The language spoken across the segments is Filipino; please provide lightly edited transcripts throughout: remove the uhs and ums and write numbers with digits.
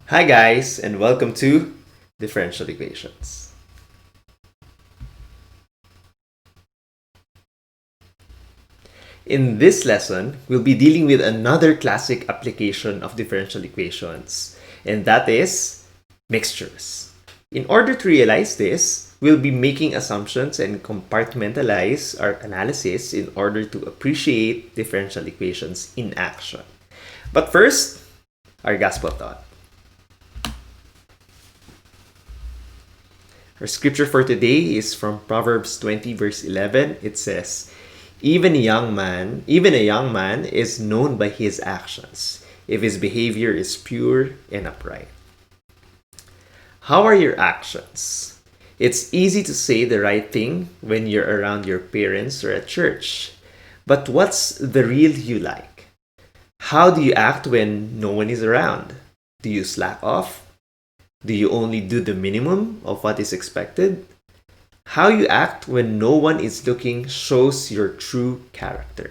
Hi guys, and welcome to Differential Equations. In this lesson, we'll be dealing with another classic application of differential equations, and that is mixtures. In order to realize this, we'll be making assumptions and compartmentalize our analysis in order to appreciate differential equations in action. But first, our gospel thought. Our scripture for today is from Proverbs 20 verse 11. It says, even a young man is known by his actions, if his behavior is pure and upright. How are your actions? It's easy to say the right thing when you're around your parents or at church. But what's the real you like? How do you act when no one is around? Do you slack off? Do you only do the minimum of what is expected? How you act when no one is looking shows your true character.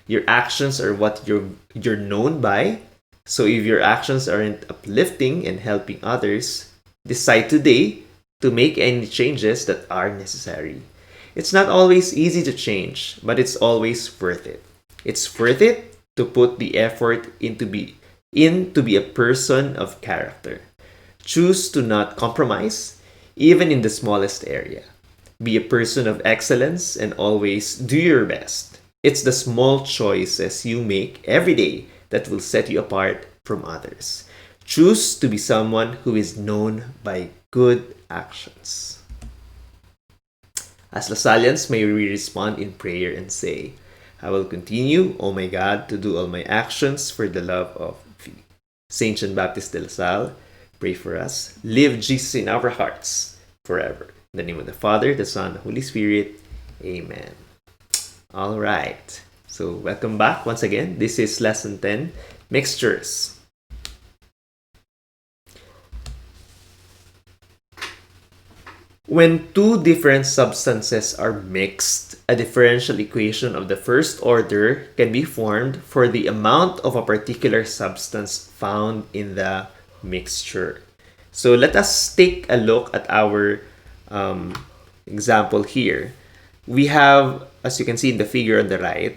Your actions are what you're known by. So if your actions aren't uplifting and helping others, decide today to make any changes that are necessary. It's not always easy to change, but it's always worth it. It's worth it to put the effort in to be a person of character. Choose to not compromise, even in the smallest area. Be a person of excellence and always do your best. It's the small choices you make every day that will set you apart from others. Choose to be someone who is known by good actions. As Lasallians, may we respond in prayer and say, I will continue, O my God, to do all my actions for the love of thee. Saint John Baptist de La Salle, pray for us. Live Jesus in our hearts forever. In the name of the Father, the Son, the Holy Spirit. Amen. All right. So welcome back once again. This is Lesson 10, Mixtures. When two different substances are mixed, a differential equation of the first order can be formed for the amount of a particular substance found in the mixture. So let us take a look at our example here. We have, as you can see in the figure on the right,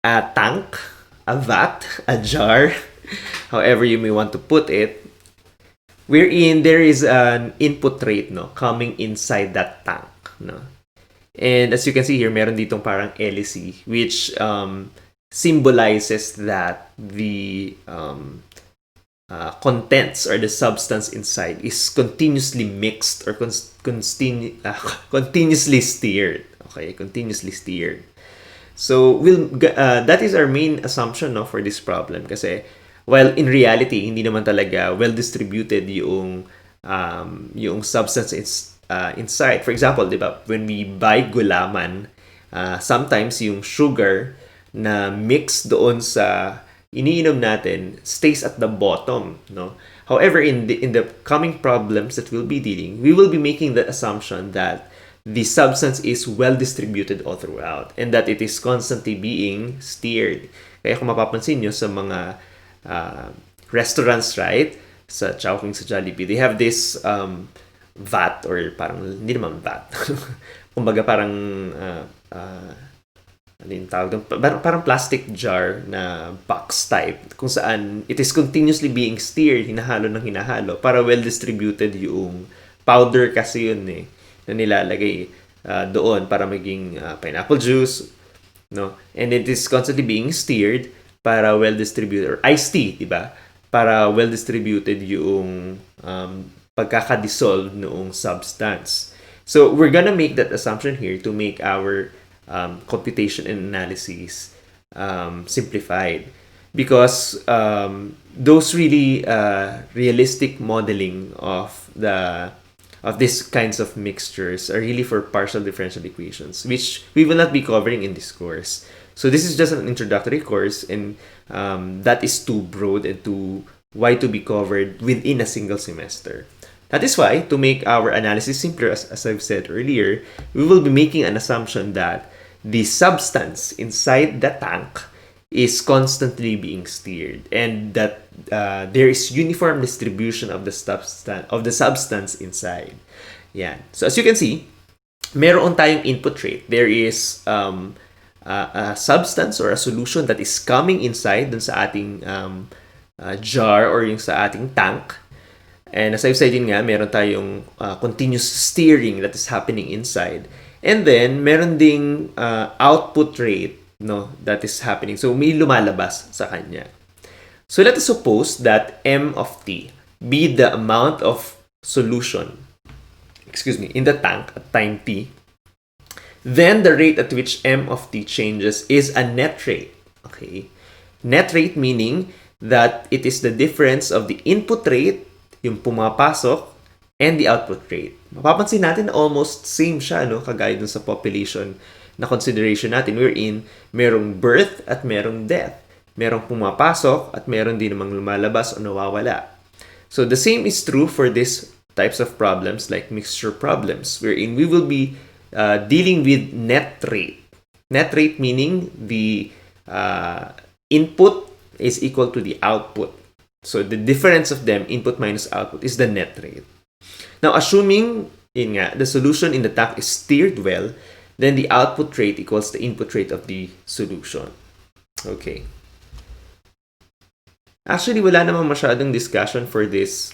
a tank, a vat, a jar, however you may want to put it, wherein there is an input rate coming inside that tank. And as you can see here, meron ditong parang LC, which symbolizes that the contents or the substance inside is continuously mixed or continuously stirred. Okay, continuously stirred. So that is our main assumption for this problem kasi while in reality hindi naman talaga well distributed yung substance inside. For example, 'di ba, when we buy gulaman, sometimes yung sugar na mix doon sa iniinom natin stays at the bottom, However, in the coming problems that we'll be dealing, we will be making the assumption that the substance is well distributed all throughout and that it is constantly being stirred. Kaya kung mapapansin nyo sa mga restaurants, right? Sa Chowking, sa Jollibee, they have this vat or parang hindi naman vat. Kumbaga parang ano yung tawag doon? Parang plastic jar na box type kung saan it is continuously being stirred, hinahalo ng hinahalo para well distributed yung powder kasi yun na nilalagay doon para maging pineapple juice, and it is constantly being stirred para well distributed, or iced tea, diba? Para well distributed yung pagkakadissolve noong substance. So we're gonna make that assumption here to make our computation and analysis simplified, because those really realistic modeling of these kinds of mixtures are really for partial differential equations, which we will not be covering in this course. So this is just an introductory course, and that is too broad and too wide to be covered within a single semester. That is why, to make our analysis simpler, as I've said earlier, we will be making an assumption that the substance inside the tank is constantly being steered, and that there is uniform distribution of the substance inside. Yan. So as you can see, meron tayong input rate. There is a substance or a solution that is coming inside dun sa ating jar or yung sa ating tank. And as I've said yun nga, meron tayong continuous steering that is happening inside. And then, meron ding output rate, no, that is happening. So, may lumalabas sa kanya. So, let us suppose that M of T be the amount of solution, in the tank at time T. Then, the rate at which M of T changes is a net rate. Okay? Net rate meaning that it is the difference of the input rate, yung pumapasok, and the output rate. Mapapansin natin na almost same siya, no? Kagaya dun sa population na consideration natin. Wherein, merong birth at merong death. Merong pumapasok at meron din namang lumalabas o nawawala. So, the same is true for these types of problems like mixture problems, wherein we will be dealing with net rate. Net rate meaning the input is equal to the output. So, the difference of them, input minus output, is the net rate. Now, assuming the solution in the tank is steered well, then the output rate equals the input rate of the solution. Okay. Actually, wala namang masyadong discussion for this.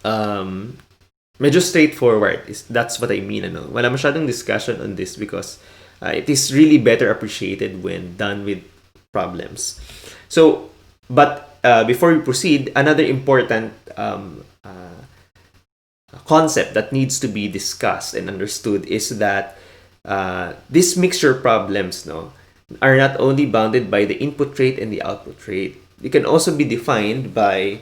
Medyo straightforward. That's what I mean. Ano? Wala masyadong discussion on this because it is really better appreciated when done with problems. So, but before we proceed, another important concept that needs to be discussed and understood is that these mixture problems, no, are not only bounded by the input rate and the output rate. They can also be defined by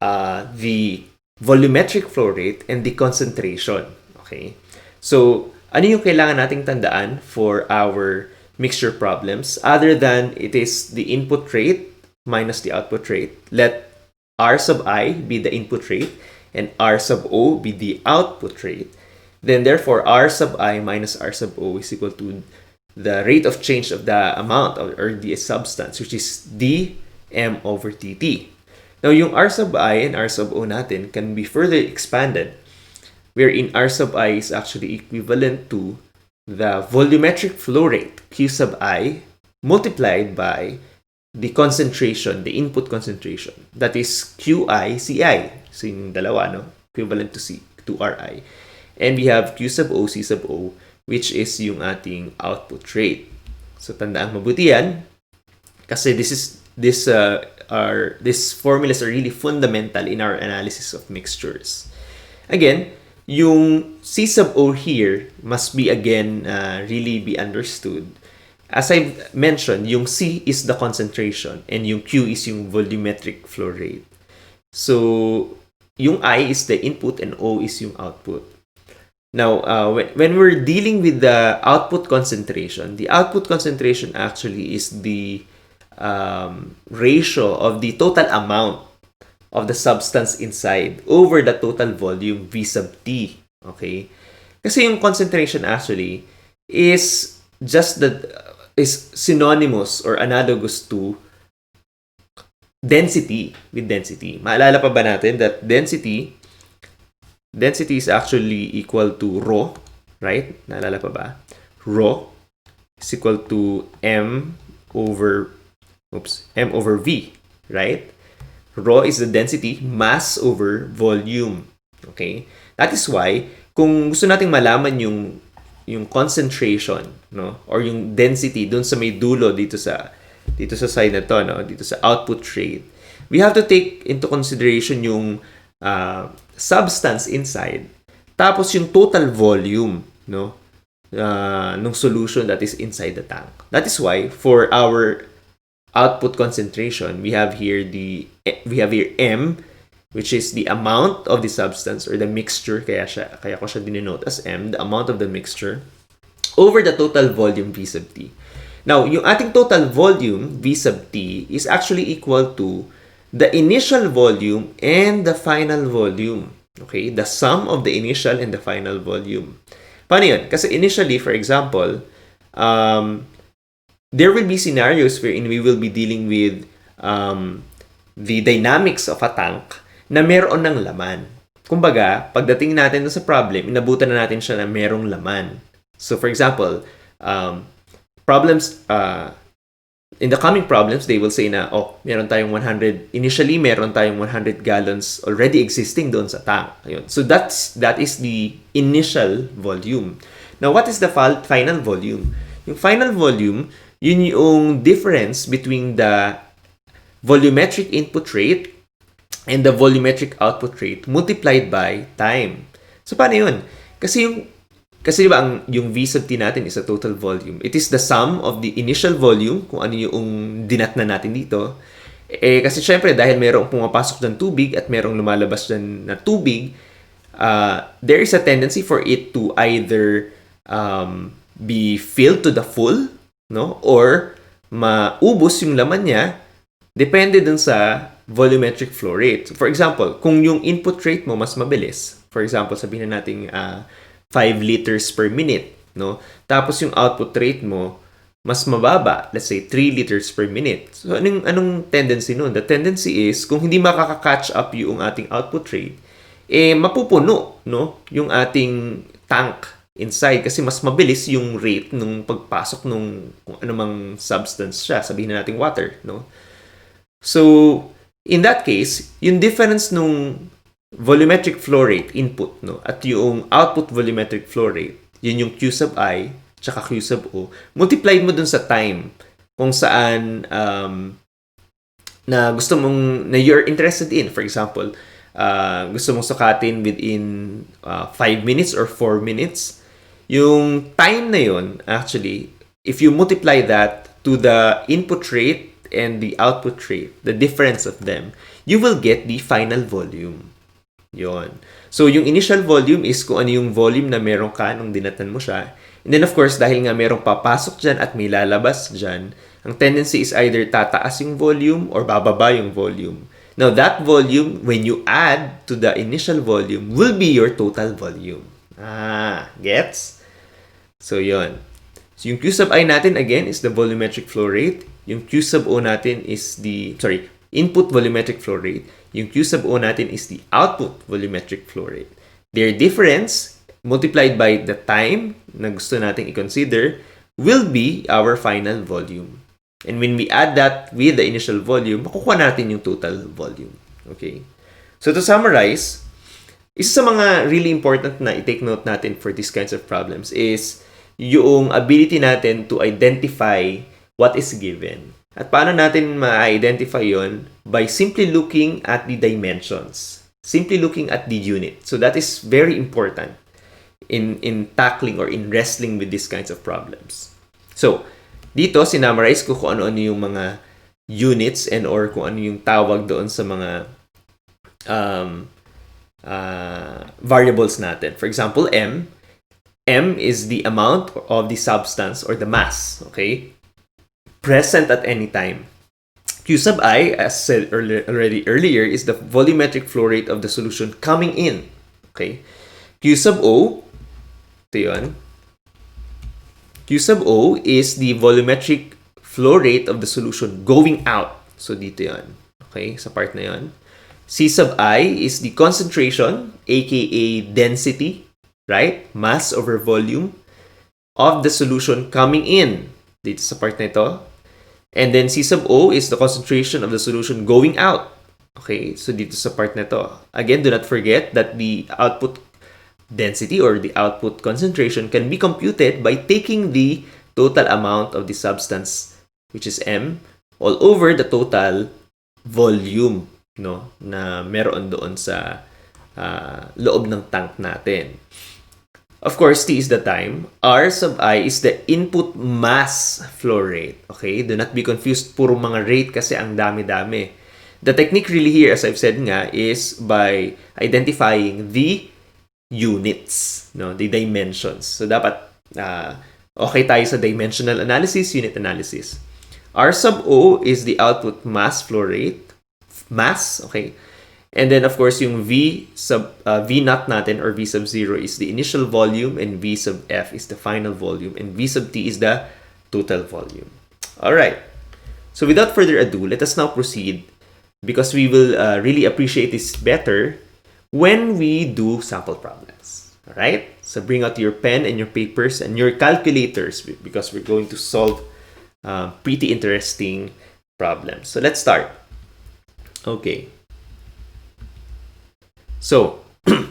the volumetric flow rate and the concentration. Okay? So, ano yung kailangan nating tandaan for our mixture problems other than it is the input rate minus the output rate? Let R sub I be the input rate and R sub O be the output rate. Then therefore, R sub I minus R sub O is equal to the rate of change of the amount or the substance, which is dm over dt. Now, yung R sub I and R sub O natin can be further expanded, wherein R sub I is actually equivalent to the volumetric flow rate, Q sub I, multiplied by the concentration, the input concentration. That is QI, CI. So, yung dalawa, no? Equivalent to RI. And we have Q sub O, C sub O, which is yung ating output rate. So, tandaan mabuti yan. Kasi these formulas are really fundamental in our analysis of mixtures. Again, yung C sub O here must be again really be understood. As I've mentioned, yung C is the concentration and yung Q is yung volumetric flow rate. So, yung I is the input and O is yung output. Now, when we're dealing with the output concentration, the output concentration actually is the ratio of the total amount of the substance inside over the total volume V sub T. Okay? Kasi yung concentration actually is synonymous or analogous to density with density. Maalala pa ba natin that density is actually equal to rho, right? Naalala pa ba? Rho is equal to M over V, right? Rho is the density, mass over volume. Okay? That is why, kung gusto nating malaman yung concentration, no, or yung density dun sa may dulo dito sa side na to, no, dito sa output rate, we have to take into consideration yung substance inside, tapos yung total volume, no, ng solution that is inside the tank. That is why for our output concentration, we have here M, which is the amount of the substance or the mixture, kaya ko siya dinote as M, the amount of the mixture, over the total volume V sub T. Now, yung ating total volume V sub T is actually equal to the initial volume and the final volume. Okay? The sum of the initial and the final volume. Paano yun? Kasi initially, for example, there will be scenarios wherein we will be dealing with the dynamics of a tank na meron ng laman. Kumbaga, pagdating natin sa problem, inabutan na natin siya na merong laman. So, for example, problems, in the coming problems, they will say na, meron tayong 100, initially, meron tayong 100 gallons already existing doon sa tank. Ayun. So, that is the initial volume. Now, what is the final volume? Yung final volume, yun yung difference between the volumetric input rate and the volumetric output rate multiplied by time. So, paano yun? Kasi diba yung V sub T natin is a total volume. It is the sum of the initial volume, kung ano yung dinatna natin dito. Kasi syempre, dahil merong pumapasok ng tubig at merong lumalabas dyan na tubig, there is a tendency for it to either be filled to the full, no? Or maubos yung laman niya, depende dun sa volumetric flow rate. So, for example, kung yung input rate mo mas mabilis, for example, sabihin na natin 5 liters per minute, no? Tapos yung output rate mo mas mababa, let's say 3 liters per minute. So anong tendency nun? The tendency is kung hindi makaka-catch up yung ating output rate, mapupuno, no? Yung ating tank inside kasi mas mabilis yung rate nung pagpasok nung kung anumang substance siya, sabihin na natin water, no? So in that case, yung difference nung volumetric flow rate input, no, at yung output volumetric flow rate, yun yung Q sub I tsaka Q sub O, multiplied mo dun sa time kung saan na gusto mong, na you're interested in. For example, gusto mong sukatin within 5 minutes or 4 minutes. Yung time na yun, actually, if you multiply that to the input rate and the output rate, the difference of them, you will get the final volume. Yon. So, yung initial volume is kung ano yung volume na meron ka nung dinatan mo siya. And then, of course, dahil nga merong papasok dyan at may lalabas dyan, ang tendency is either tataas yung volume or bababa yung volume. Now, that volume, when you add to the initial volume, will be your total volume. Gets? So, yon. So, yung Q sub I natin, again, is the volumetric flow rate. Yung Q sub O natin is input volumetric flow rate. Yung Q sub O natin is the output volumetric flow rate. Their difference, multiplied by the time na gusto nating i-consider, will be our final volume. And when we add that with the initial volume, makukuha natin yung total volume. Okay? So to summarize, isa sa mga really important na i-take note natin for these kinds of problems is yung ability natin to identify what is given. At paano natin ma-identify yon? By simply looking at the dimensions. Simply looking at the unit. So that is very important in tackling or in wrestling with these kinds of problems. So, dito, sinummarize ko kung ano-ano yung mga units and or kung ano yung tawag doon sa mga variables natin. For example, M. M is the amount of the substance or the mass, okay, present at any time. Q sub I, as said earlier, is the volumetric flow rate of the solution coming in. Okay. Q sub O, ito yun. Q sub O is the volumetric flow rate of the solution going out. So, dito yun. Okay, sa part na yun. C sub I is the concentration, aka density, right? Mass over volume of the solution coming in. Dito sa part na ito. And then C sub O is the concentration of the solution going out. Okay, so dito sa part na ito. Again, do not forget that the output density or the output concentration can be computed by taking the total amount of the substance, which is M, all over the total volume, no, na meron doon sa loob ng tank natin. Of course, T is the time. R sub I is the input mass flow rate. Okay? Do not be confused. Puro mga rate kasi ang dami-dami. The technique really here, as I've said nga, is by identifying the units, no, the dimensions. So, dapat okay tayo sa dimensional analysis, unit analysis. R sub O is the output mass flow rate. Mass, okay? And then, of course, yung V naught natin or V sub 0 is the initial volume and V sub F is the final volume and V sub T is the total volume. Alright. So without further ado, let us now proceed because we will really appreciate this better when we do sample problems. Alright? So bring out your pen and your papers and your calculators because we're going to solve pretty interesting problems. So let's start. Okay. So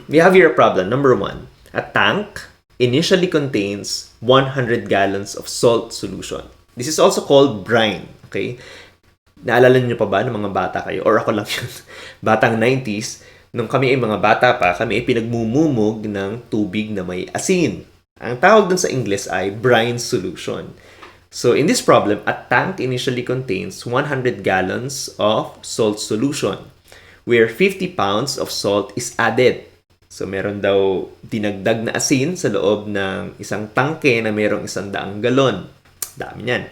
we have here a problem. Number 1. A tank initially contains 100 gallons of salt solution. This is also called brine. Okay? Naalala niyo pa ba ng mga bata kayo? Or ako lang yun. Batang 90s, nung kami ay mga bata pa, kami ay pinagmumumog ng tubig na may asin. Ang tawag dun sa English ay brine solution. So in this problem, a tank initially contains 100 gallons of salt solution where 50 pounds of salt is added. So meron daw dinagdag na asin sa loob ng isang tangke na merong 100 galon. Dami niyan.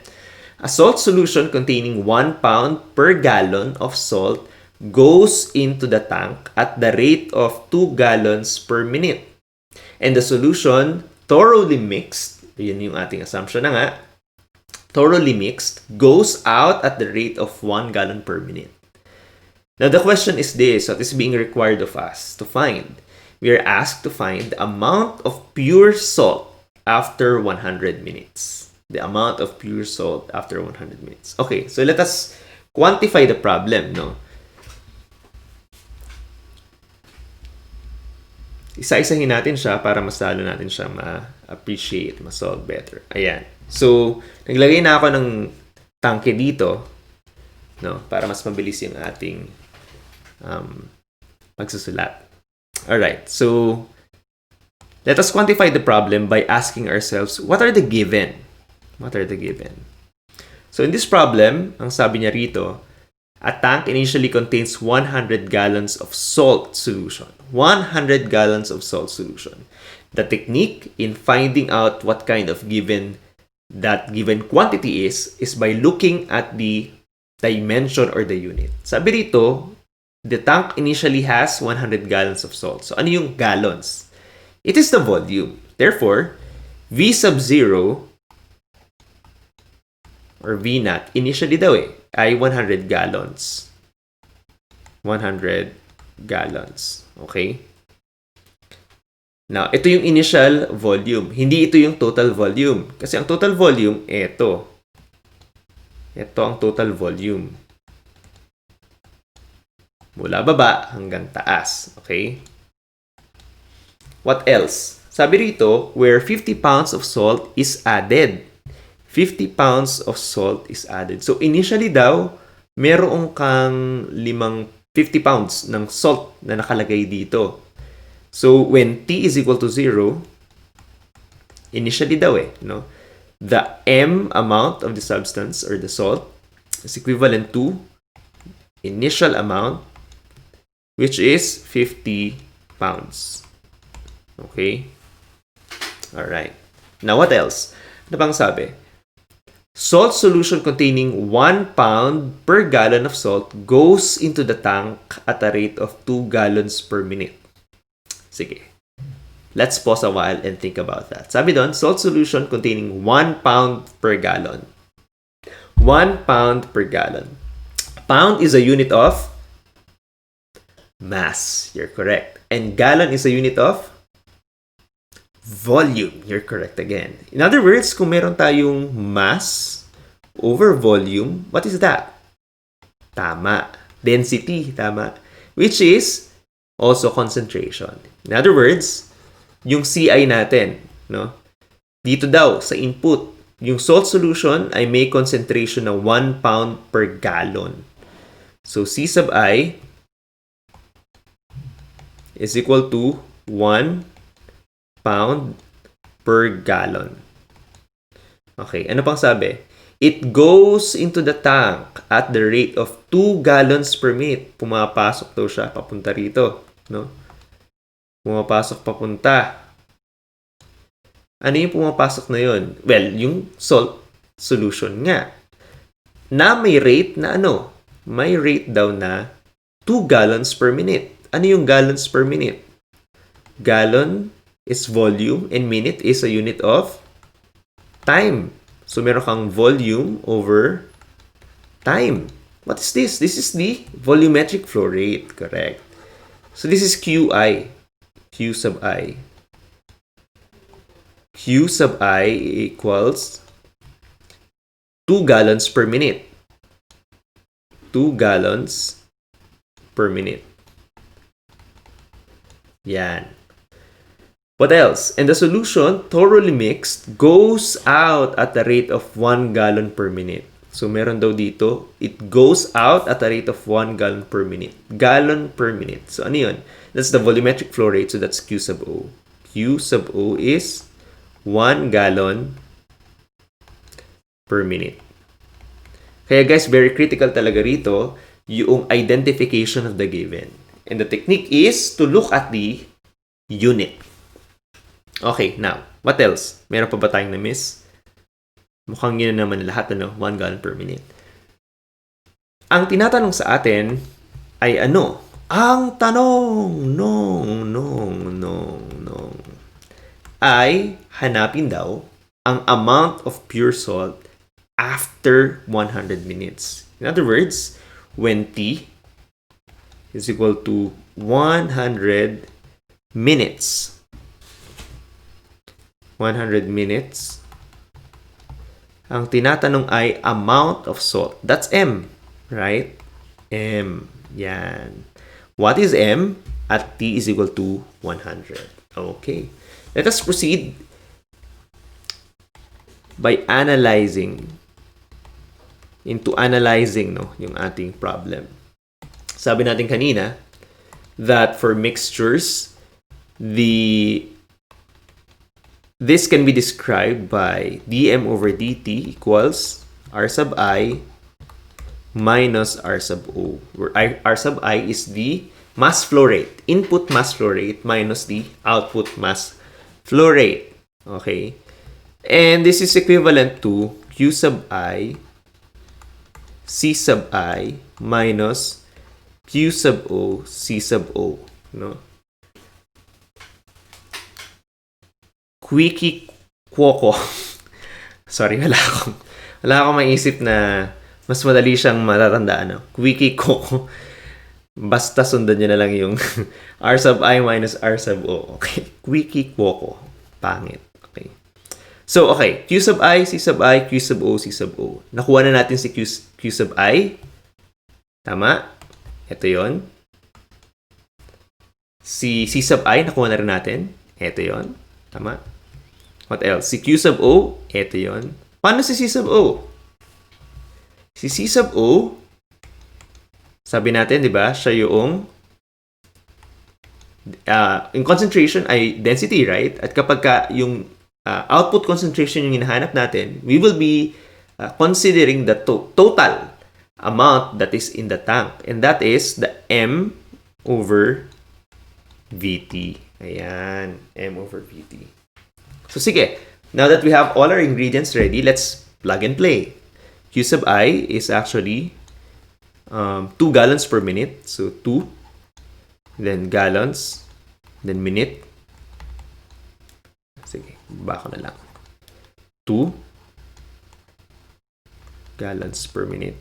A salt solution containing 1 pound per gallon of salt goes into the tank at the rate of 2 gallons per minute. And the solution thoroughly mixed, yun yung ating assumption na nga, thoroughly mixed, goes out at the rate of 1 gallon per minute. Now the question is this, what is being required of us to find? We are asked to find the amount of pure salt after 100 minutes. The amount of pure salt after 100 minutes. Okay, so let us quantify the problem, no? Isa-isahin natin siya para mas lalo natin siya ma-appreciate, ma-solve better. Ayan. So, naglagay na ako ng tangke dito, no? Para mas mabilis yung ating pagsusulat. Alright, so let us quantify the problem by asking ourselves, what are the given? What are the given? So in this problem, ang sabi niya rito, a tank initially contains 100 gallons of salt solution. 100 gallons of salt solution. The technique in finding out what kind of given that given quantity is by looking at the dimension or the unit. Sabi rito, the tank initially has 100 gallons of salt. So ano yung gallons? It is the volume. Therefore, V sub 0 or V naught, initially daw ay 100 gallons. 100 gallons. Okay? Now, ito yung initial volume. Hindi ito yung total volume. Kasi ang total volume, ito. Ito ang total volume. Mula baba hanggang taas. Okay? What else? Sabi rito, where 50 pounds of salt is added. 50 pounds of salt is added. So, initially daw, meron kang 50 pounds ng salt na nakalagay dito. So, when T is equal to 0, initially daw no? The M amount of the substance or the salt is equivalent to initial amount, which is 50 pounds. Okay? Alright. Now, what else? Ano pang sabi? Salt solution containing 1 pound per gallon of salt goes into the tank at a rate of 2 gallons per minute. Sige. Let's pause a while and think about that. Sabi doon, salt solution containing 1 pound per gallon. 1 pound per gallon. Pound is a unit of mass. You're correct. And gallon is a unit of volume. You're correct again. In other words, kung meron tayong mass over volume, what is that? Tama. Density. Tama. Which is also concentration. In other words, yung CI natin, no? Dito daw, sa input, yung salt solution ay may concentration na 1 pound per gallon. So, C sub I is equal to 1 pound per gallon. Okay, ano pang sabi? It goes into the tank at the rate of 2 gallons per minute. Pumapasok daw siya papunta rito, no? Pumapasok papunta. Ano yung pumapasok na yun? Well, yung salt solution nga. Na may rate na ano? May rate daw na 2 gallons per minute. Ano yung gallons per minute? Gallon is volume and minute is a unit of time. So, meron kang volume over time. What is this? This is the volumetric flow rate, correct? So, this is QI. Q sub I. Q sub I equals 2 gallons per minute. 2 gallons per minute. Yan. What else? And the solution, thoroughly mixed, goes out at the rate of 1 gallon per minute. So, meron daw dito, it goes out at a rate of 1 gallon per minute. Gallon per minute. So, ano yun? That's the volumetric flow rate. So, that's Q sub O. Q sub O is 1 gallon per minute. Kaya guys, very critical talaga rito yung identification of the given. And the technique is to look at the unit. Okay, now, what else? Meron pa ba tayong na-miss? Mukhang yun naman lahat, 1 gallon per minute. Ang tinatanong sa atin ay ano? Ang tanong, ay hanapin daw ang amount of pure salt after 100 minutes. In other words, when T is equal to 100 minutes. 100 minutes. Ang tinatanong ay amount of salt. That's M, right? M. Yan. What is M at T is equal to 100? Okay. Let us proceed by analyzing yung ating problem. Sabi natin kanina that for mixtures, this can be described by dm over dt equals r sub I minus r sub O, where r sub I is the mass flow rate, input mass flow rate minus the output mass flow rate. Okay? And this is equivalent to Q sub I, C sub I minus Q sub O, C sub O. No? Quickie Quoco. Sorry, wala akong maisip na mas madali siyang matatandaan. No? Quickie Quoco. Basta sundan nyo na lang yung R sub I minus R sub O. Okay. Quickie Quoco. Pangit. Okay. So, okay. Q sub I, C sub I, Q sub O, C sub O. Nakuha na natin si Q sub I. Tama? Ito yon. Si C sub I, nakuha na rin natin. Ito yon. Tama? What else? Si Q sub O, ito yon. Paano si C sub O? Si C sub O, sabi natin, di ba, siya yung in concentration ay density, right? At kapag yung output concentration yung hinahanap natin, we will be considering the total amount that is in the tank. And that is the M over VT. Ayan, M over VT. So, sige. Now that we have all our ingredients ready, let's plug and play. Q sub I is actually 2 gallons per minute. So, 2. Then, gallons. Then, minute. Sige. Baba ko na lang. 2 gallons per minute.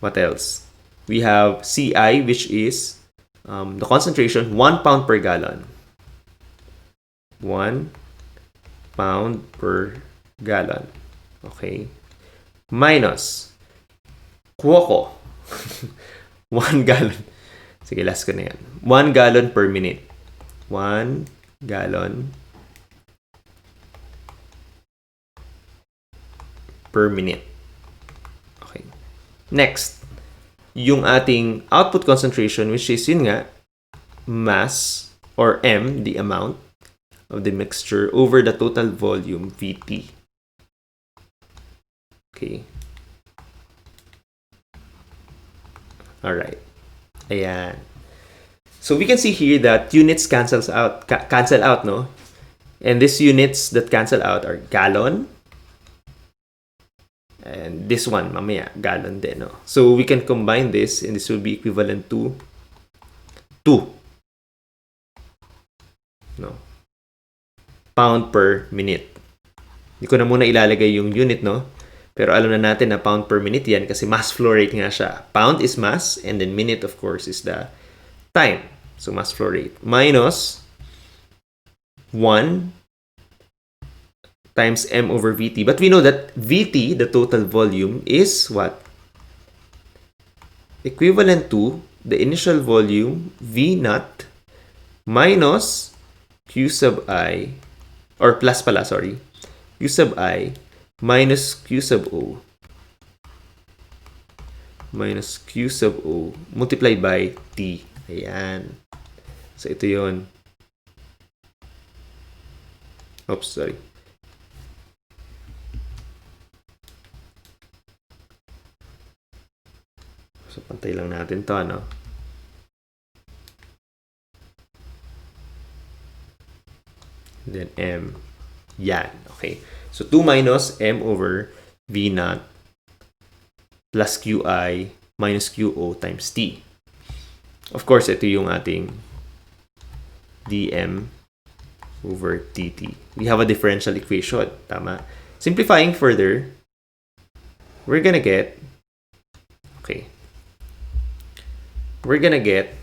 What else? We have CI, which is the concentration, 1 pound per gallon. 1 pound per gallon. Okay. Minus Quoco. 1 gallon. Sige, last ko na yan. 1 gallon per minute. 1 gallon per minute. Okay. Next, yung ating output concentration, which is yun nga, mass or M, the amount of the mixture over the total volume VT. Okay. Alright. Ayan. So we can see here that units cancel out, no? And these units that cancel out are gallon. And this one, mamaya, gallon din, no? So we can combine this and this will be equivalent to 2. No? Pound per minute. Hindi ko na muna ilalagay yung unit, no? Pero alam na natin na pound per minute yan kasi mass flow rate nga siya. Pound is mass and then minute, of course, is the time. So mass flow rate minus 1 times m over Vt. But we know that Vt, the total volume, is what? Equivalent to the initial volume V naught minus Q sub I, or plus pala, sorry, Q sub I minus Q sub O minus Q sub O multiplied by T. Ayan. So, ito yun. Oops, sorry. So, pantay lang natin to, no? Then M. Yan. Okay. So, 2 minus M over V naught plus QI minus QO times T. Of course, ito yung ating dm over dt. We have a differential equation. Tama. Simplifying further, we're gonna get, okay, we're gonna get,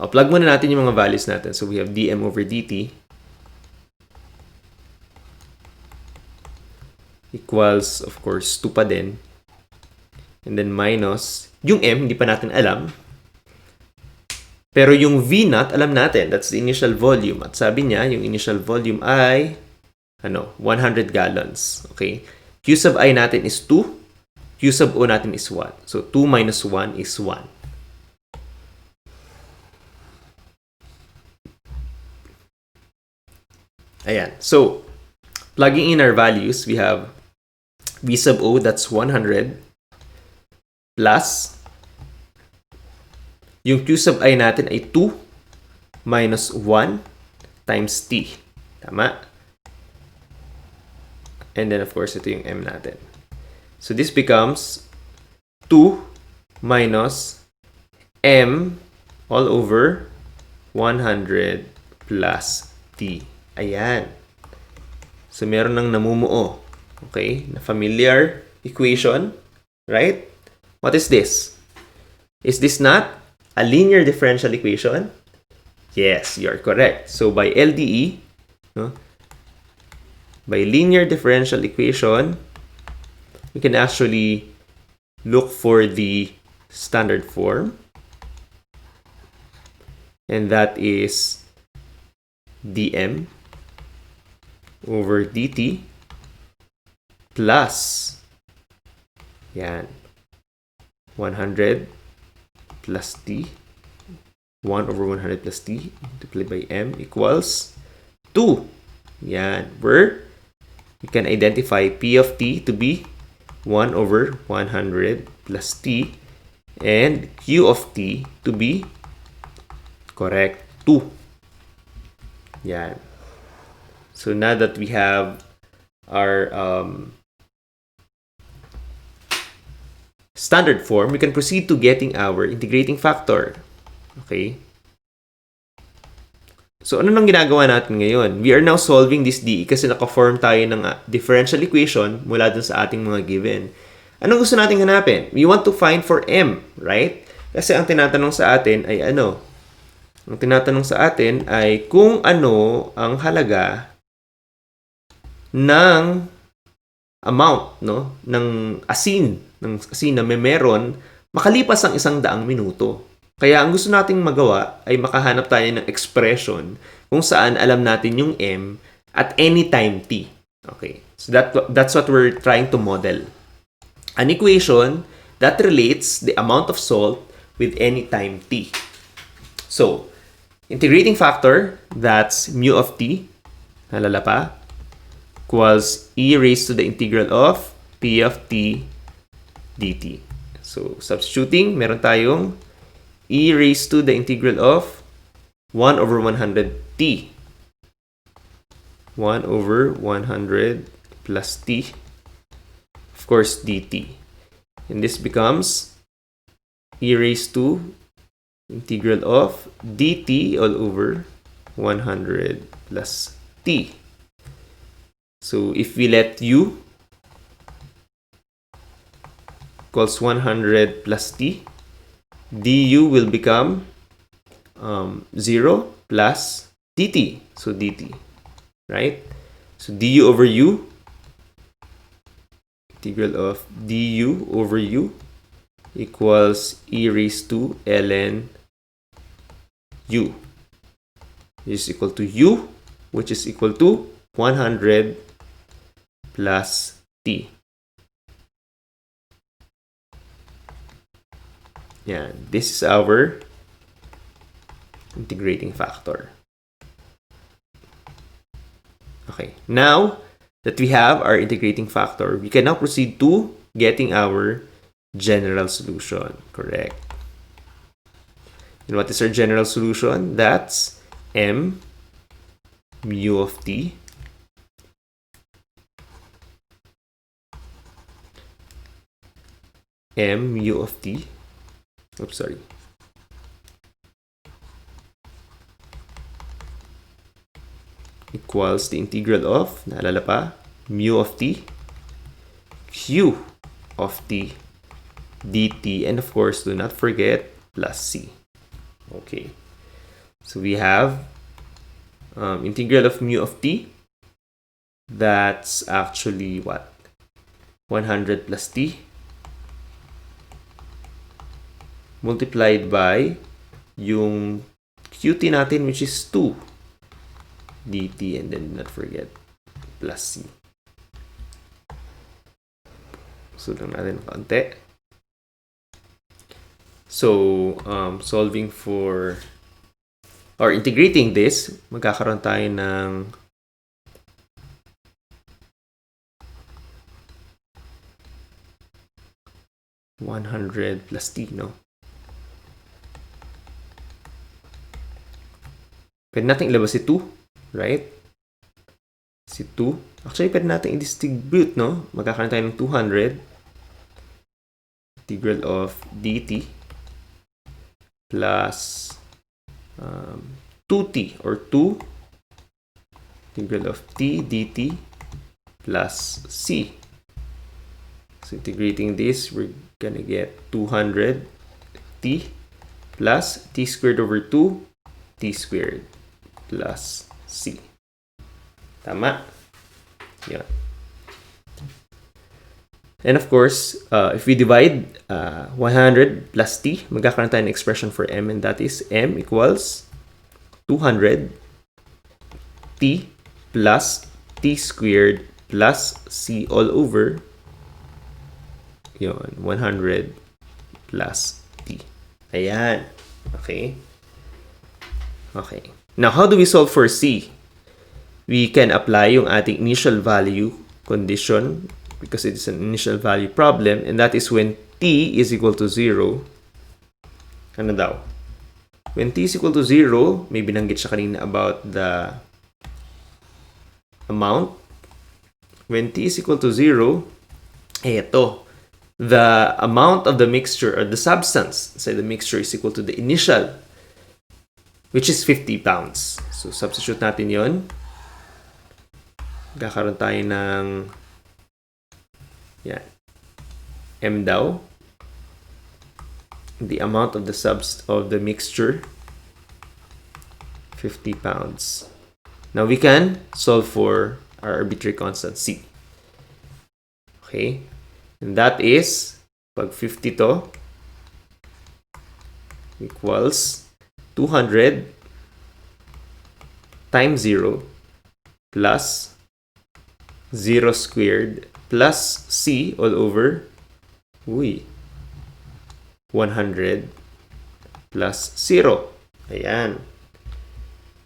plug muna natin yung mga values natin. So, we have dm over dt equals, of course, 2 pa din. And then minus, yung m, hindi pa natin alam. Pero yung V naught, alam natin. That's the initial volume. At sabi niya, yung initial volume ay, 100 gallons. Okay? Q sub I natin is 2. Q sub O natin is 1. So, 2 minus 1 is 1. Ayan. So, plugging in our values, we have V sub O, that's 100, plus, yung Q sub I natin ay 2 minus 1 times T. Tama? And then, of course, ito yung M natin. So, this becomes 2 minus M all over 100 plus T. Ayan. So, meron nang namumuo. Okay? Na familiar equation. Right? What is this? Is this not a linear differential equation? Yes, you are correct. So, by LDE, by linear differential equation, we can actually look for the standard form. And that is dm over dt plus, yan, 100 plus t, 1 over 100 plus t multiplied by m equals 2. Yan, where you can identify p of t to be 1 over 100 plus t and q of t to be, correct, 2. Yan. So now that we have our standard form, we can proceed to getting our integrating factor. Okay? So ano nang ginagawa natin ngayon? We are now solving this DE kasi naka-form tayo ng differential equation mula dun sa ating mga given. Anong gusto natin hanapin? We want to find for M, right? Kasi ang tinatanong sa atin ay ano? Ang tinatanong sa atin ay kung ano ang halaga ng amount, no, ng asin na may meron makalipas ang 100 minuto. Kaya ang gusto nating magawa ay makahanap tayo ng expression kung saan alam natin yung m at any time t. Okay. So that's what we're trying to model. An equation that relates the amount of salt with any time t. So, integrating factor, that's mu of t, nalala pa, equals e raised to the integral of p of t dt. So, substituting, meron tayong e raised to the integral of 1 over 100 t. 1 over 100 plus t, of course, dt. And this becomes e raised to integral of dt all over 100 plus t. So if we let u equals 100 plus t, du will become 0 plus dt. So dt, right? So du over u, integral of du over u equals e raised to ln u. This is equal to u, which is equal to 100 plus t. Yeah, this is our integrating factor. Okay, now that we have our integrating factor, we can now proceed to getting our general solution, correct? And what is our general solution? That's m mu of t m mu of t, oops, sorry, equals the integral of, naalala pa, mu of t, q of t dt, and of course, do not forget plus c. Okay, so we have integral of mu of t, that's actually what? 100 plus t multiplied by yung qt natin, which is 2 dt, and then do not forget plus c. So lang natin konti. So solving for or integrating this, magkakaroon tayo ng $100 plus t, no? Pwede natin ilabas si 2, right? Si 2. Actually, pwede natin i-distribute, no? Magkakaroon tayo ng 200 integral of dt plus 2t, or 2 integral of t dt plus c. So integrating this, we're gonna get 200 t plus t squared over 2 t squared plus c. Tama? Yan. And of course, if we divide 100 plus t, magkakaroon tayo ng expression for m, and that is m equals 200 t plus t squared plus c all over yun, 100 plus t. Ayan. Okay. Okay. Now, how do we solve for c? We can apply yung ating initial value condition because it is an initial value problem, and that is when t is equal to 0. Ano daw? When t is equal to 0, may binanggit siya kanina about the amount. When t is equal to 0, eto, the amount of the mixture or the substance inside the mixture is equal to the initial, which is 50 pounds. So, substitute natin yon. Kakaroon tayo ng yan, m daw, the amount of the mixture, 50 pounds. Now we can solve for our arbitrary constant c. Okay, and that is pag 50 to equals 200 times 0 plus 0 squared plus c all over 100 plus 0. Ayan.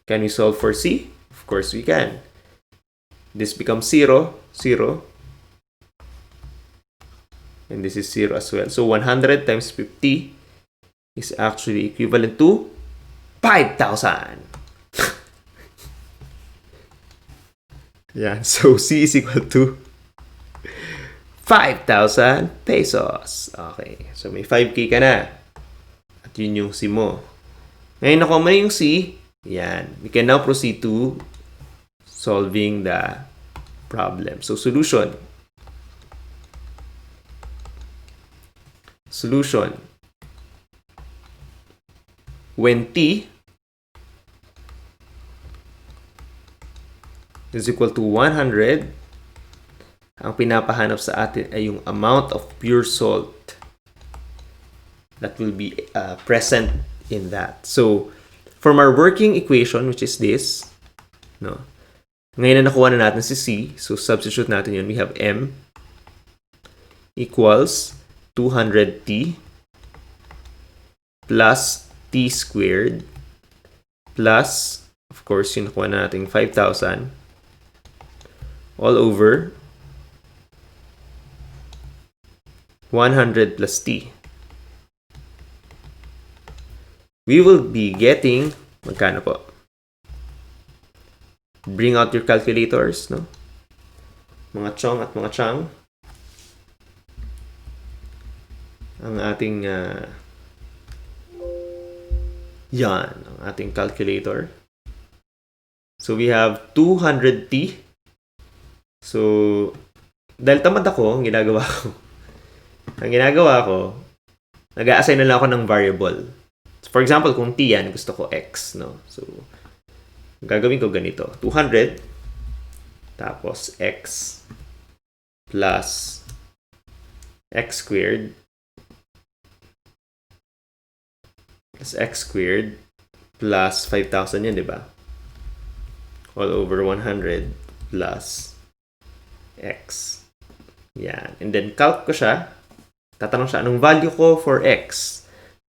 Can we solve for c? Of course we can. This becomes 0, 0. And this is 0 as well. So 100 times 50 is actually equivalent to 5,000. Yeah, so c is equal to 5,000 pesos. Okay, so may 5K ka na. At yun yung c mo. Ngayon nakuha mo na yung c, Yan. We can now proceed to solving the problem. So, solution. Solution. When t is equal to 100, ang pinapahanap sa atin ay yung amount of pure salt that will be present in that. So, from our working equation, which is this, no? Ngayon na nakuha na natin si C, so substitute natin yun. We have M equals 200t plus t squared plus, of course, yung nakuha na natin 5,000 all over 100 plus t. We will be getting, magkano po? Bring out your calculators, no? Mga chong at mga chang. Ang ating, yan, ang ating calculator. So, we have 200t. So, dahil tamad ako, ang ginagawa ko, nag-a-assign na lang ako ng variable. So, for example, kung t yan, gusto ko x, no? So, gagawin ko ganito. 200 tapos x plus x squared plus 5,000 yan, di ba? All over 100 plus x. Yan. And then, calc ko siya. Tatanong siya, anong value ko for x?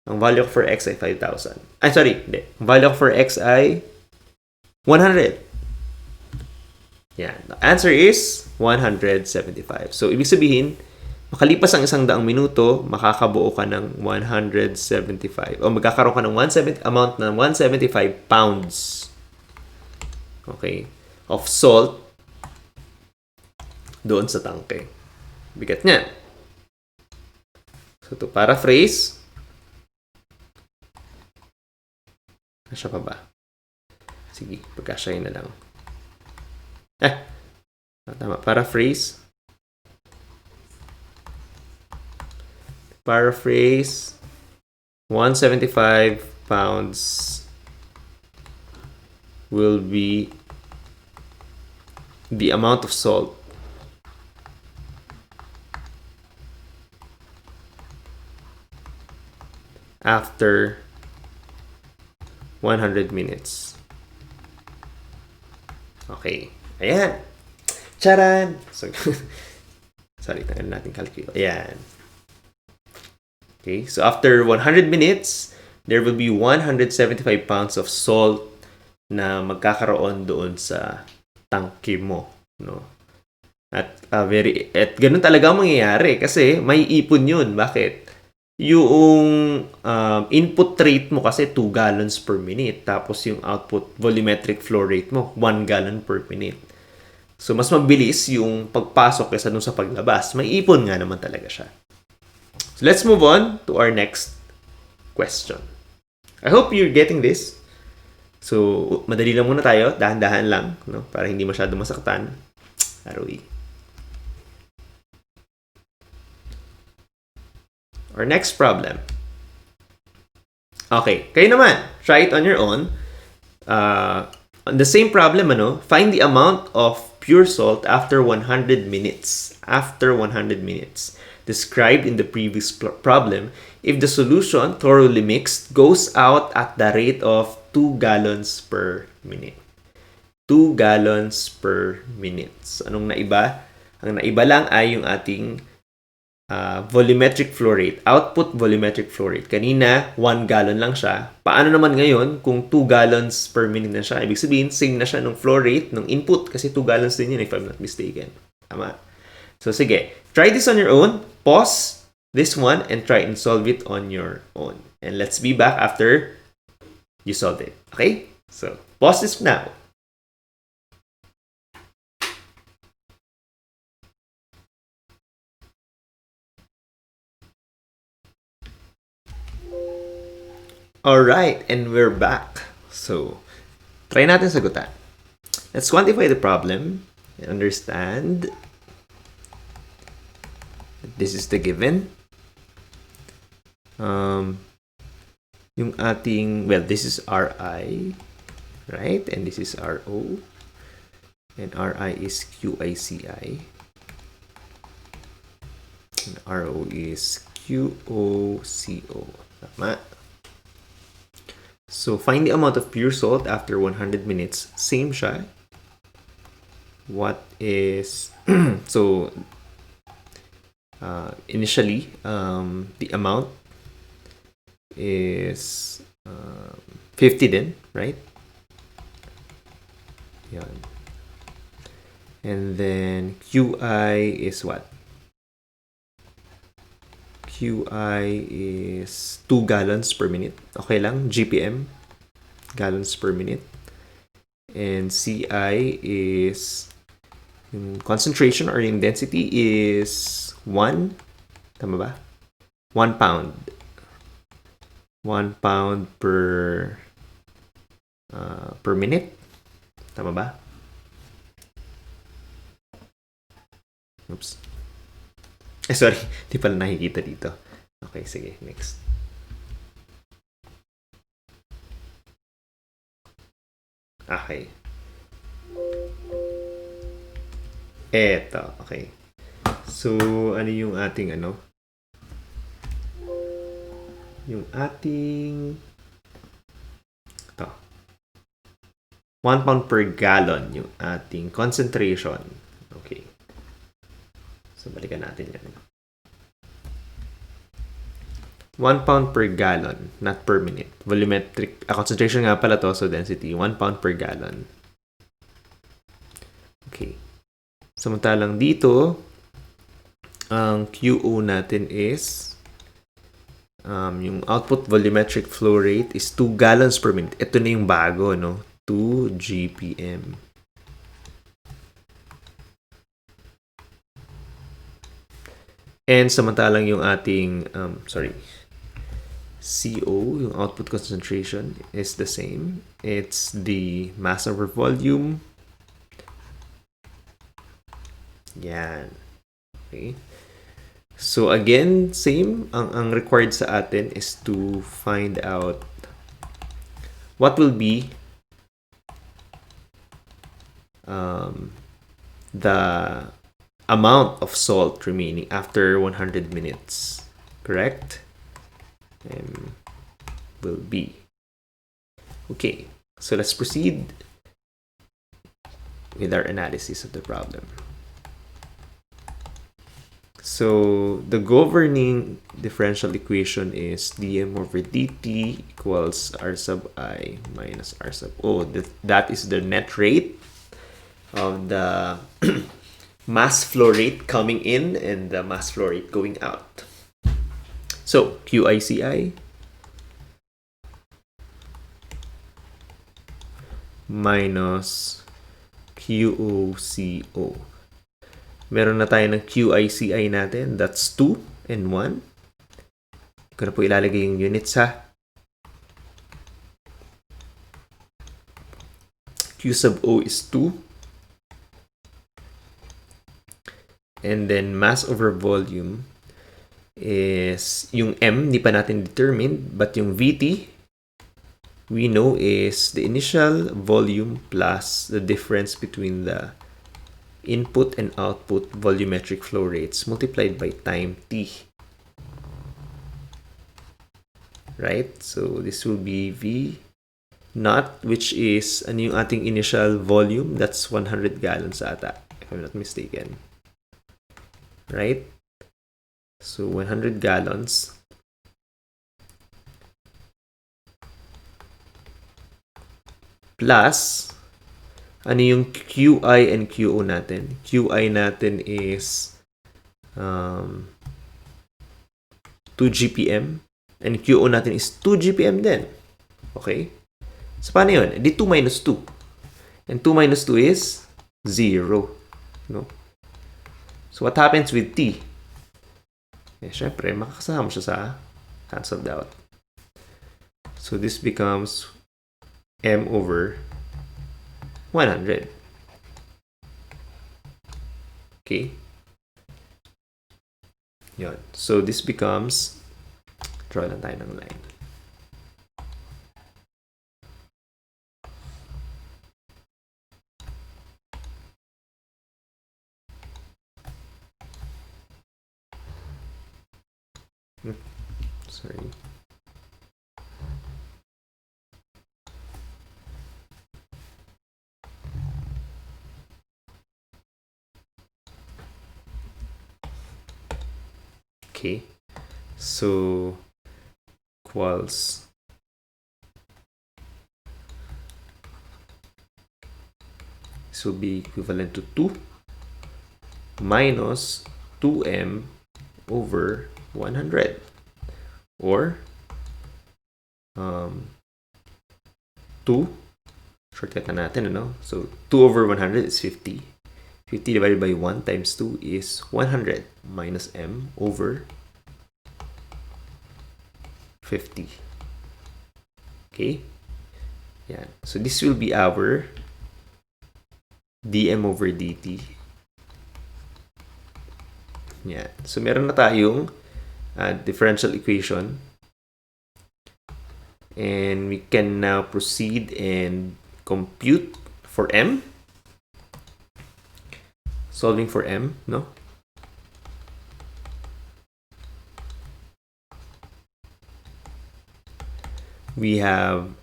Ang value ko for x ay 5,000. Ay, sorry. Hindi. Ang value ko for x ay 100. Yan. The answer is 175. So, ibig sabihin, makalipas ang 100 minuto, makakabuo ka ng 175. O magkakaroon ka ng amount na 175 pounds. Okay. Of salt doon sa tangke. Bigat niya. So, to paraphrase, kasya pa ba? Sige, pagkasyahin na lang. Tama. Paraphrase. Paraphrase. 175 pounds will be the amount of salt after 100 minutes. Okay. Ayan. Charan! So, sorry, tanggalin natin calculate. Ayan. Okay. So, after 100 minutes, there will be 175 pounds of salt na magkakaroon doon sa tangke mo. No? At ganun talaga mangyayari kasi may ipon yun. Bakit? Yung input rate mo kasi 2 gallons per minute. Tapos yung output volumetric flow rate mo, 1 gallon per minute. So, mas mabilis yung pagpasok kaysa dun sa paglabas. May ipon nga naman talaga siya. So, let's move on to our next question. I hope you're getting this. So, madali lang muna tayo. Dahan-dahan lang, no? Para hindi masyado masaktan. ROE. Our next problem. Okay, kayo naman. Try it on your own. On the same problem, find the amount of pure salt after 100 minutes. After 100 minutes. Described in the previous problem, if the solution, thoroughly mixed, goes out at the rate of 2 gallons per minute. 2 gallons per minute. So, anong naiba? Ang naiba lang ay yung ating volumetric flow rate, output volumetric flow rate. Kanina, 1 gallon lang siya. Paano naman ngayon kung 2 gallons per minute na siya? Ibig sabihin, same na siya ng flow rate, ng input, kasi 2 gallons din yun if I'm not mistaken. Tama? So, sige. Try this on your own. Pause this one and try and solve it on your own. And let's be back after you solve it. Okay? So, pause this now. Alright, and we're back. So, Try natin sagutan. Let's quantify the problem and understand that this is the given. Yung ating, well, this is Ri, right? And this is Ro. And Ri is QICI. And Ro is QOCO. Tama. So, find the amount of pure salt after 100 minutes. Same siya. What is... so, initially, the amount is 50 din, right? Yan. And then, QI is what? QI is 2 gallons per minute. Okay lang. GPM, gallons per minute. And CI is yung concentration or yung density is 1. Tama ba? 1 pound. 1 pound per minute. Tama ba? Oops. Sorry, di pala nakikita dito. Okay, sige, next. Okay. Eto, okay. So, ano yung ating ano? Yung ating... Ito. 1 pound per gallon yung ating concentration. Okay. So, balikan natin yan. 1 pound per gallon, not per minute. Volumetric, concentration nga pala to, so density, 1 pound per gallon. Okay. Samantalang dito, ang QO natin is, yung output volumetric flow rate is 2 gallons per minute. Ito na yung bago, no? 2 GPM. And samantalang yung ating, CO, yung output concentration, is the same. It's the mass over volume. Yan. Okay. So again, same. Ang required sa atin is to find out what will be the amount of salt remaining after 100 minutes. Correct? Will be. Okay, so let's proceed with our analysis of the problem. So the governing differential equation is dm over dt equals r sub I minus r sub O. That is the net rate of the mass flow rate coming in and the mass flow rate going out. So QICI minus QOCO. Meron na tayo ng QICI natin. That's 2 and 1. Ko na po ilalagay yung units ha. Q sub O is 2. And then mass over volume is yung M, hindi pa natin determined, but yung VT, we know is the initial volume plus the difference between the input and output volumetric flow rates multiplied by time T. Right? So this will be V naught, which is ano yung ating initial volume? That's 100 gallons ata, if I'm not mistaken. Right? So 100 gallons plus ano yung QI and QO natin? QI natin is 2 GPM and QO natin is 2 GPM din. Okay? So paano yun? Di 2 minus 2. And 2 minus 2 is 0. No? So what happens with T? Eh, syempre, makakasama siya sa cancelled out. So this becomes M over 100. Okay. Yun. So this becomes, draw lang tayo ng line. Sorry. Okay. So equals this will be equivalent to 2 minus 2m over 100, or 2, shortcut na natin, ano? So 2 over 100 is 50. 50 divided by 1 times 2 is 100 minus m over 50. Okay? Yeah. So this will be our dm over dt. Yeah. So meron na tayong differential equation. And we can now proceed and compute for m. Solving for m, no? We have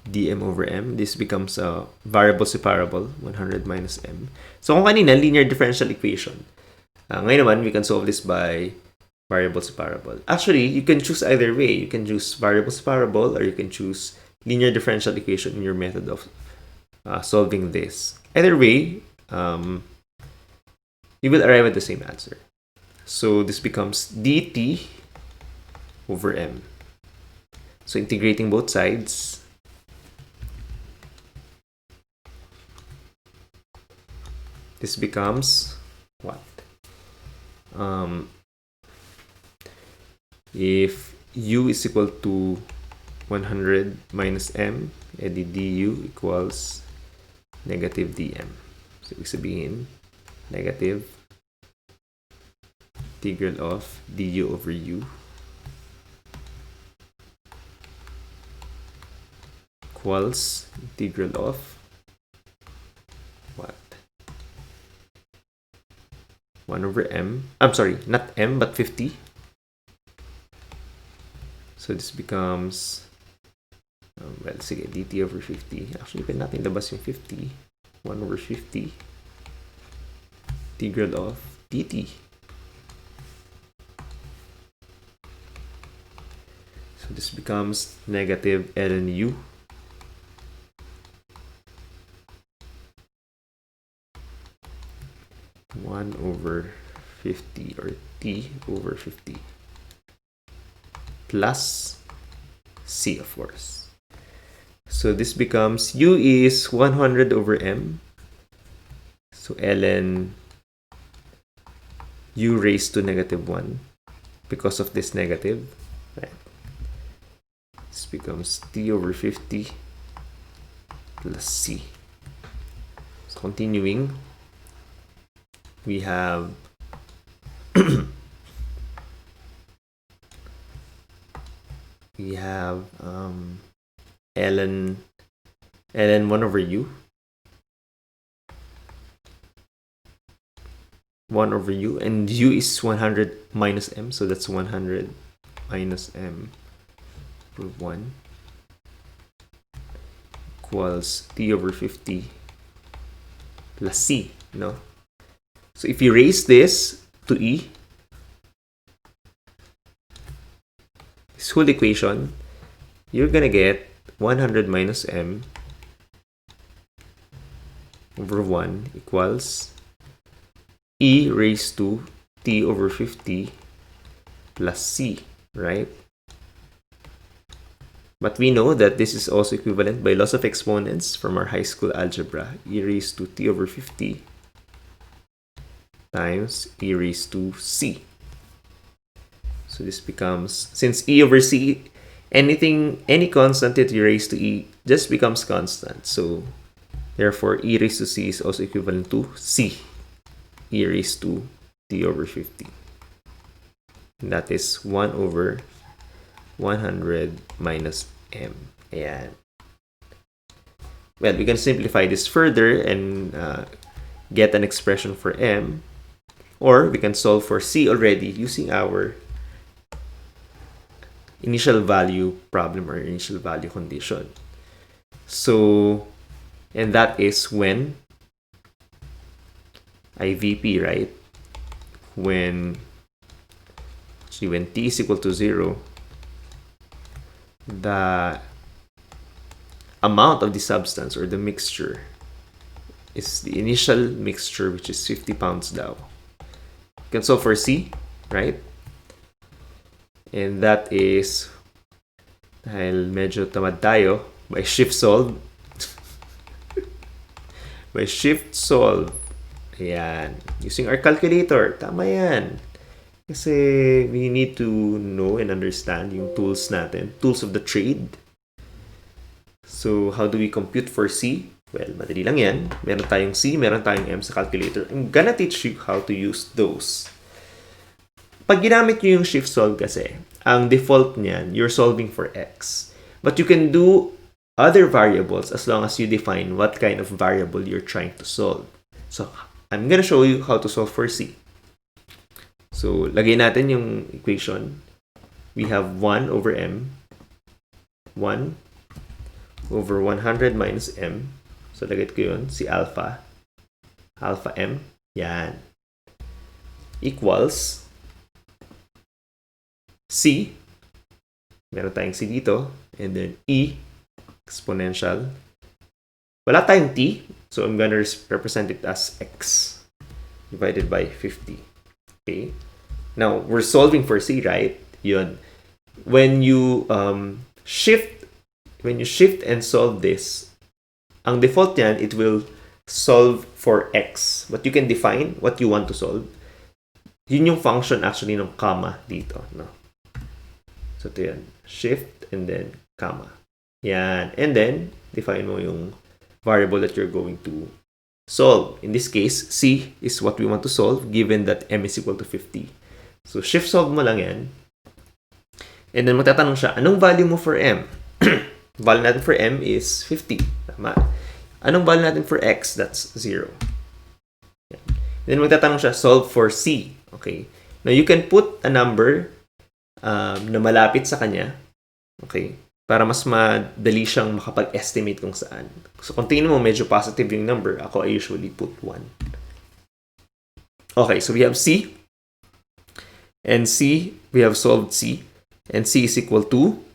dm over m. This becomes a variable separable, 100 minus m. So kung kanina, linear differential equation. Ngayon naman, we can solve this by variable separable. Actually, you can choose either way. You can choose variable separable, or you can choose linear differential equation in your method of solving this. Either way, you will arrive at the same answer. So this becomes dt over m. So integrating both sides, this becomes what? If u is equal to 100 minus m, edi du equals negative dm. So ibig sabihin, negative integral of du over u equals integral of what? 1 over m. I'm sorry, not m, but 50. So this becomes, well, sige, dt over 50. Actually, pwede natin labas yung 50. 1 over 50 integral of dt. So this becomes negative ln u (1 over 50) or t over 50 plus c, of course. So this becomes, u is 100 over m. So ln u raised to negative 1 because of this negative. Right. This becomes t over 50 plus c. So continuing, we have we have ln 1 over u, 1 over u, and u is 100 minus m, so that's 100 minus m over 1 equals t over 50 plus c, no? So if you raise this to e, this whole equation, you're gonna get 100 minus m over 1 equals e raised to t over 50 plus c, right? But we know that this is also equivalent by laws of exponents from our high school algebra. E raised to t over 50 times e raised to c. So this becomes, since e over c any constant that you raise to e just becomes constant. So therefore, e raised to c is also equivalent to c, e raised to t over 50. And that is 1 over 100 minus m. Ayan. Well, we can simplify this further and get an expression for m. Or we can solve for c already using our initial value problem or initial value condition. So, and that is when IVP, right? When t is equal to 0, the amount of the substance or the mixture is the initial mixture, which is 50 pounds daw. You can solve for C, right? And that is, dahil medyo tamad tayo, by shift solve. By shift solve. Ayan. Using our calculator. Tama yan. Kasi we need to know and understand yung tools natin. Tools of the trade. So, how do we compute for C? Well, madali lang yan. Meron tayong C, meron tayong M sa calculator. I'm gonna teach you how to use those. Pag ginamit nyo yung shift solve kasi, ang default niyan, you're solving for X. But you can do other variables as long as you define what kind of variable you're trying to solve. So, I'm gonna show you how to solve for C. So, lagay natin yung equation. We have 1 over M. 1 over 100 minus M. So, lagay ko yun, si alpha. Alpha M. Yan. Equals C. Meron tayong C dito. And then E. Exponential. Wala tayong T. So, I'm gonna represent it as X. Divided by 50. Okay. Now, we're solving for C, right? Yun. When you shift and solve this, ang default yan, it will solve for X. But you can define what you want to solve. Yun yung function actually ng comma dito. No? So, ito yan. Shift and then comma. Yan. And then, define mo yung variable that you're going to solve. In this case, C is what we want to solve given that M is equal to 50. So, shift solve mo lang yan. And then, magtatanong siya, anong value mo for M? Value natin for M is 50. Tama. Anong value natin for X? That's 0. Yan. Then, magtatanong siya, solve for C. Okay. Now, you can put a number na malapit sa kanya. Okay. Para mas madali siyang makapag-estimate kung saan. So, kung tingin mo medyo positive yung number, ako I usually put 1. Okay, so we have C. And C, we have solved C. And C is equal to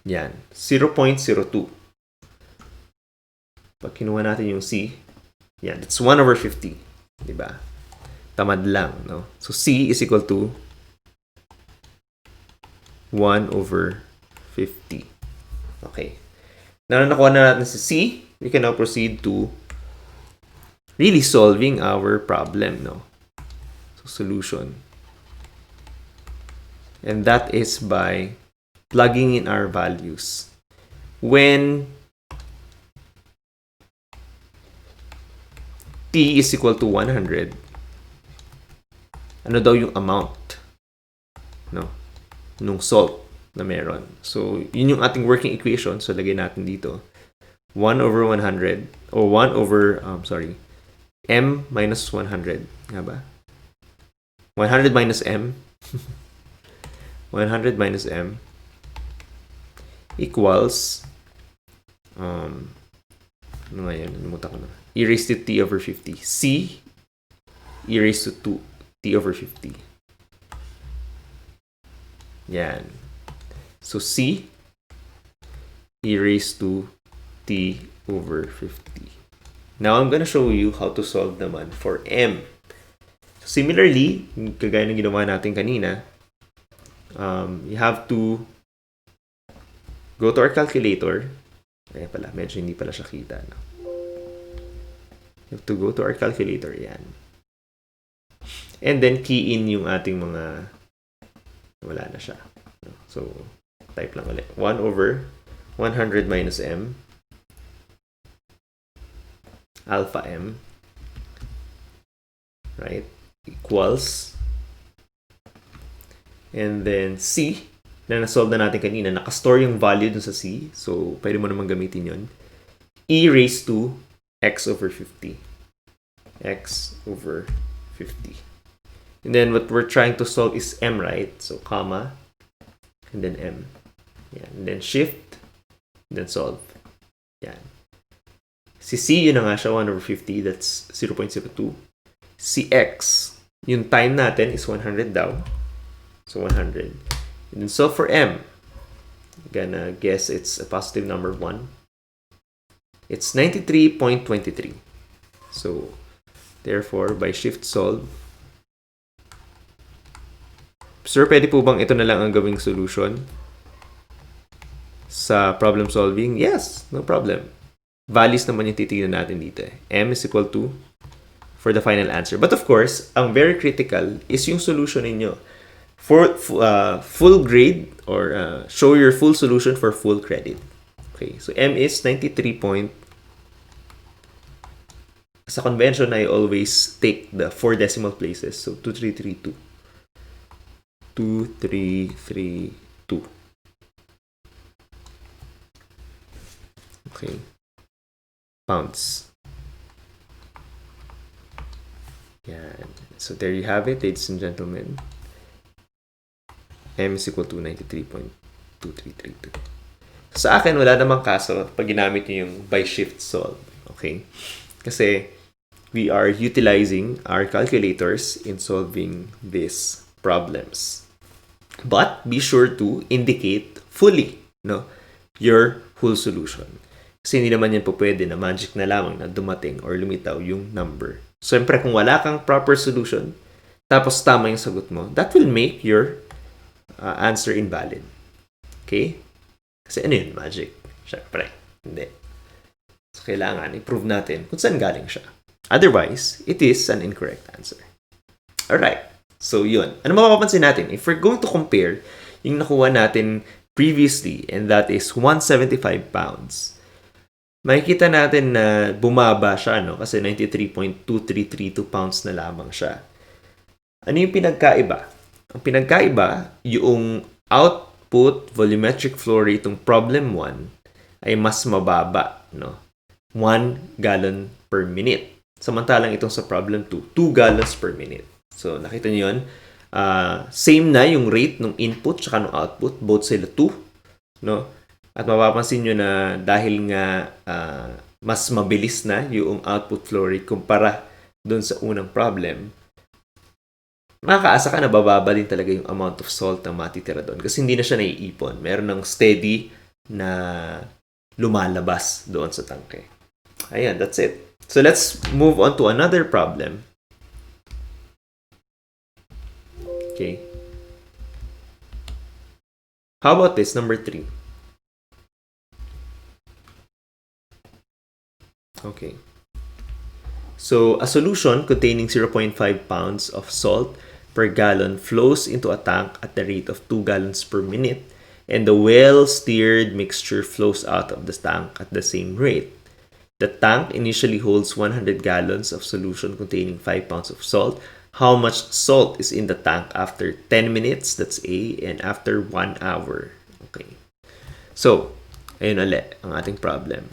yan, 0.02. Pag kinuha natin yung C, yan, it's 1 over 50. Diba? Tamad lang, no? So, C is equal to 1 over 50. Okay. Now, nakuha na natin si C, we can now proceed to really solving our problem, no? So, solution. And that is by plugging in our values. When T is equal to 100, ano daw yung amount, no, nung salt na meron. So, yun yung ating working equation. So, lagay natin dito. 1 over 100, or 1 over, M minus 100. Nga ba? 100 minus M. 100 minus M equals ano nga yun? Nalimutan ko na. E raised to T over 50. C E raised to 2 T over 50. Yan. So, C E raised to T over 50. Now, I'm gonna show you how to solve naman for M. So, similarly, kagaya ng ginawa natin kanina, you have to go to our calculator. Ayan pala, medyo hindi pala siya kita. No? You have to go to our calculator. Yan. And then key in yung ating mga, wala na siya. So, type lang ulit. 1 over 100 minus m alpha m, right, equals, and then c, na nasolve na natin kanina, nakastore yung value dun sa c, so pwede mo naman gamitin yun, e raised to x over 50. X over 50. And then what we're trying to solve is m, right? So comma, and then m. Yeah. And then shift, and then solve. Yeah. Si c, yun na nga siya, 1 over 50. That's 0.02. Si x, yung time natin is 100 daw. So 100. And then solve for m. Gonna guess it's a positive number 1. It's 93.23. So therefore, by shift solve, sir, pwede po bang ito na lang ang gawing solution sa problem solving? Yes, no problem. Values naman yung titignan natin dito. M is equal to for the final answer. But of course, ang very critical is yung solution ninyo. For full grade or show your full solution for full credit. Okay, so M is 93. Sa convention, I always take the 4 decimal places. So 2332. 2332. Okay. Pounds. Yan. So there you have it, ladies and gentlemen. M is equal to 93.2332. Sa akin, wala namang kaso pag ginamit niyo yung by shift solve. Okay? Kasi we are utilizing our calculators in solving these problems. But be sure to indicate fully, no, your full solution. Kasi hindi naman yan po pwede na magic na lamang na dumating or lumitaw yung number. Siyempre, kung wala kang proper solution, tapos tama yung sagot mo, that will make your answer invalid. Okay? Kasi ano yun, magic? Siyempre, hindi. So, kailangan i-prove natin kung saan galing siya. Otherwise, it is an incorrect answer. Alright. So, yun. Ano mapapansin natin? If we're going to compare yung nakuha natin previously, and that is 175 pounds, makikita natin na bumaba siya, no? Kasi 93.2332 pounds na lamang siya. Ano yung pinagkaiba? Ang pinagkaiba, yung output volumetric flow rate ng problem 1 ay mas mababa, no? 1 gallon per minute. Samantalang itong sa problem 2, 2 gallons per minute. So, nakita niyo yun. Same na yung rate ng input tsaka ng output. Both sila 2. No? At mapapansin nyo na dahil nga mas mabilis na yung output flow rate kumpara doon sa unang problem, makakaasa ka na bababa din talaga yung amount of salt na matitira doon. Kasi hindi na siya naiipon. Meron ng steady na lumalabas doon sa tangke. Ayan, that's it. So let's move on to another problem. Okay. How about this, number 3? Okay. So a solution containing 0.5 pounds of salt per gallon flows into a tank at the rate of 2 gallons per minute, and the well-stirred mixture flows out of the tank at the same rate. The tank initially holds 100 gallons of solution containing 5 pounds of salt. How much salt is in the tank after 10 minutes? That's A. And after 1 hour. Okay. So, ayun ulit ang ating problem.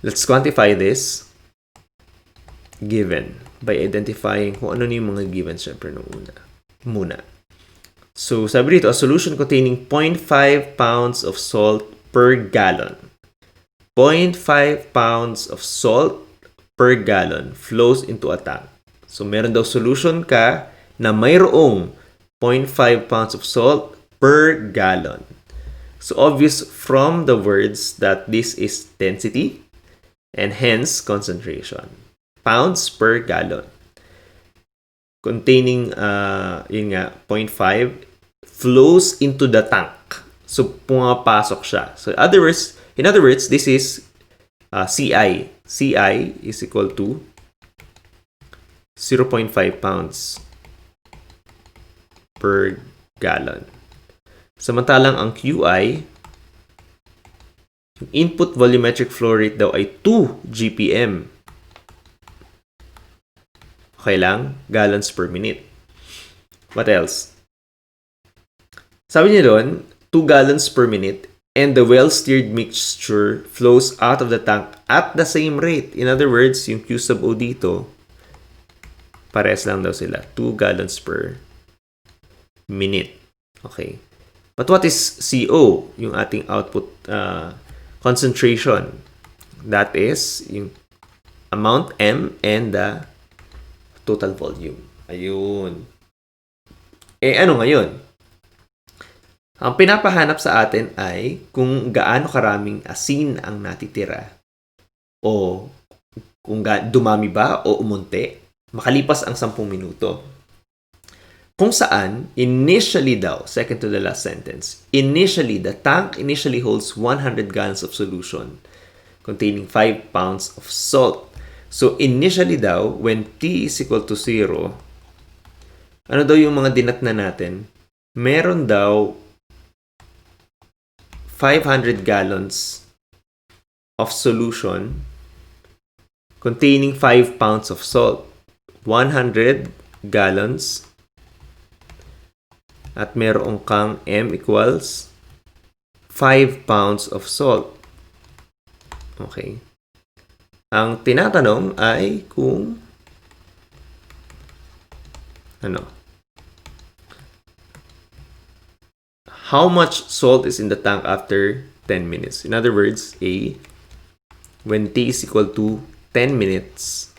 Let's quantify this given by identifying kung ano yung mga given syempre nung muna. So, sabi dito, a solution containing 0.5 pounds of salt per gallon. 0.5 pounds of salt per gallon flows into a tank. So, meron daw solution ka na mayroong 0.5 pounds of salt per gallon. So, obvious from the words that this is density and hence concentration. Pounds per gallon. Containing, yun nga, 0.5 flows into the tank. So, pumapasok siya. So, in other words, this is CI. CI is equal to 0.5 pounds per gallon. Samantalang ang QI, yung input volumetric flow rate daw ay 2 GPM. Okay lang? Gallons per minute. What else? Sabi niya doon, 2 gallons per minute and the well-steered mixture flows out of the tank at the same rate. In other words, yung Q sub O dito, parehas lang daw sila. 2 gallons per minute. Okay. But what is CO? Yung ating output concentration. That is yung amount M and the total volume. Ayun. Ano ngayon? Ang pinapahanap sa atin ay kung gaano karaming asin ang natitira o kung dumami ba o umunti makalipas ang 10 minuto. Kung saan, initially daw, second to the last sentence, initially, the tank initially holds 100 gallons of solution containing 5 pounds of salt. So, initially daw, when T is equal to 0, ano daw yung mga dinatna natin? Meron daw 500 gallons of solution containing 5 pounds of salt. 100 gallons at meron kang M equals 5 pounds of salt. Okay. Ang tinatanong ay kung how much salt is in the tank after 10 minutes. In other words, A, when T is equal to 10 minutes,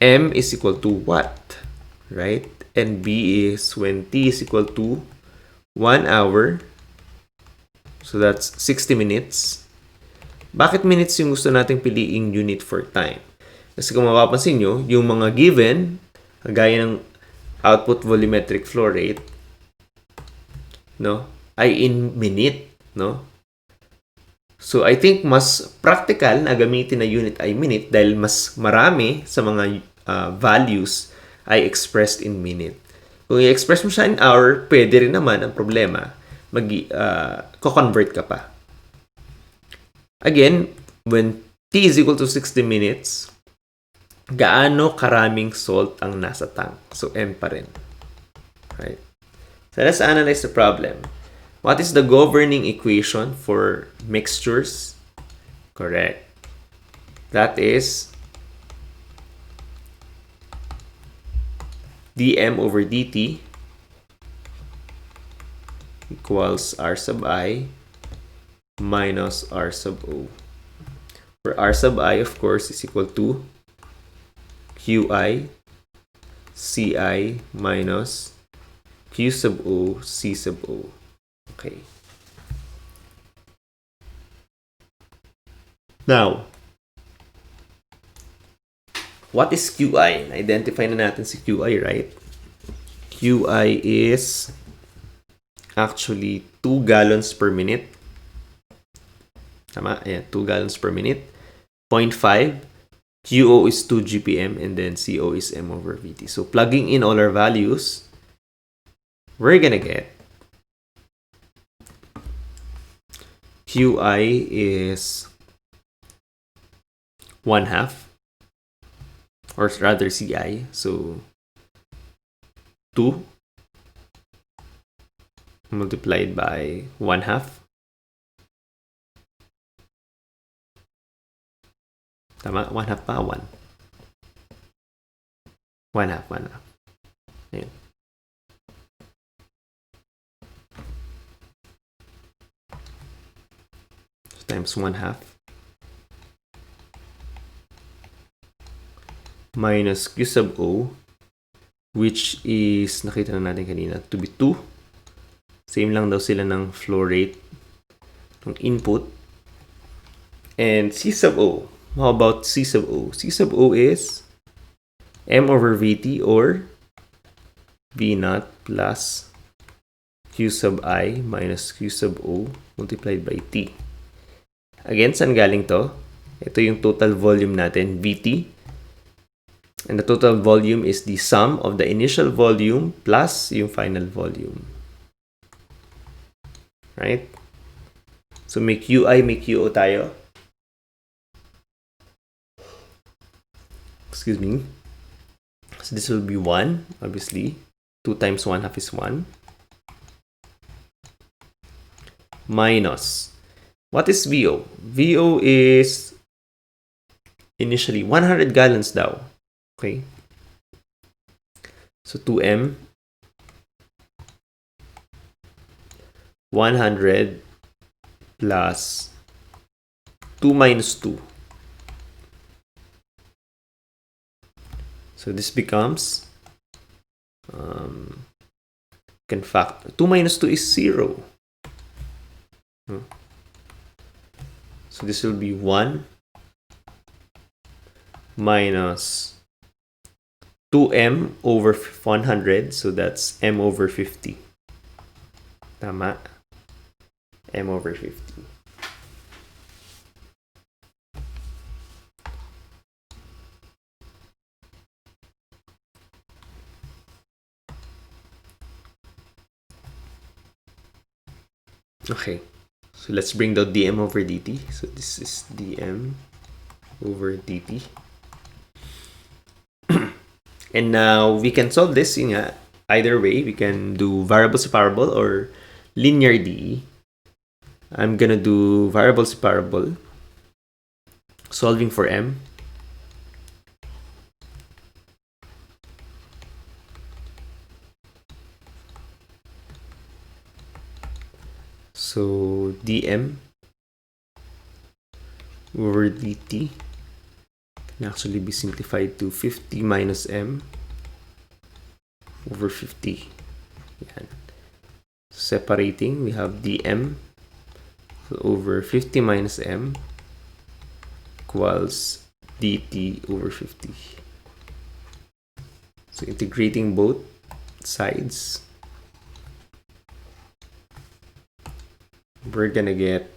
M is equal to what? Right? And B is when T is equal to 1 hour. So that's 60 minutes. Bakit minutes yung gusto nating piliing unit for time? Kasi kung mapapansin nyo, yung mga given, gaya ng output volumetric flow rate, no, ay in minute, no? So I think mas practical na gamitin na unit ay minute dahil mas marami sa mga values ay expressed in minute. Kung i-express mo siya in hour, pwede rin naman. Ang problema, ko-convert ka pa. Again, when T is equal to 60 minutes, gaano karaming salt ang nasa tank? So, M pa rin. Right? So, let's analyze the problem. What is the governing equation for mixtures? Correct. That is dm over dt equals r sub I minus r sub O. Where r sub I, of course, is equal to qi ci minus q sub O c sub O. Okay. Now, what is QI? Identify na natin si QI, right? QI is actually 2 gallons per minute. Tama? Ayan, 2 gallons per minute. 0.5. QO is 2 GPM and then CO is M over VT. So, plugging in all our values, we're gonna get QI is 1/2, or rather CI. So 2 multiplied by 1/2. Tama? 1/2 pa? 1. 1/2. Ayan. So, times 1/2 minus Q sub O, which is, nakita na natin kanina, to be 2. Same lang daw sila ng flow rate ng input. And C sub O. How about C sub O? C sub O is M over VT or V naught plus Q sub I minus Q sub O multiplied by T. Again, saan galing to? Ito yung total volume natin, VT. And the total volume is the sum of the initial volume plus yung final volume. Right? So make UI, make UO tayo. Excuse me. So this will be 1, obviously. 2 times 1 half is 1. Minus. What is VO? VO is initially 100 gallons daw. Okay. So 2M 100 plus 2 minus 2. So this becomes can fact 2 minus 2 is 0. So this will be 1 minus 2m over 100. So that's m over 50. Tama. M over 50. Okay. So let's bring down dm over dt. So this is dm over dt. And now we can solve this in either way. We can do variable separable or linear DE. I'm gonna do variable separable. Solving for m. So dm over dt can actually be simplified to 50 minus m over 50. Yan. Separating, we have dm over 50 minus m equals dt over 50. So integrating both sides, we're gonna get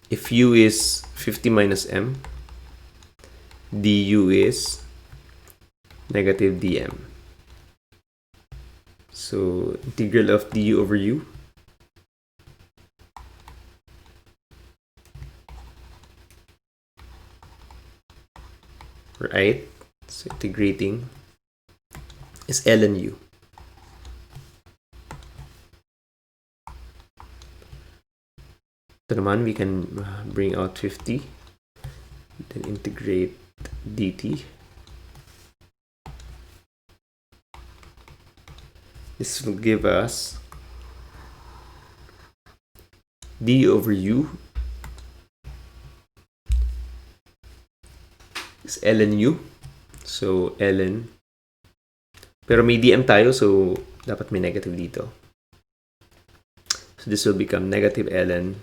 if u is 50 minus m, du is negative dm. So integral of du over u right? So integrating is ln u. Ito naman, we can bring out 50, then integrate dt. This will give us d over u is ln u. So ln, pero may dm tayo, so dapat may negative dito. So this will become negative ln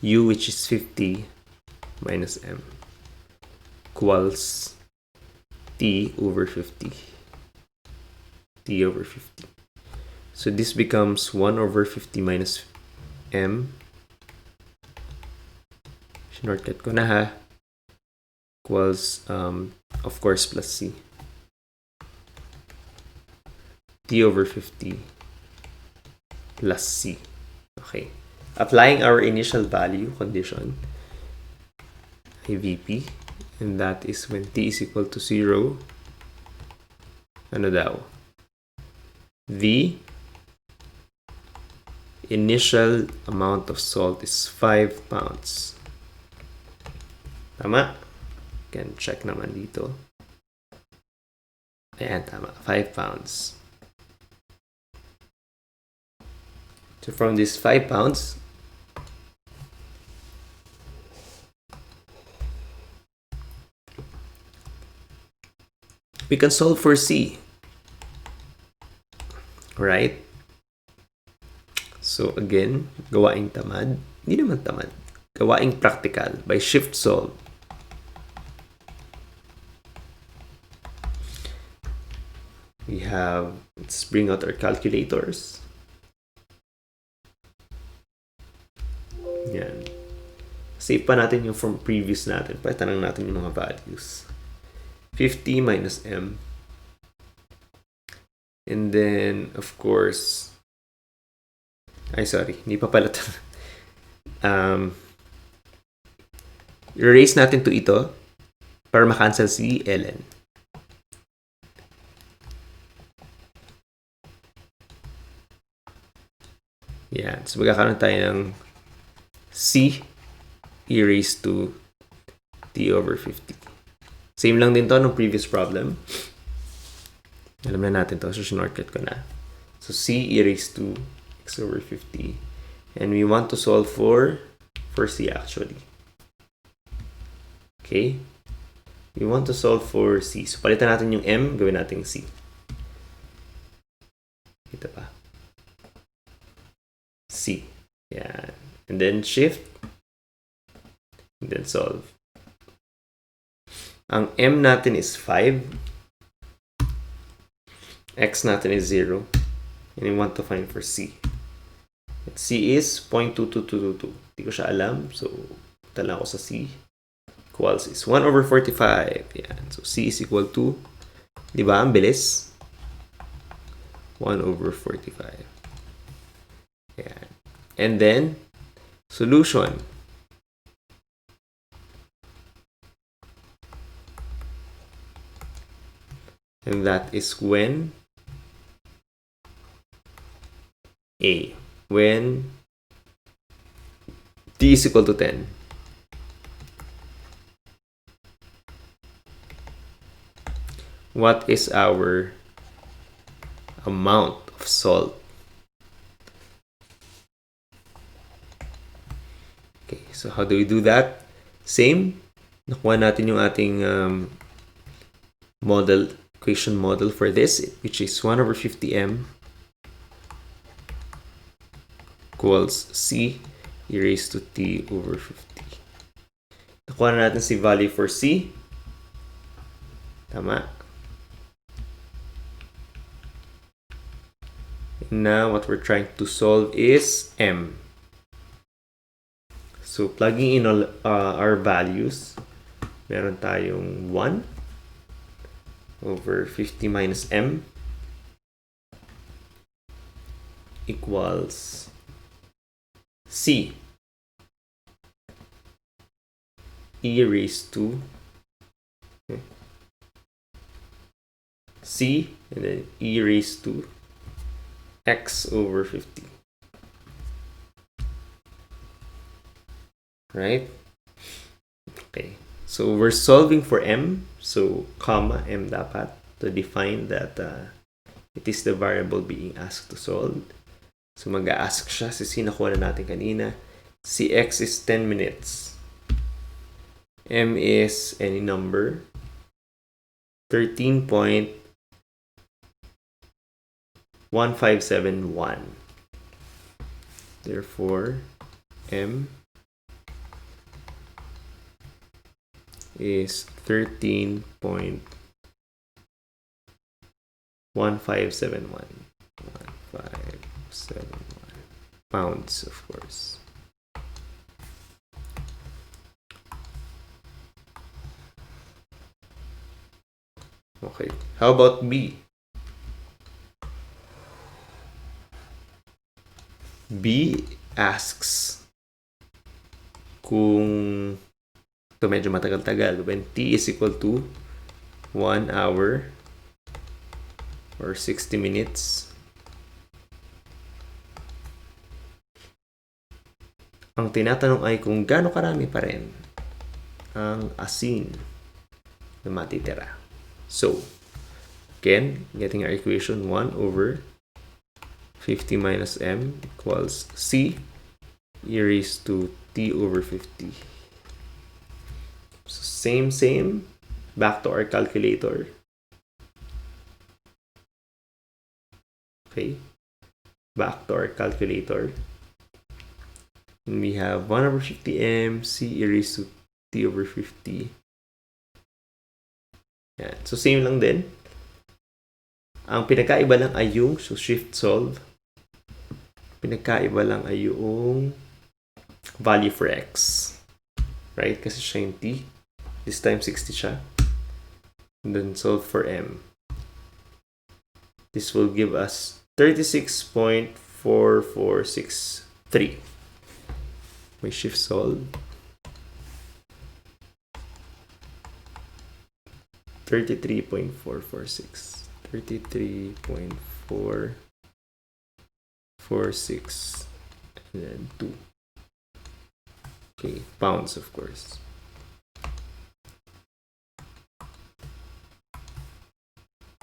u, which is 50 minus m, equals t over 50. T over 50. So this becomes 1 over 50 minus m. Shortcut ko na ha. Equals, of course, plus c. T over 50 plus c. Okay. Applying our initial value condition, Vp, and that is when t is equal to 0, ano daw? The initial amount of salt is 5 pounds. Tama? Can check naman dito. Ayan, tama. 5 pounds. So from this 5 pounds, we can solve for C. Right? So again, gawaing tamad. Hindi naman tamad. Gawaing practical by shift solve. We have, let's bring out our calculators. Yan. Save pa natin yung from previous natin. Palitan natin yung mga values. 50 minus m. And then, of course, hindi pa pala ito. Erase natin to ito para makancel si ln. Yan. So, magkakaroon tayo ng c e raised to t over 50. Same lang din to ng previous problem. Alam na natin to. So, shortcut ko na. So, c e raised to x over 50. And we want to solve for c actually. Okay? We want to solve for c. So, palitan natin yung m. Gawin natin c. Kita pa. C. Yan. And then shift. And then solve. Ang m natin is 5. X natin is 0. And we want to find for c. And c is 0.22222. Hindi ko siya alam. So, tala ko sa c. Equals is 1 over 45. Yan. So, c is equal to, di ba? Ang bilis. 1 over 45. Yan. And then, solution. And that is when when t is equal to 10. What is our amount of salt? Okay, so how do we do that? Same. Nakuha natin yung ating equation model for this, which is 1 over 50m equals c e raised to t over 50. Nakuha na natin si value for c. Tama. And now what we're trying to solve is m. So plugging in all our values, meron tayong 1 over 50 minus m equals c e raised to c and then e raised to x over 50. Right? Okay. So we're solving for m. So comma m dapat to define that it is the variable being asked to solve. So mag-ask siya si nakuha na natin kanina. Si x is 10 minutes. M is any number. 13.1571. Therefore, m is 13.1571. 1571 pounds, of course. Okay, how about B? B asks kung ito medyo matagal-tagal. When t is equal to 1 hour or 60 minutes, ang tinatanong ay kung gaano karami pa rin ang asin na matitira. So, again, getting our equation 1 over 50 minus m equals c e raised to t over 50. So same, back to our calculator. Okay, back to our calculator. And we have 1 over 50m, c e raised to t over 50. Yan. So same lang din. Ang pinagkaiba lang ay yung, so shift solve. Pinagkaiba lang ay yung value for x. Right? Kasi siya yung t. This time 60 siya. And then solve for m. This will give us 36.4463. We shift solve. 33.446. 33.446. And then 2. Okay, pounds, of course.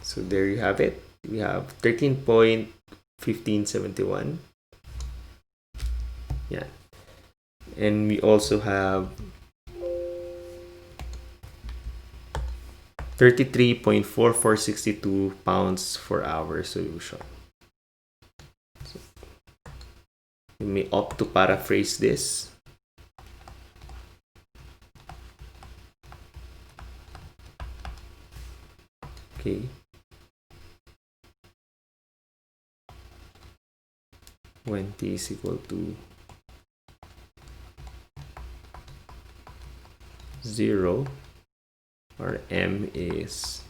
So there you have it. We have 13.1571. Yeah. And we also have 33.4462 pounds for our solution. So we may opt to paraphrase this. Okay. When t is equal to 0, our m is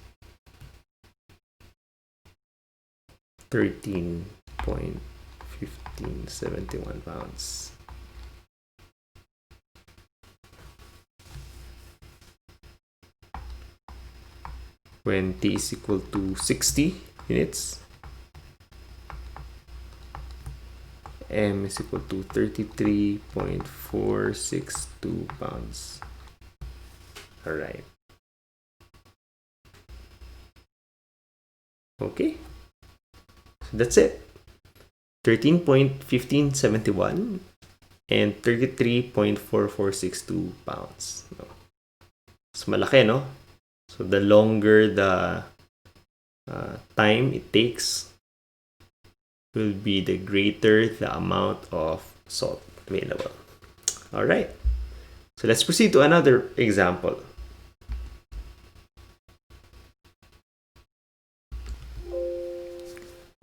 13.1571 pounds. When t is equal to 60 units, m is equal to 33.462 pounds. All right. Okay. So that's it. 13.1571 and 33.4462 pounds. So malaki, no? So the longer the time it takes will be the greater the amount of salt available. All right. So let's proceed to another example.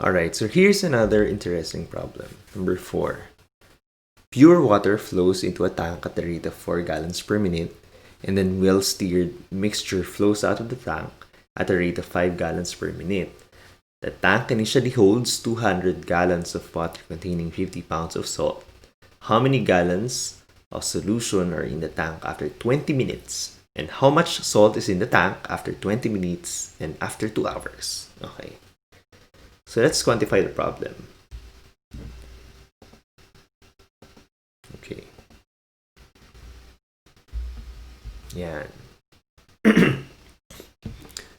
All right, so here's another interesting problem. Number 4. Pure water flows into a tank at the rate of 4 gallons per minute, and then well-stirred mixture flows out of the tank at a rate of 5 gallons per minute. The tank initially holds 200 gallons of water containing 50 pounds of salt. How many gallons of solution are in the tank after 20 minutes? And how much salt is in the tank after 20 minutes and after 2 hours? Okay. So let's quantify the problem. Okay. Yan.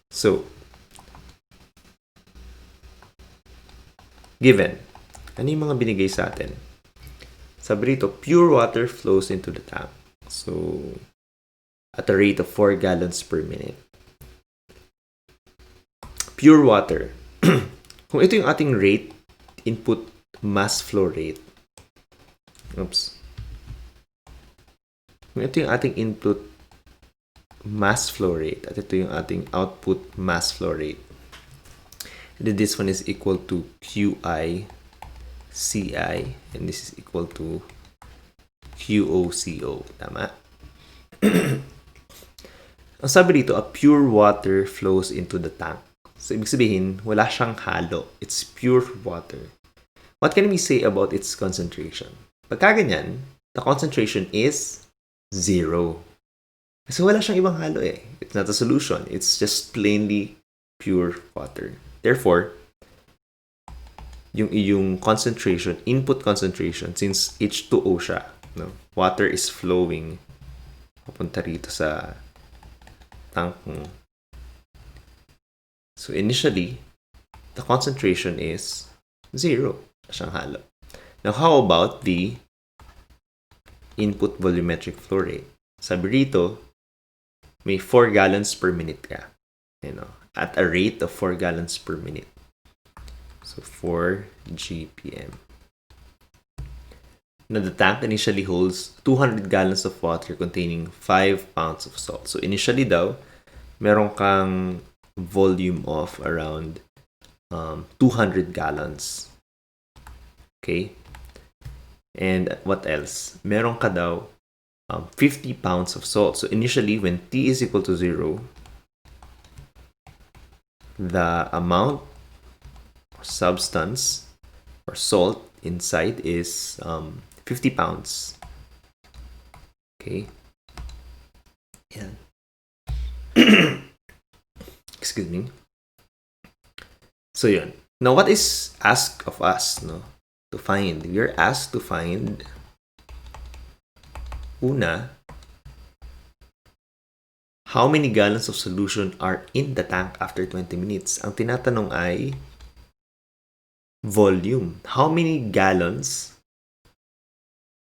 So, given, ano yung mga binigay sa atin? Sabi rito, pure water flows into the tank. So, at a rate of 4 gallons per minute. Pure water. Kung ito yung ating rate, input mass flow rate. Oops. Kung ito yung ating input mass flow rate at ito yung ating output mass flow rate. And then this one is equal to QI CI and this is equal to QOCO. Tama? Ang sabi dito, a pure water flows into the tank. So, ibig sabihin, wala siyang halo. It's pure water. What can we say about its concentration? Pagka ganyan, the concentration is 0. Kasi wala siyang ibang halo eh. It's not a solution. It's just plainly pure water. Therefore, yung iyong concentration, input concentration, since H2O siya, no? Water is flowing papunta rito sa tank mo. So initially, the concentration is 0. Siyang halo. Now, how about the input volumetric flow rate? Sabi rito, may 4 gallons per minute ka. You know, at a rate of 4 gallons per minute. So 4 GPM. Now, the tank initially holds 200 gallons of water containing 5 pounds of salt. So initially daw, meron kang volume of around 200 gallons. Okay? And what else? Meron ka daw 50 pounds of salt. So initially, when t is equal to 0, the amount of substance or salt inside is 50 pounds. Okay. Yan. Excuse me. So yun. Now, what is asked of us, no? To find. We are asked to find una, how many gallons of solution are in the tank after 20 minutes? Ang tinatanong ay volume. How many gallons?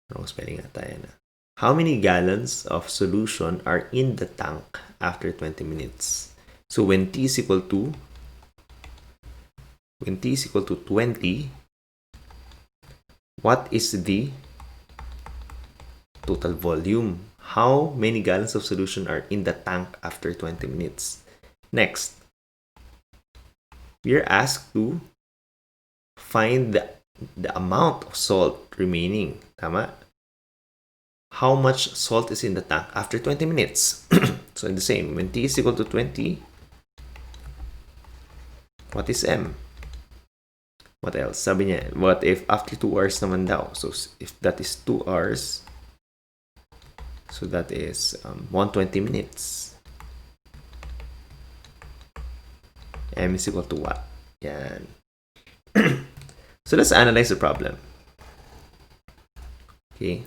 Wrong spelling na tayo na. How many gallons of solution are in the tank after 20 minutes? So when t is equal to 20, what is the total volume? How many gallons of solution are in the tank after 20 minutes? Next, we are asked to find the amount of salt remaining. Tama? How much salt is in the tank after 20 minutes? So the same, when t is equal to 20, what is m? What else? Sabi niya, what if after 2 hours naman daw? So if that is 2 hours, so that is 120 minutes. M is equal to what? Yan. So let's analyze the problem. Okay.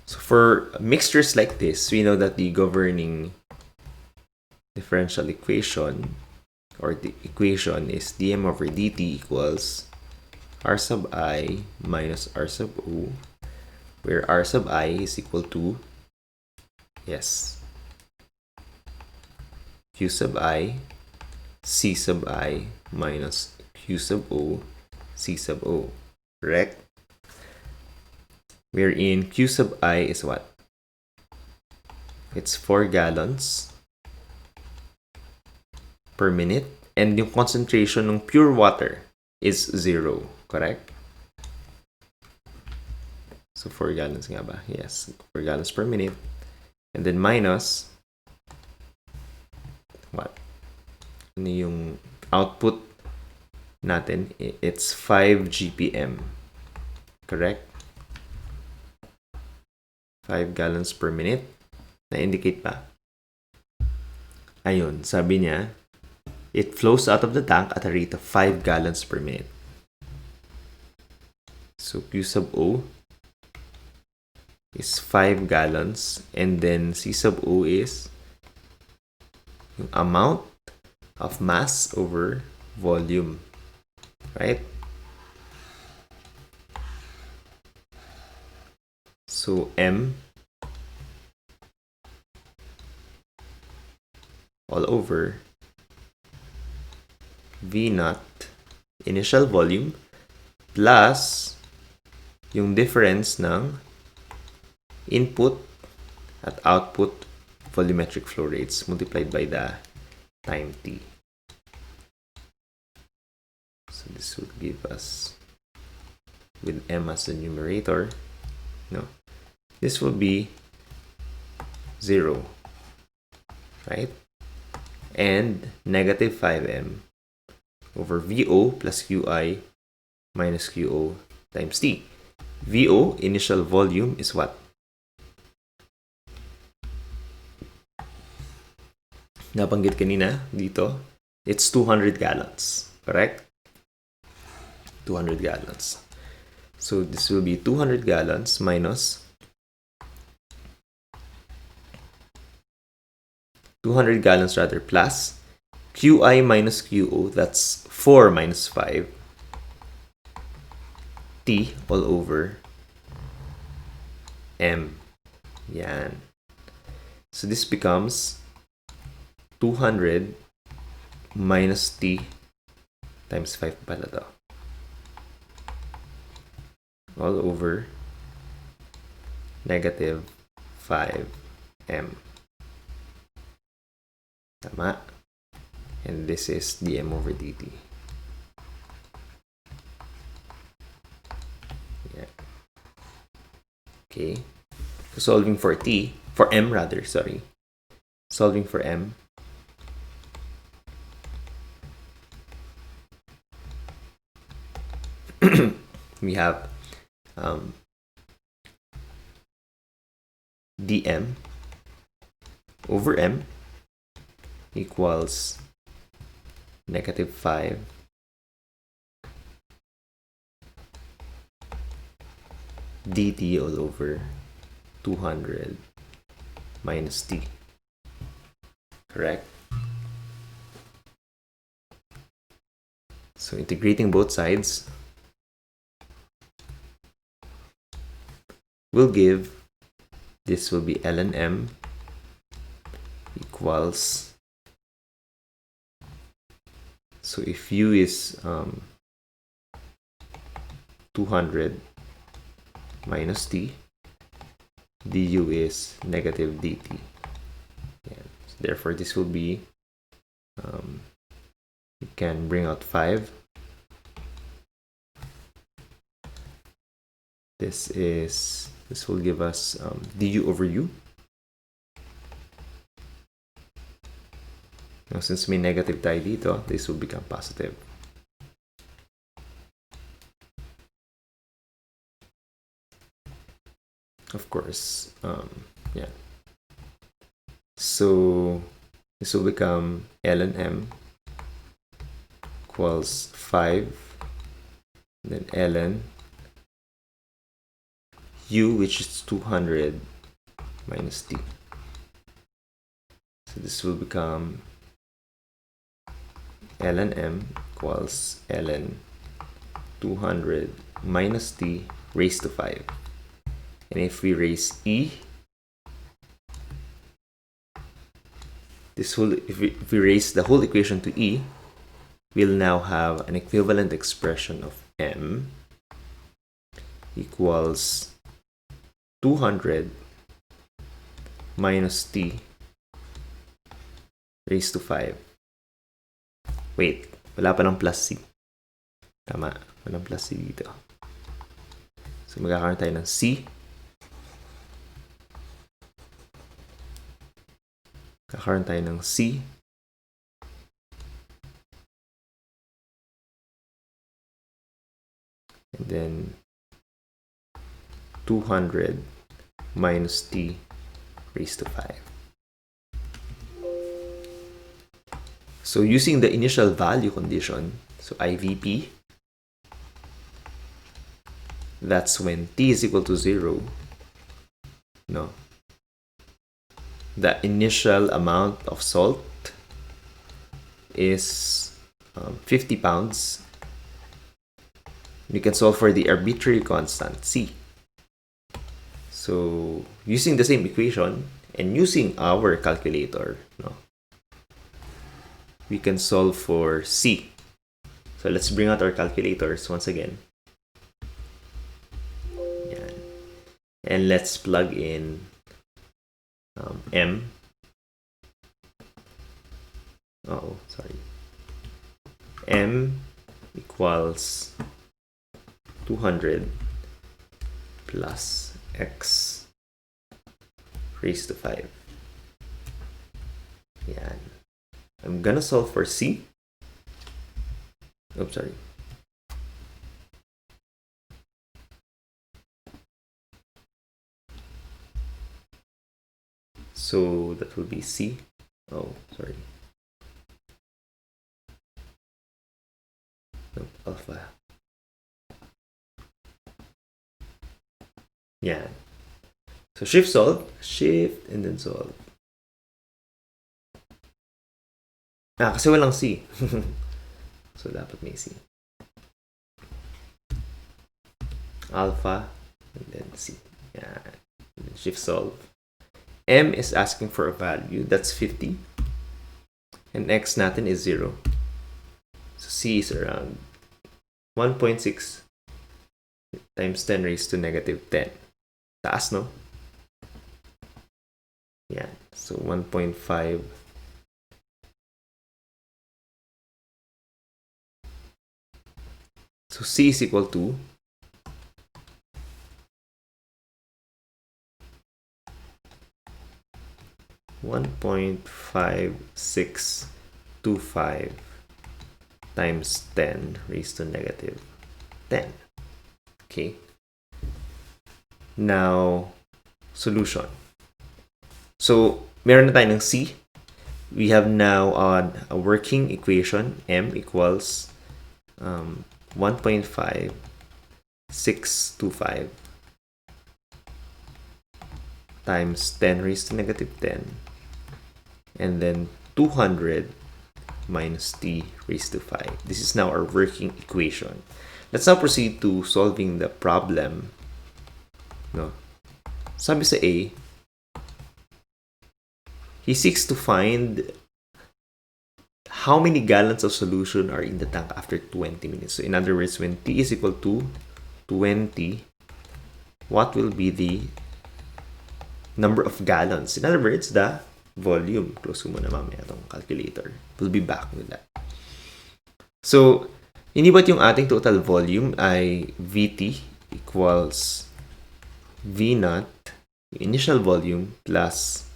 So for mixtures like this, we know that the governing differential equation or the equation is dm over dt equals r sub I minus r sub o, where r sub I is equal to, yes, q sub I c sub I minus q sub o c sub o, correct? Wherein q sub I is what? It's 4 gallons per minute, and yung concentration ng pure water is 0, correct? So 4 gallons nga ba? Yes, 4 gallons per minute. And then minus what? Ano yung output natin? It's 5 GPM, correct? 5 gallons per minute. Na-indicate pa. Ayun, sabi niya, it flows out of the tank at a rate of 5 gallons per minute. So Q sub O is 5 gallons, and then C sub O is yung amount of mass over volume, right? So M all over V naught initial volume plus yung difference ng input at output volumetric flow rates multiplied by the time t. So this would give us, with m as the numerator, no, this will be 0, right? And negative 5m over VO plus QI minus QO times T. VO, initial volume, is what? Nabanggit kanina dito, it's 200 gallons, correct? 200 gallons. So this will be 200 gallons minus 200 gallons rather plus QI minus QO, that's 4 minus 5 T all over M. Yan. So this becomes 200 minus T times 5 pala to. All over negative 5M. Tama? And this is dm over dt. Yeah. Okay. So solving for m rather, sorry. Solving for m. We have dm over m equals -5 dt all over 200 minus t. Correct? So integrating both sides will give, this will be ln m equals, so if u is 200 minus t, du is negative dt. Yeah. So therefore, this will be, you can bring out 5. This will give us du over u. Now, since may negative tayo dito, this will become positive. Of course, yeah. So this will become ln m equals 5, then ln u, which is 200 minus t. So this will become ln m equals ln 200 minus t raised to 5. And if we raise e, this will, if we raise the whole equation to e, we'll now have an equivalent expression of m equals 200 minus t raised to 5. Wait, wala pa ng plus c. Tama, walang plus c dito. So magkakaroon tayo ng c. Kakaroon tayo ng c. And then 200 minus t raised to 5. So using the initial value condition, so IVP, that's when t is equal to 0. No. The initial amount of salt is 50 pounds. You can solve for the arbitrary constant c. So using the same equation and using our calculator, no, we can solve for c. So let's bring out our calculators once again. Yan. And let's plug in m. Oh, sorry. M equals 200 plus x raised to 5. Yan. I'm gonna solve for c. Oops, sorry. So that will be c. Oh, sorry. No, alpha. Yeah. So shift and then solve. Kasi walang c. So dapat may c. Alpha and then c. Yeah. Shift solve. M is asking for a value, that's 50. And x natin is 0. So c is around 1.6 times 10 raised to negative 10. Taas, no? Yeah. So 1.5 So C is equal to 1.5625 times 10 raised to negative 10. Okay. Now, solution. So, meron na tayo ng C. We have now a working equation. M equals 1.5625 times 10 raised to negative 10. And then 200 minus t raised to 5. This is now our working equation. Let's now proceed to solving the problem. No. Sabi sa A, he seeks to find how many gallons of solution are in the tank after 20 minutes. So in other words, when t is equal to 20, what will be the number of gallons? In other words, the volume. Close ko muna mamaya itong calculator. We'll be back with that. So, inibat yung ating total volume ay Vt equals V naught, yung initial volume, plus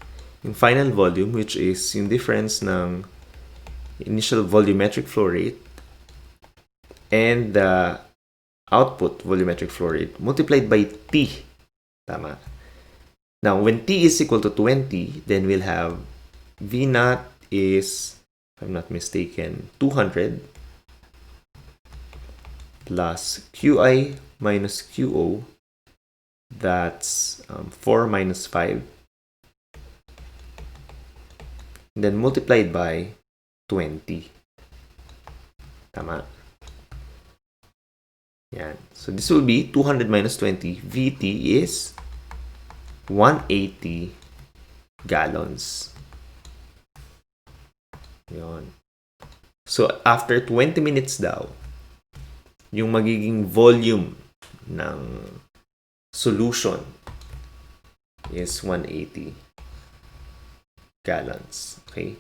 yung final volume, which is yung difference ng initial volumetric flow rate and the output volumetric flow rate multiplied by T. Tama. Now, when T is equal to 20, then we'll have V naught is, if I'm not mistaken, 200 plus Qi minus Qo, that's 4 minus 5, and then multiplied by 20. Tama. Yan. So this will be 200 minus 20. Vt is 180 gallons. Yun. So after 20 minutes daw, yung magiging volume ng solution is 180 gallons. Okay?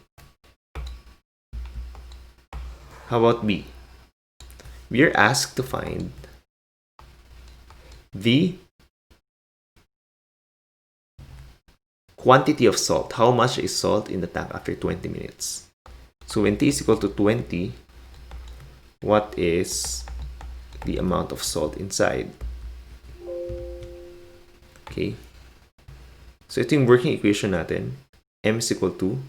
How about B? We are asked to find the quantity of salt. How much is salt in the tank after 20 minutes? So when T is equal to 20, what is the amount of salt inside? Okay. So ito yung working equation natin. M is equal to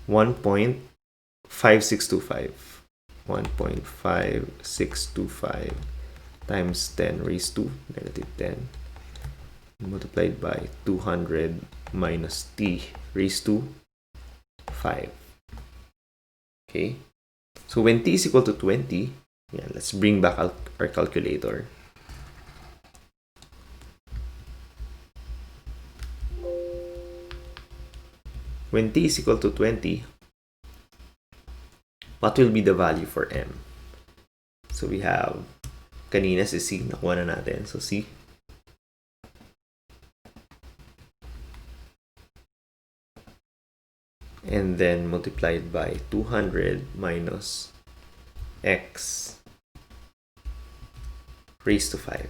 1.5625 times 10 raised to negative 10 multiplied by 200 minus t raised to 5. Okay, so when t is equal to 20, yeah, let's bring back our calculator. When t is equal to 20, what will be the value for m? So we have, kanina si C, nakuha na natin. So C, and then multiplied by 200 minus x raised to 5.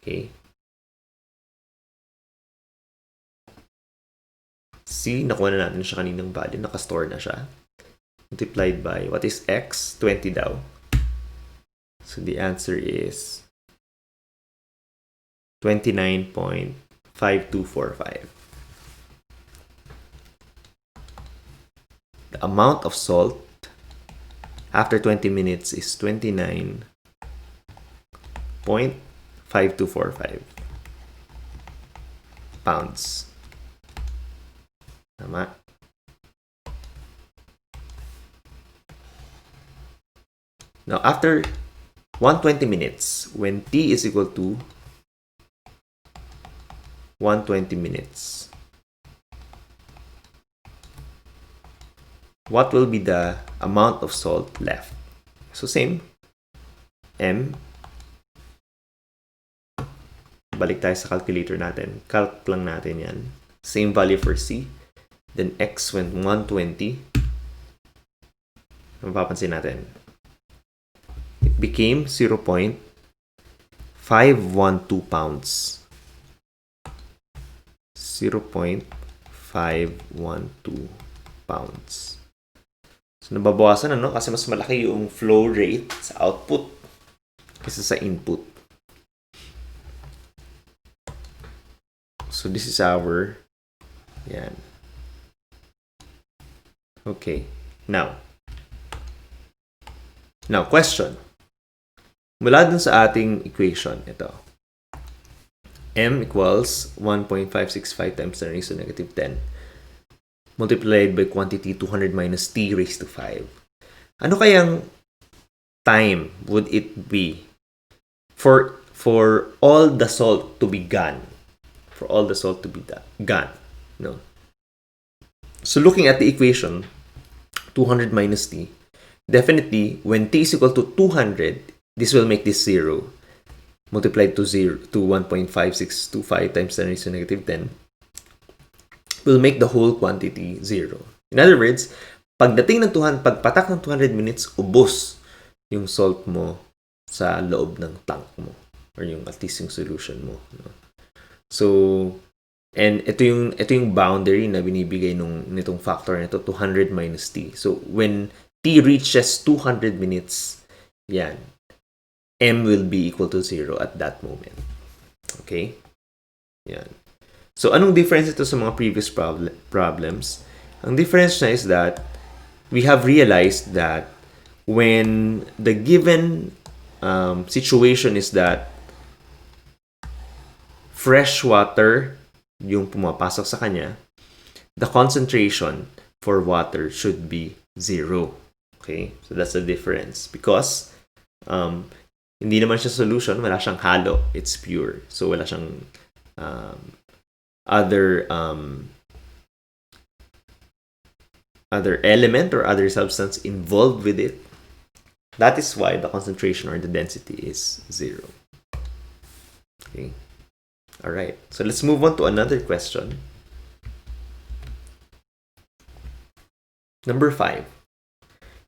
Okay. C, nakuha na natin siya kaninang value. Nakastore na siya. Multiplied by, what is x? 20 daw. So the answer is 29.5245. The amount of salt after 20 minutes is 29.5245 pounds. Tama. Now, after 120 minutes, when t is equal to 120 minutes, what will be the amount of salt left? So, same. M. Balik tayo sa calculator natin. Calc lang natin yan. Same value for C. then x went 120. Mapapansin natin. It became 0.512 pounds. 0.512 pounds. So, nababawasan kasi mas malaki yung flow rate sa output kaysa sa input. So, this is our, yan. Okay. Now, question. Mula dun sa ating equation, ito. M equals 1.565 times 10 raised to negative 10 multiplied by quantity 200 minus t raised to 5. Ano kayang time would it be for all the salt to be gone? For all the salt to be gone. No? So looking at the equation, 200 minus t, definitely when t is equal to 200, this will make this 0. Multiplied to 1.5625 times 10 raised to negative 10 will make the whole quantity 0. In other words, pagpatak ng 200 minutes, ubos yung salt mo sa loob ng tank mo or yung at least yung solution mo. No? So, and ito yung boundary na binibigay nitong factor nito, 200 minus t. So, when t reaches 200 minutes, yan, m will be equal to 0 at that moment. Okay? Yan. So, anong difference ito sa mga previous problems? Ang difference na is that we have realized that when the given situation is that fresh water yung pumapasok sa kanya, the concentration for water should be 0. Okay? So, that's the difference. Because hindi naman siya solution, wala siyang halo. It's pure. So, wala siyang other element or other substance involved with it. That is why the concentration or the density is 0. Okay. All right. So, let's move on to another question. Number 5.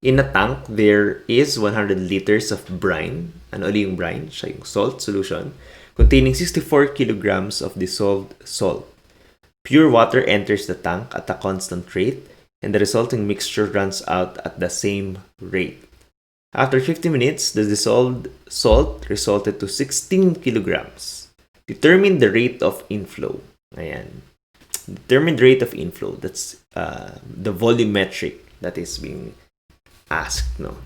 In a tank, there is 100 liters of brine. Ano ulit yung brine? Siya yung salt solution containing 64 kilograms of dissolved salt. Pure water enters the tank at a constant rate, and the resulting mixture runs out at the same rate. After 50 minutes, the dissolved salt resulted to 16 kilograms. Determine the rate of inflow. Ayan. Determine the rate of inflow. That's the volumetric that is being asked, no?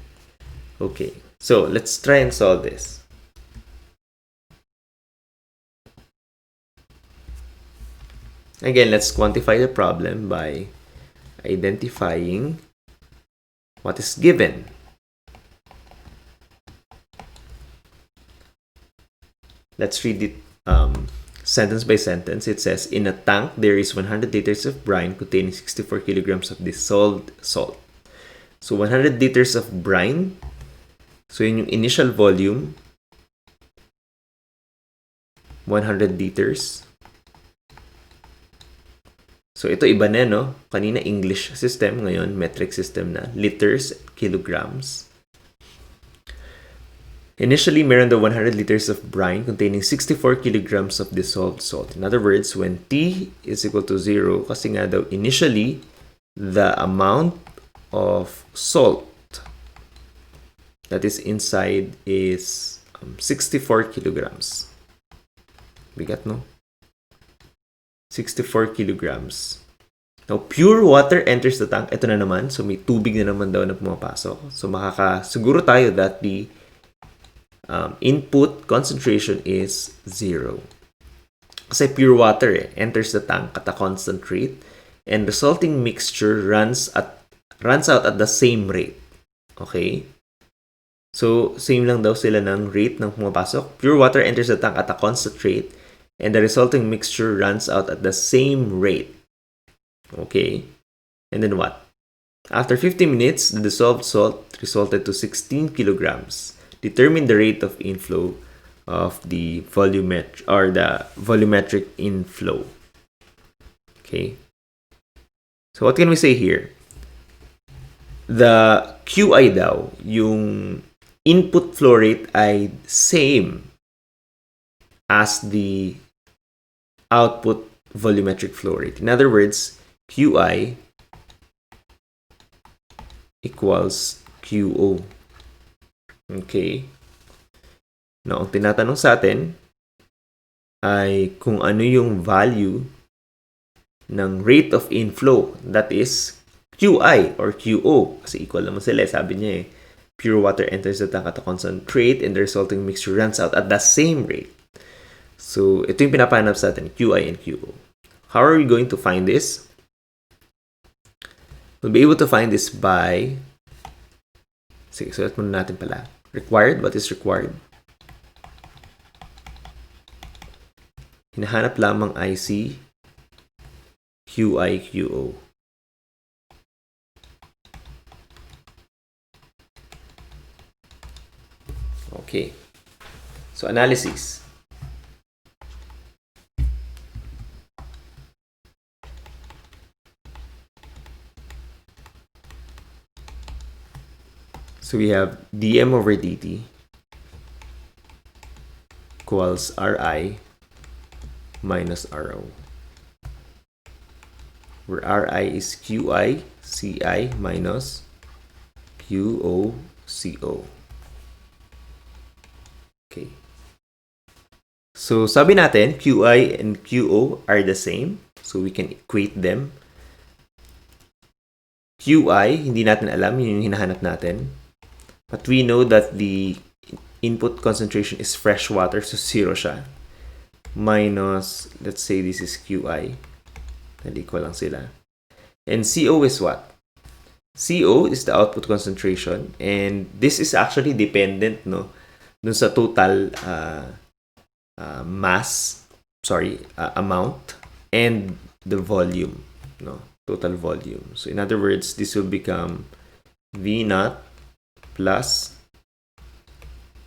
Okay, so let's try and solve this. Again, let's quantify the problem by identifying what is given. Let's read it sentence by sentence. It says, in a tank, there is 100 liters of brine containing 64 kilograms of dissolved salt. So, 100 liters of brine. So, yun yung initial volume. 100 liters. So, ito iba na, no? Kanina English system, ngayon metric system na. Liters, kilograms. Initially, meron daw 100 liters of brine containing 64 kilograms of dissolved salt. In other words, when T is equal to 0, kasi nga daw initially, the amount of salt that is inside is 64 kilograms. Bigat, no? 64 kilograms. Now, pure water enters the tank. Ito na naman. So, may tubig na naman daw na pumapasok. So, makakasiguro tayo that the input concentration is 0. Kasi pure water enters the tank at a constant rate and resulting mixture runs out at the same rate. Okay? So, same lang daw sila ng rate ng pumapasok. Pure water enters the tank at a constant rate and the resulting mixture runs out at the same rate. Okay? And then what? After 50 minutes, the dissolved salt resulted to 16 kilograms. Determine the rate of inflow of the volumetric inflow. Okay? So what can we say here? The QI daw, yung input flow rate ay same as the output volumetric flow rate. In other words, QI equals QO. Okay. Now, ang tinatanong sa atin ay kung ano yung value ng rate of inflow. That is QI or QO. Kasi equal naman sila. Sabi niya pure water enters the tank at a concentrate and the resulting mixture runs out at the same rate. So, ito yung pinapahanap sa atin, QI and QO. How are we going to find this? We'll be able to find this by... Sige, sulat muna natin pala. Required, what is required? Hinahanap lamang IC QI, QO. Okay. So, analysis. So, we have dm over dt equals Ri minus Ro. Where Ri is QI, Ci minus QO, CO. Okay. So, sabi natin, QI and QO are the same. So, we can equate them. QI, hindi natin alam, yun yung hinahanap natin. But we know that the input concentration is fresh water, so 0 siya. Minus, let's say this is QI. Equal lang sila. And CO is what? CO is the output concentration. And this is actually dependent, no? Dun sa total amount and the volume, no? Total volume. So in other words, this will become V naught plus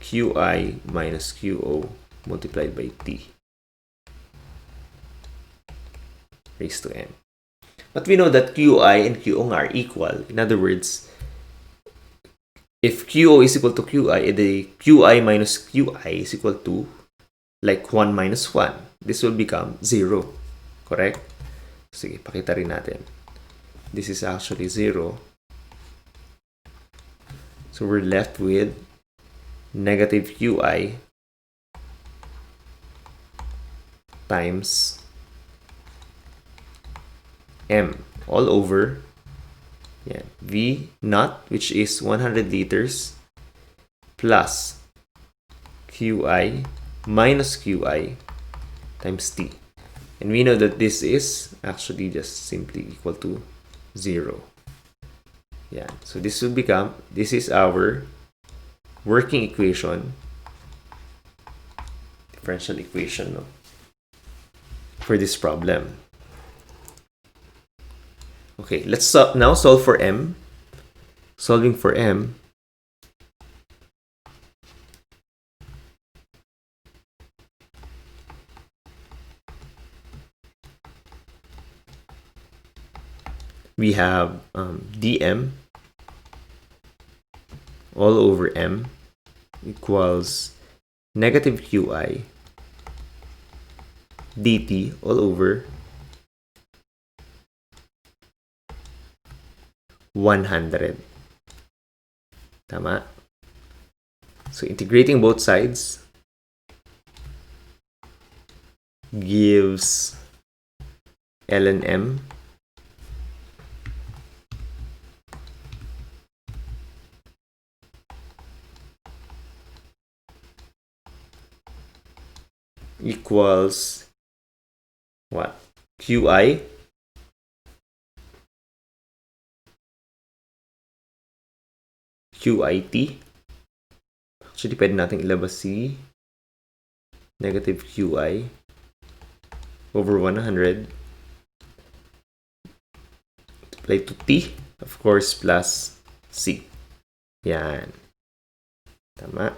QI minus QO multiplied by T raised to N. But we know that QI and QO are equal. In other words, if QO is equal to QI, the QI minus QI is equal to like 1 minus 1. This will become 0. Correct? Sige, pakita rin natin. This is actually 0. So we're left with negative QI times M all over V naught, which is 100 liters, plus QI minus QI times T. And we know that this is actually just simply equal to 0. Yeah, so this will become, this is our working equation, differential equation, no, for this problem. Okay, let's now solve for M. Solving for M, we have dm all over M equals negative QI dt all over 100. Tama? So integrating both sides gives ln M equals what? QI QIT. Actually, pwede natin ilabas si negative QI over 100 apply to T, of course, plus C. Yan. Tama.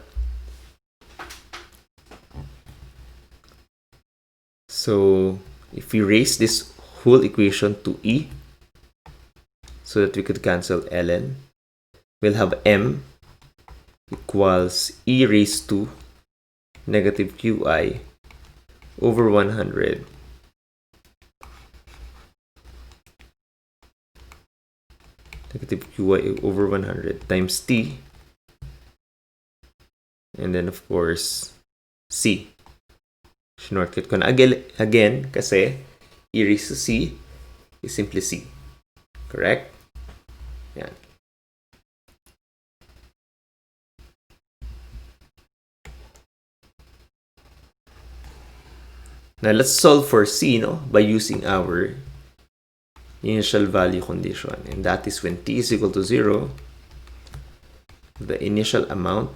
So, if we raise this whole equation to E, so that we could cancel ln. We'll have m equals e raised to negative qi over 100 negative qi over 100 times t, and then of course c. Shortcut ko na again kasi e raised to c is simply c. Correct? Yan. Now let's solve for c, no, by using our initial value condition, and that is when t is equal to 0, the initial amount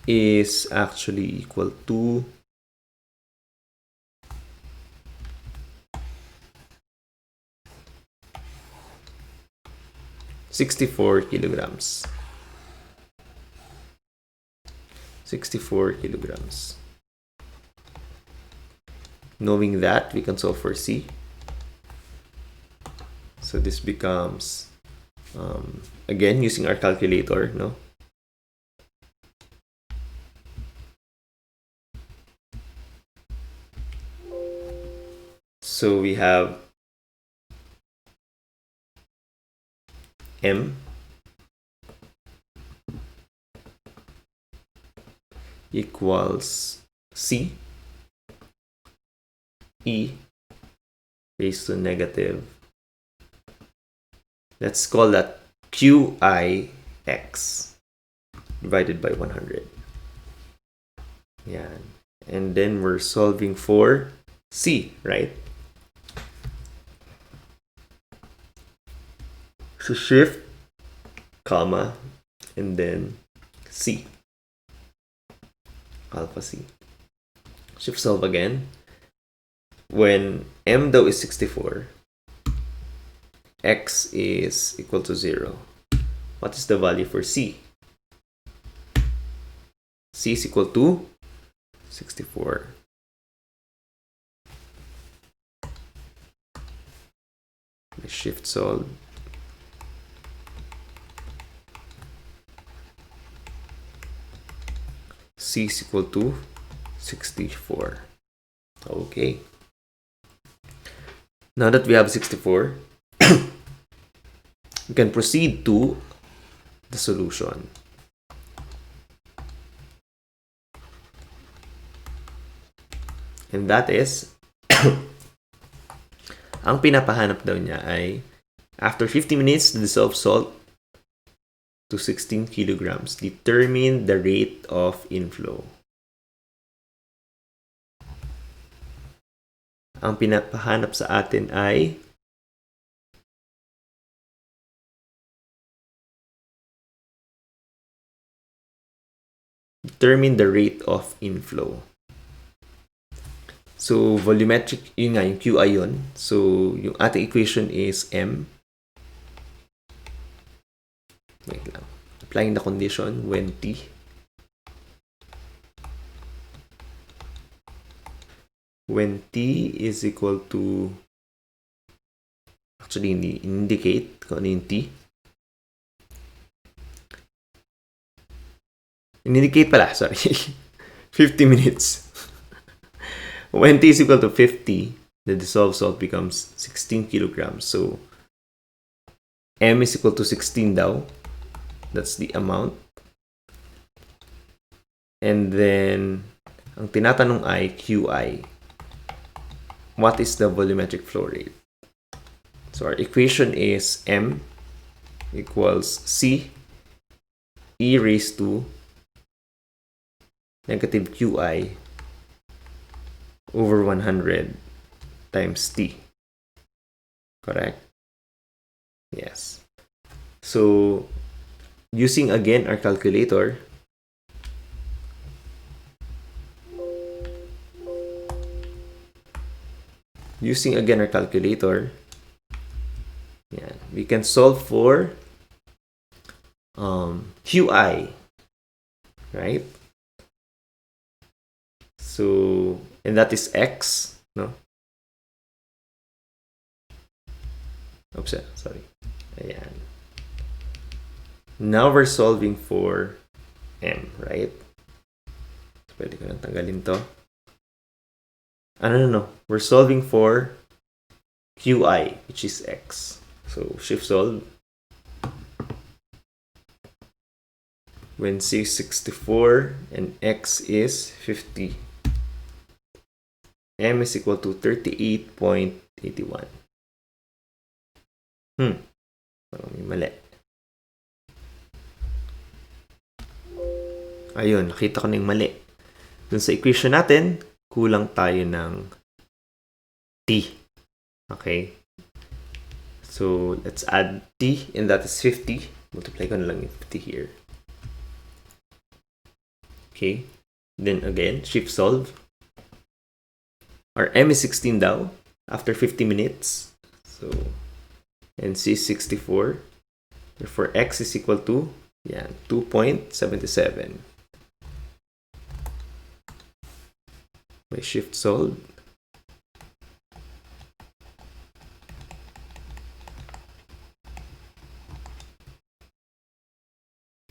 is actually equal to 64 kilograms. 64 kilograms. Knowing that, we can solve for c. So this becomes, again, using our calculator, no? So we have m equals c e raised to negative, let's call that qi x divided by 100. Yeah. And then we're solving for c, right? So shift, comma, and then c, alpha c. Shift solve again. When m though is 64, x is equal to 0. What is the value for c? C is equal to 64. Shift solve. C is equal to 64. Okay. Now that we have 64, we can proceed to the solution. And that is, ang pinapahanap daw niya ay, after 50 minutes to dissolve salt to 16 kilograms, determine the rate of inflow. Ang pinapahanap sa atin ay determine the rate of inflow. So, volumetric, yun nga, yung QI yun. So, yung ating equation is M. Wait lang. Applying the condition when T. When T is equal to, actually, hindi indicate kung ano yung T. Indicate pala, sorry. 50 minutes. When T is equal to 50, the dissolved salt becomes 16 kilograms. So, M is equal to 16 daw. That's the amount. And then, ang tinatanong ay QI. What is the volumetric flow rate? So, our equation is M equals C e raised to negative QI over 100 times T. Correct? Yes. So, using again our calculator, yeah, we can solve for QI, right? So, and that is X, no? Oops, sorry. Ayan. Now we're solving for M, right? So, pwede ko nang tanggalin to. No. We're solving for Qi, which is X. So, shift solve. When C is 64 and X is 50. M is equal to 38.81. Parang may mali. Ayun, nakita ko na yung mali. Dun sa equation natin, kulang tayo ng T. Okay? So, let's add T, and that is 50. Multiply ko na lang yung 50 here. Okay? Then again, shift solve. Our M is 16 daw after 50 minutes. So, and C is 64. Therefore, X is equal to 2.77. By shift solve.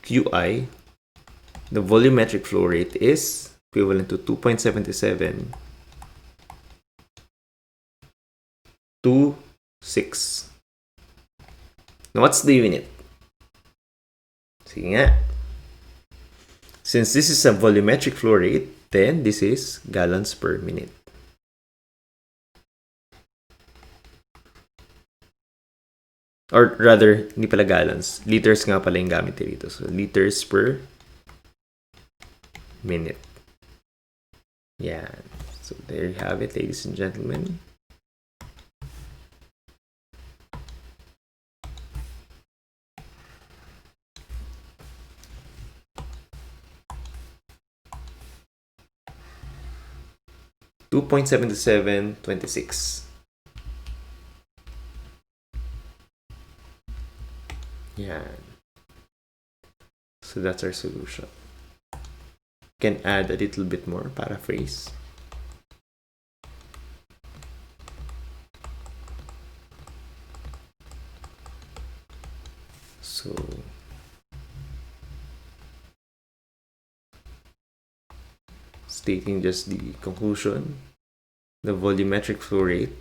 Qi, the volumetric flow rate is equivalent to 2.77 to 6. Now, what's the unit? Sige nga. Since this is a volumetric flow rate, then this is gallons per minute. Or rather, hindi pala gallons. Liters nga pala yung gamit dito. So, liters per minute. Yan. So, there you have it, ladies and gentlemen. $2.7726. Yan. So that's our solution. Can add a little bit more, paraphrase. So stating just the conclusion, the volumetric flow rate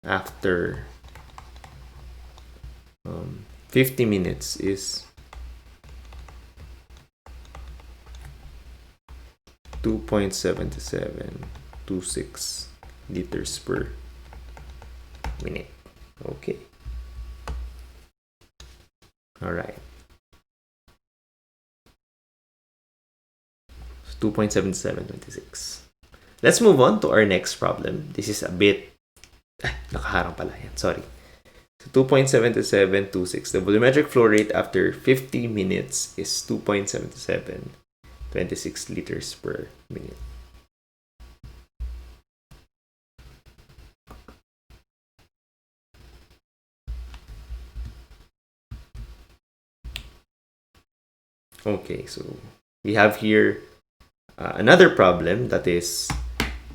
after 50 minutes is 2.7726 liters per minute. Okay. All right. So 2.7726. Let's move on to our next problem. This is a bit nakaharang pala yan. Sorry. So 2.7726. The volumetric flow rate after 50 minutes is 2.7726 liters per minute. Okay, so we have here another problem that is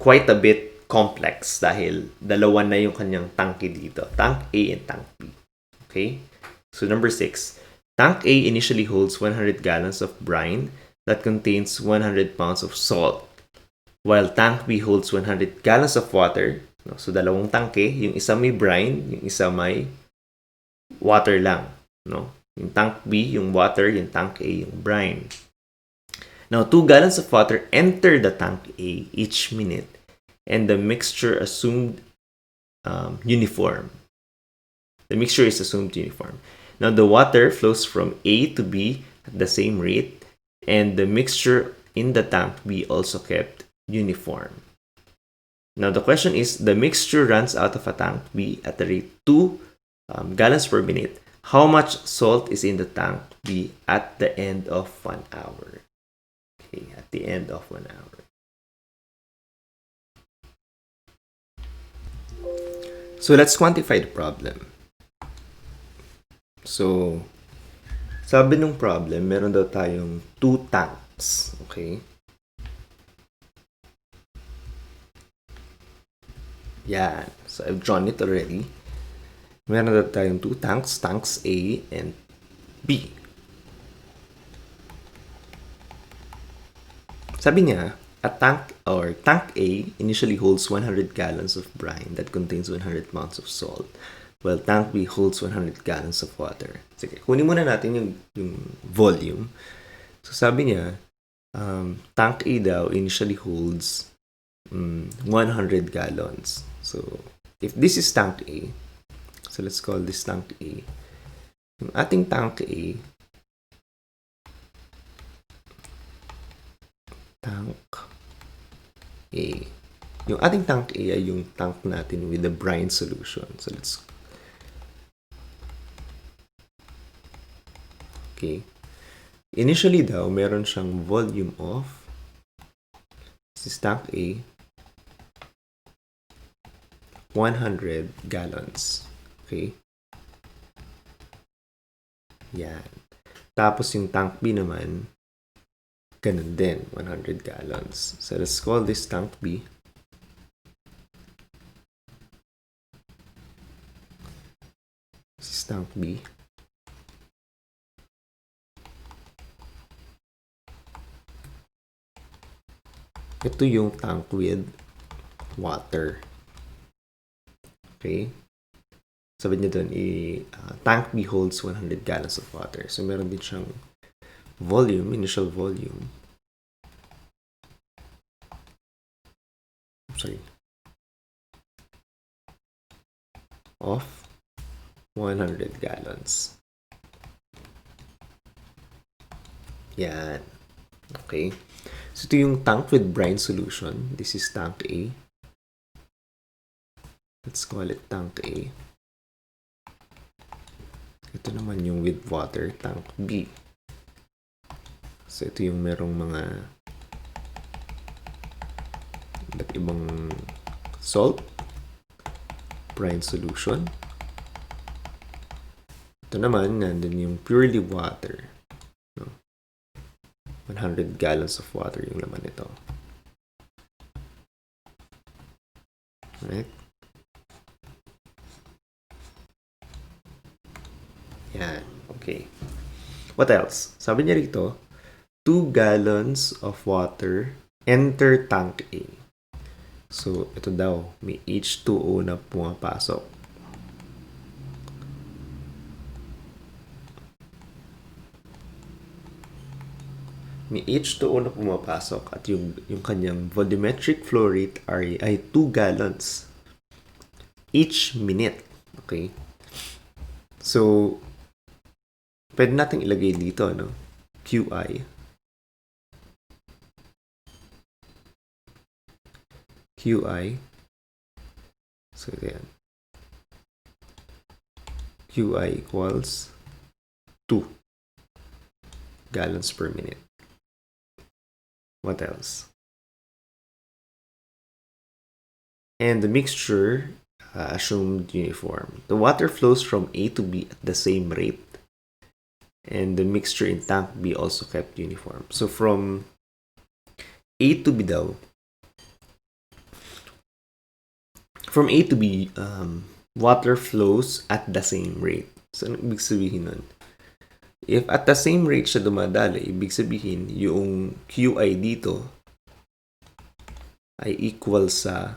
quite a bit complex dahil dalawa na yung kanyang tanke dito. Tank A and Tank B. Okay? So number 6. Tank A initially holds 100 gallons of brine that contains 100 pounds of salt, while Tank B holds 100 gallons of water. So dalawang tanke, yung isa may brine, yung isa may water lang. No? Yung Tank B, yung water, yung Tank A, yung brine. Now, 2 gallons of water enter the Tank A each minute, and the mixture assumed uniform. The mixture is assumed uniform. Now, the water flows from A to B at the same rate, and the mixture in the Tank B also kept uniform. Now, the question is, the mixture runs out of a Tank B at the rate 2 gallons per minute. How much salt is in the Tank B at the end of 1 hour? Okay, at the end of 1 hour. So let's quantify the problem. So Sabi nung problem, meron daw tayong 2 tanks. Okay? Yan. So, I've drawn it already. Meron daw tayong 2 tanks, tanks A and B. Sabi niya, tank A initially holds 100 gallons of brine that contains 100 pounds of salt, while tank B holds 100 gallons of water. Sige, kunin muna natin yung volume. So sabi niya, tank A daw initially holds 100 gallons. So if this is tank A, so let's call this tank A. Yung ating tank A, yung ating tank A ay yung tank natin with the brine solution. So let's okay. Initially daw, meron siyang volume of, this is tank A, 100 gallons. Okay? Yan. Tapos yung tank B naman, ganun din, 100 gallons. So let's call this tank B. This is tank B. Ito yung tank with water. Okay? Sabi niya doon, tank B holds 100 gallons of water. So meron din siyang volume, initial volume. Of 100 gallons. Yan. Okay. So ito yung tank with brine solution. This is tank A. Let's call it tank A. Ito naman yung with water, tank B. So ito yung merong mga iba't ibang salt, brine solution. Ito naman, nandun yung purely water. 100 gallons of water yung laman nito. Right? Yan. Okay. What else? Sabi niya rito, 2 gallons of water enter tank A. So, ito daw, may H2O na pumapasok. May H2O na pumapasok at yung kanyang volumetric flow rate ay 2 gallons each minute. Okay? So, pwede natin ilagay dito, no? QI. So, yan. QI equals 2 gallons per minute. What else? And the mixture assumed uniform. The water flows from A to B at the same rate. And the mixture in tank B also kept uniform. So from A to B daw, from A to B, water flows at the same rate. So ano ibig sabihin nun? If at the same rate siya dumadali, ibig sabihin yung QI dito ay equal sa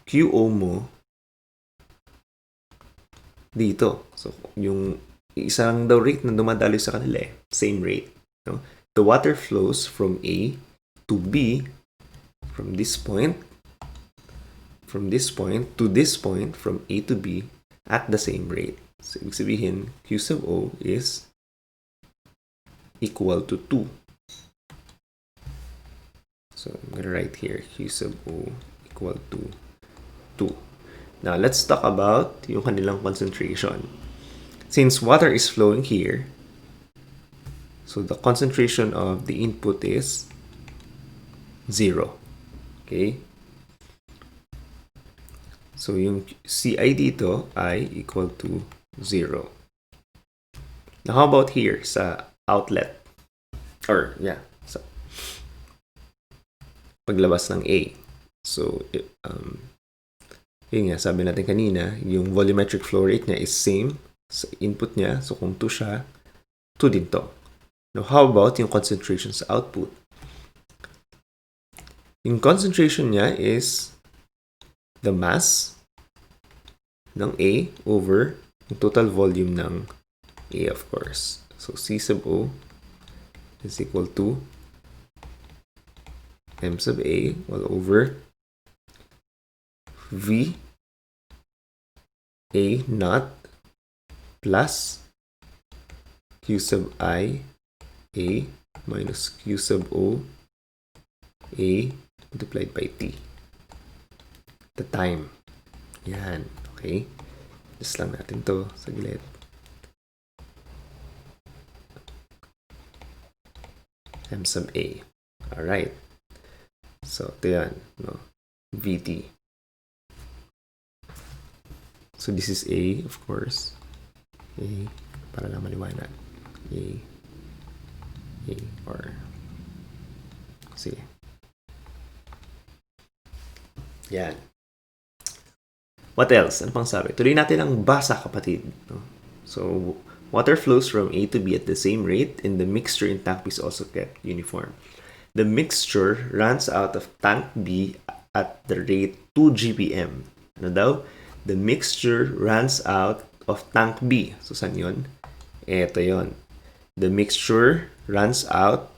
QO mo dito. So, yung isang daw rate na dumadali sa kanila same rate. No? The water flows from A to B from this point to this point from A to B at the same rate. So, ibig sabihin, Q sub O is equal to 2. So, I'm going to write here, Q sub O equal to 2. Now, let's talk about yung kanilang concentration. Since water is flowing here, so the concentration of the input is 0. Okay? So, yung CI dito ay equal to 0. Now, how about here sa outlet? Or, yeah, sa paglabas ng A. So, yun nga, sabi natin kanina, yung volumetric flow rate niya is same sa input niya. So, kung 2 siya, 2 din to. Now, how about yung concentration sa output? Yung concentration niya is the mass ng A over yung total volume ng A, of course. So, C sub O is equal to M sub A all over V A naught plus Q sub I A minus Q sub O A multiplied by T. The time. Yan. Okay. Just lang natin to. Saglit. M sub A. Alright. So, ito yan. No? VT. So, this is A, of course. A. Para lang maliwanag. A. Or sige. Yan. What else? Ano pang sabi? Tuloy natin ang basa, kapatid. No? So, water flows from A to B at the same rate and the mixture in tank B is also kept uniform. The mixture runs out of tank B at the rate 2 GPM. Ano daw? The mixture runs out of tank B. So, saan yun? Eto yun. The mixture runs out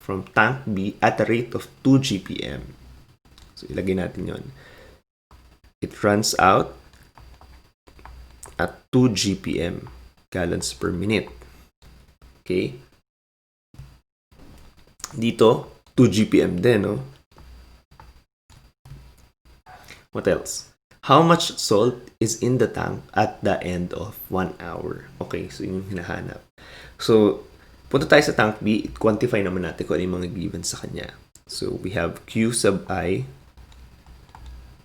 from tank B at a rate of 2 GPM. So, ilagay natin yun. It runs out at 2 GPM, gallons per minute. Okay? Dito, 2 GPM din, no? What else? How much salt is in the tank at the end of 1 hour? Okay, so yun yung hinahanap. So, punta tayo sa tank B, quantify naman natin kung ano yung mga given sa kanya. So, we have Q sub I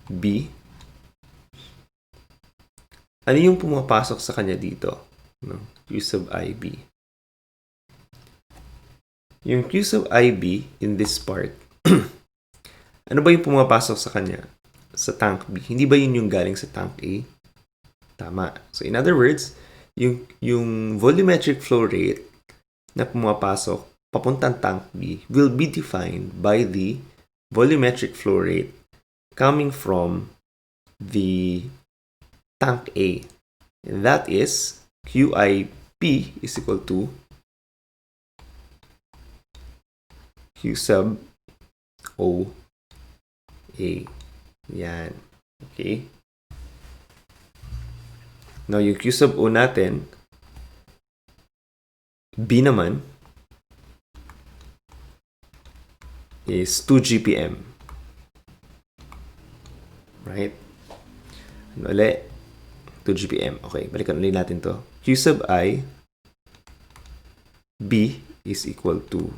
B. Ano yung pumapasok sa kanya dito? No? Q sub IB. Yung Q sub IB in this part, ano ba yung pumapasok sa kanya? Sa tank B. Hindi ba yun yung galing sa tank A? Tama. So in other words, yung volumetric flow rate na pumapasok papuntang tank B will be defined by the volumetric flow rate coming from the tank A. And that is QIP is equal to Q sub O A. Yan. Okay. Now, yung Q sub O natin, B naman, is 2 GPM. Right? Ano ulit? 2 GPM. Okay, balikan ulit natin to. Q sub I B is equal to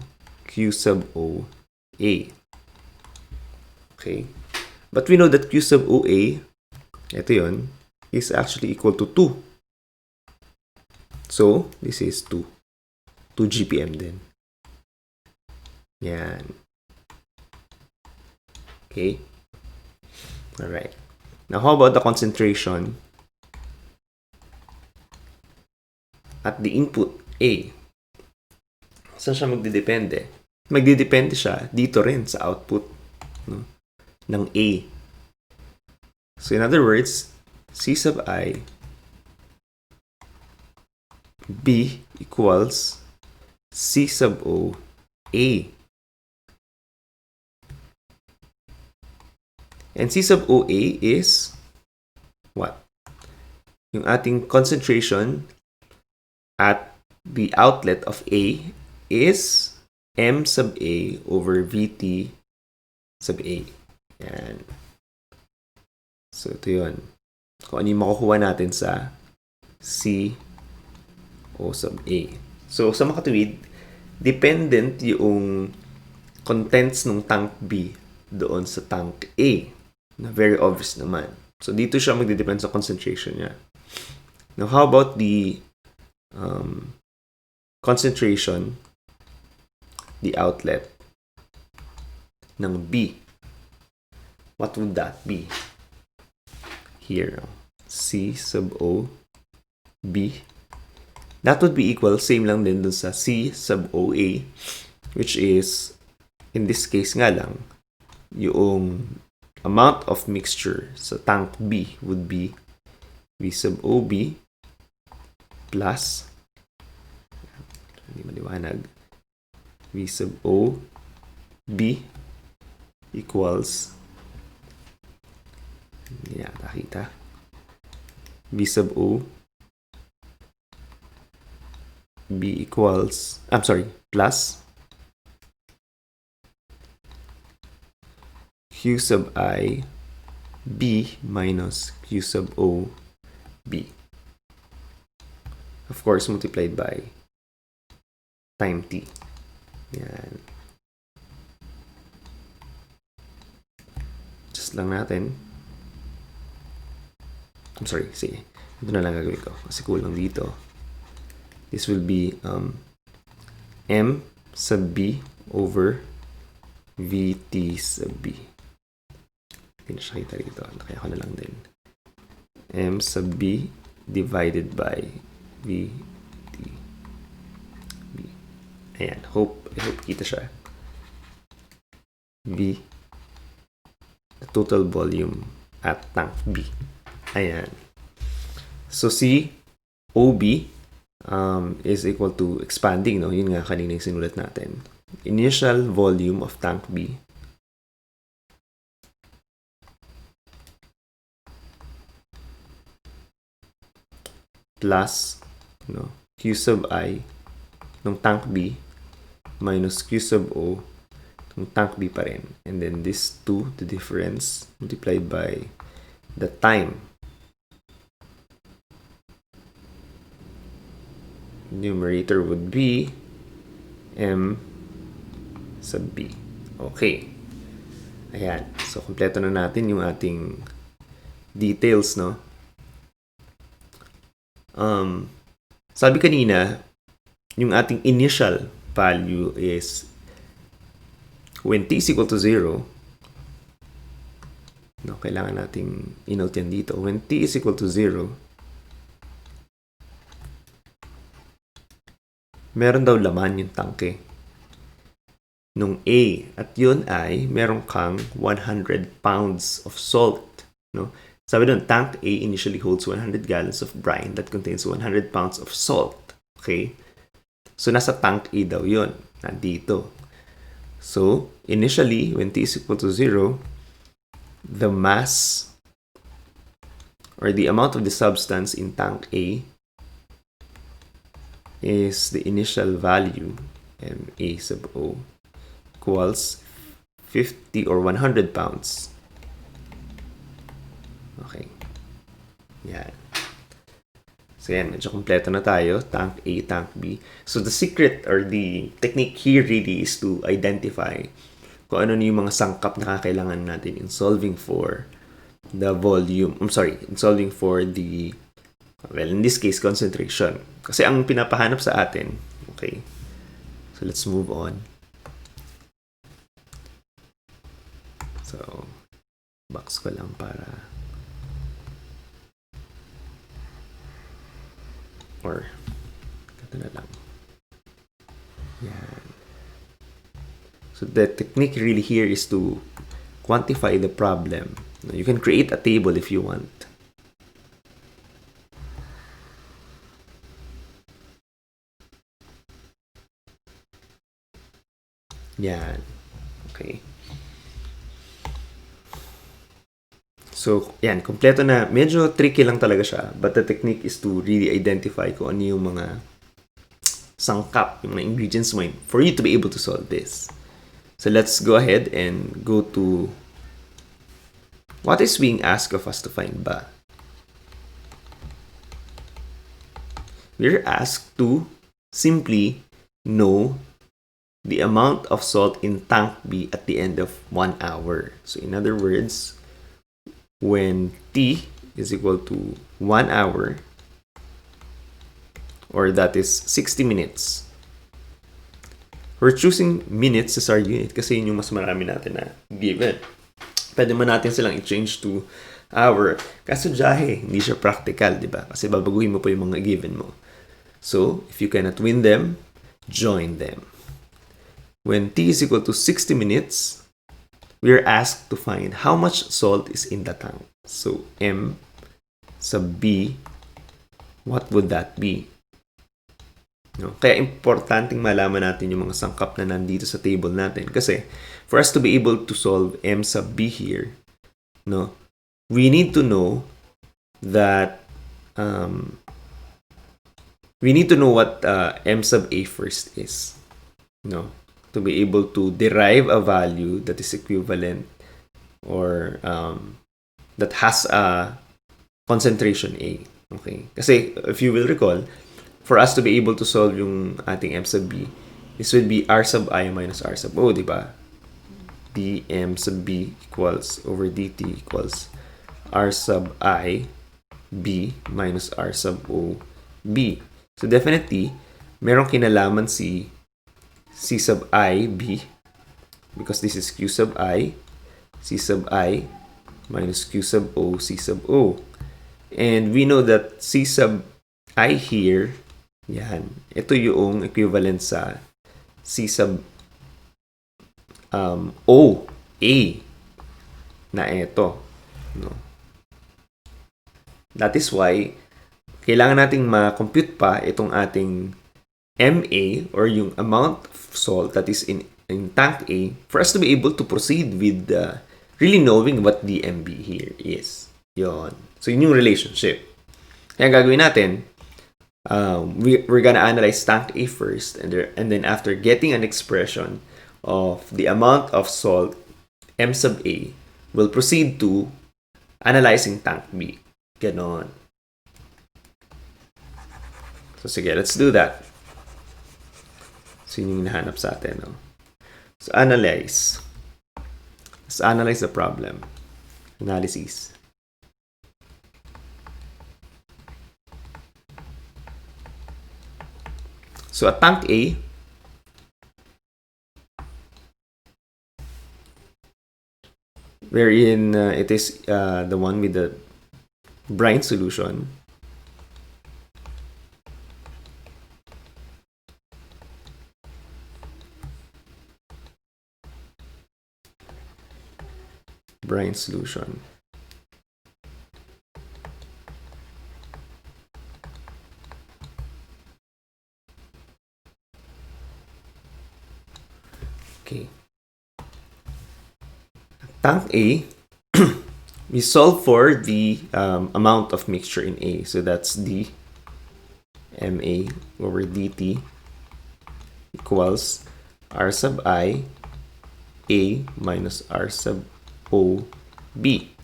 Q sub O A. Okay. But we know that Q sub O A, ito yun, is actually equal to 2. So, this is 2. 2 GPM din. Yan. Okay. Alright. Now, how about the concentration at the input A? Saan siya magdidepende? Magdidepende siya dito rin sa output, no, ng A. So, in other words, C sub I B equals C sub O A. And C sub O A is what? Yung ating concentration at the outlet of A is M sub A over VT sub A. Yan. So, ito yun. Kung ano yung makukuha natin sa C O sub A. So, sa makatuwid, dependent yung contents ng tank B doon sa tank A. Na very obvious naman. So, dito siya magdidepend sa concentration niya. Now, how about the concentration, the outlet ng B. What would that be? Here, C sub O B. That would be equal, same lang din dun sa C sub OA, which is, in this case nga lang, yung amount of mixture sa tank B would be V sub OB plus, hindi maliwanag, V sub OB equals, hindi nakita, V sub O B equals, plus Q sub I B minus Q sub O B. Of course, multiplied by time T. Yan. Just lang natin. Sige. Ito na lang gagawin ko kasi kulang dito. This will be M sub B over VT sub B. Hindi na siya kita dito. Kaya ko na lang din. M sub B divided by VT B. Ayan. I hope kita siya. V. The total volume at tank B. Ayan. So C OB is equal to expanding, no? Yun nga kanina yung sinulat natin. Initial volume of tank B plus, no, Q sub I ng tank B minus Q sub O ng tank B pa rin. And then this 2, the difference, multiplied by the time. Numerator would be M sub B. Okay. Ayan. So, kompleto na natin yung ating details, no? Sabi kanina, yung ating initial value is when T is equal to 0, no, kailangan nating i-note yan dito. When T is equal to 0, meron daw laman yung tangke nung A, at yun ay meron kang 100 pounds of salt, no? Sabi doon, tank A initially holds 100 gallons of brine that contains 100 pounds of salt. Okay? So, nasa tank A daw yun. Nandito. So, initially, when T is equal to 0, the mass or the amount of the substance in tank A is the initial value, MA sub O, equals 50 or 100 pounds. Okay. Yan. So yan, medyo kompleto na tayo. Tank A, tank B. So the secret or the technique here really is to identify kung ano yung mga sangkap na kakailangan natin in solving for the volume. In solving for the, well, in this case, concentration. Kasi ang pinapahanap sa atin, okay. So let's move on. So, box ko lang para, or ito na lang. Yan. So the technique really here is to quantify the problem. You can create a table if you want. Yan. Okay. So, yan. Kompleto na. Medyo tricky lang talaga siya. But the technique is to really identify kung ano yung mga sangkap, yung mga ingredients mo for you to be able to solve this. So, let's go ahead and go to what is being asked of us to find ba? We're asked to simply know the amount of salt in tank B at the end of 1 hour. So in other words, when T is equal to 1 hour, or that is 60 minutes, We're choosing minutes as our unit kasi yun yung mas marami natin na given. Pwede man natin silang i-change to hour. Kaso jahe, hindi siya practical, di ba? Kasi babaguhin mo pa yung mga given mo. So, if you cannot win them, join them. When t is equal to 60 minutes, we are asked to find how much salt is in the tank. So, M sub B, what would that be? No? Kaya importanteng malaman natin yung mga sangkap na nandito sa table natin. Kasi, for us to be able to solve M sub B here, no, we need to know that, we need to know what M sub A first is. No? To be able to derive a value that is equivalent or that has a concentration A. Okay? Kasi, if you will recall, for us to be able to solve yung ating M sub B, this would be R sub I minus R sub O, di ba? dm sub B equals over dt equals R sub I B minus R sub O B. So definitely, merong kinalaman si C sub I B because this is Q sub I, C sub I minus Q sub O, C sub O. And we know that C sub I here, yan, ito yung equivalent sa C sub O, A, na ito. No? That is why, kailangan nating ma-compute pa itong ating MA or yung amount of salt that is in tank A for us to be able to proceed with really knowing what the MB here is. Yon. So, yun yung relationship. Kaya gagawin natin, we're gonna analyze tank A first, and then after getting an expression of the amount of salt M sub A, we'll proceed to analyzing tank B. Ganon. So sige, let's do that. So yun yung hinahanap sa atin. No? So analyze. Let's analyze the problem. Analysis. So at tank A, wherein it is the one with the brine solution, brine solution. Okay. Tank A, we solve for the amount of mixture in A. So that's d MA over dt equals R sub I A minus R sub O B.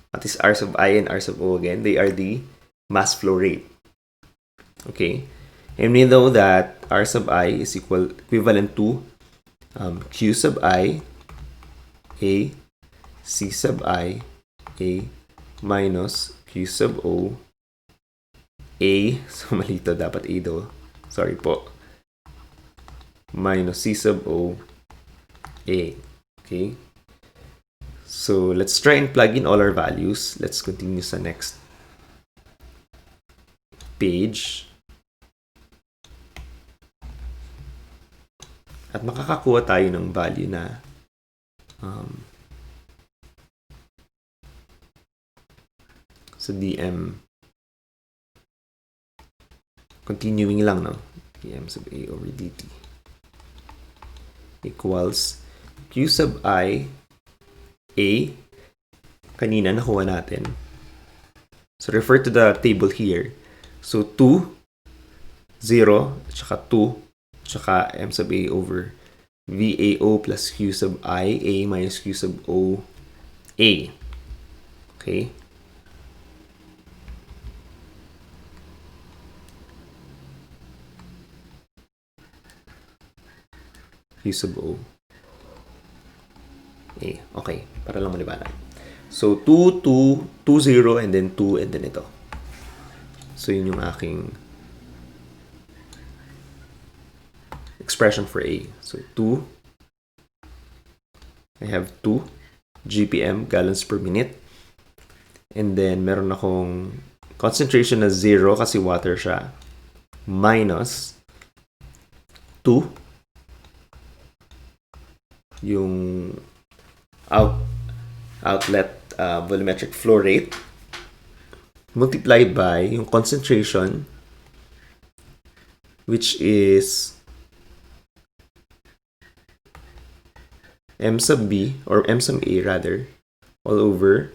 That is R sub I and R sub O again. They are the mass flow rate. Okay. And we know that R sub I is equivalent to Q sub I A C sub I A minus Q sub O A, so malito, dapat A daw. Sorry po. Minus C sub O A. Okay. So let's try and plug in all our values. Let's continue sa next page. At makakakuha tayo ng value na sa dm, continuing lang, no? dm sub A over dt equals Q sub I A, kanina nakuha natin. So refer to the table here. So 2, 0, tsaka 2, tsaka M sub A over VAO plus Q sub I A minus Q sub O A. Okay? Q sub O A. Okay, para lang maliwanag. So 2, 2, 2, 0, and then 2, and then ito. So yun yung aking expression for A. So 2, I have 2 GPM, gallons per minute. And then meron akong concentration na 0 kasi water siya, minus 2 yung outlet volumetric flow rate multiplied by yung concentration, which is M sub B, or M sub A rather, all over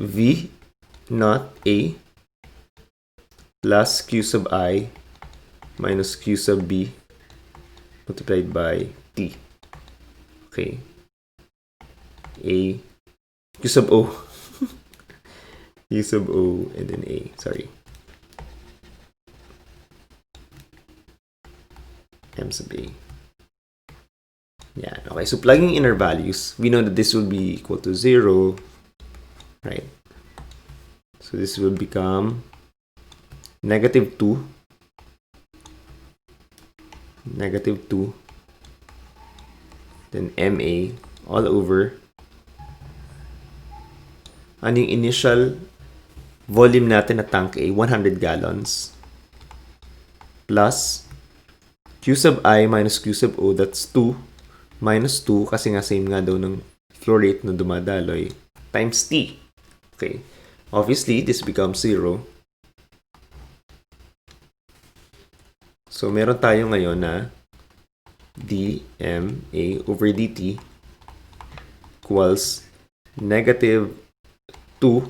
V naught A plus Q sub I minus Q sub B multiplied by T. Okay. A, Q sub O. Q sub O and then A. Sorry. M sub A. Yeah. Okay. So plugging in our values, we know that this will be equal to 0. Right? So this will become negative 2, then MA all over. Ano yung initial volume natin na tank A? 100 gallons. Plus Q sub I minus Q sub O, that's 2. Minus 2, kasi nga same nga daw ng flow rate na dumadaloy, times T. Okay. Obviously, this becomes 0. So, meron tayo ngayon na dMA over dt equals negative 2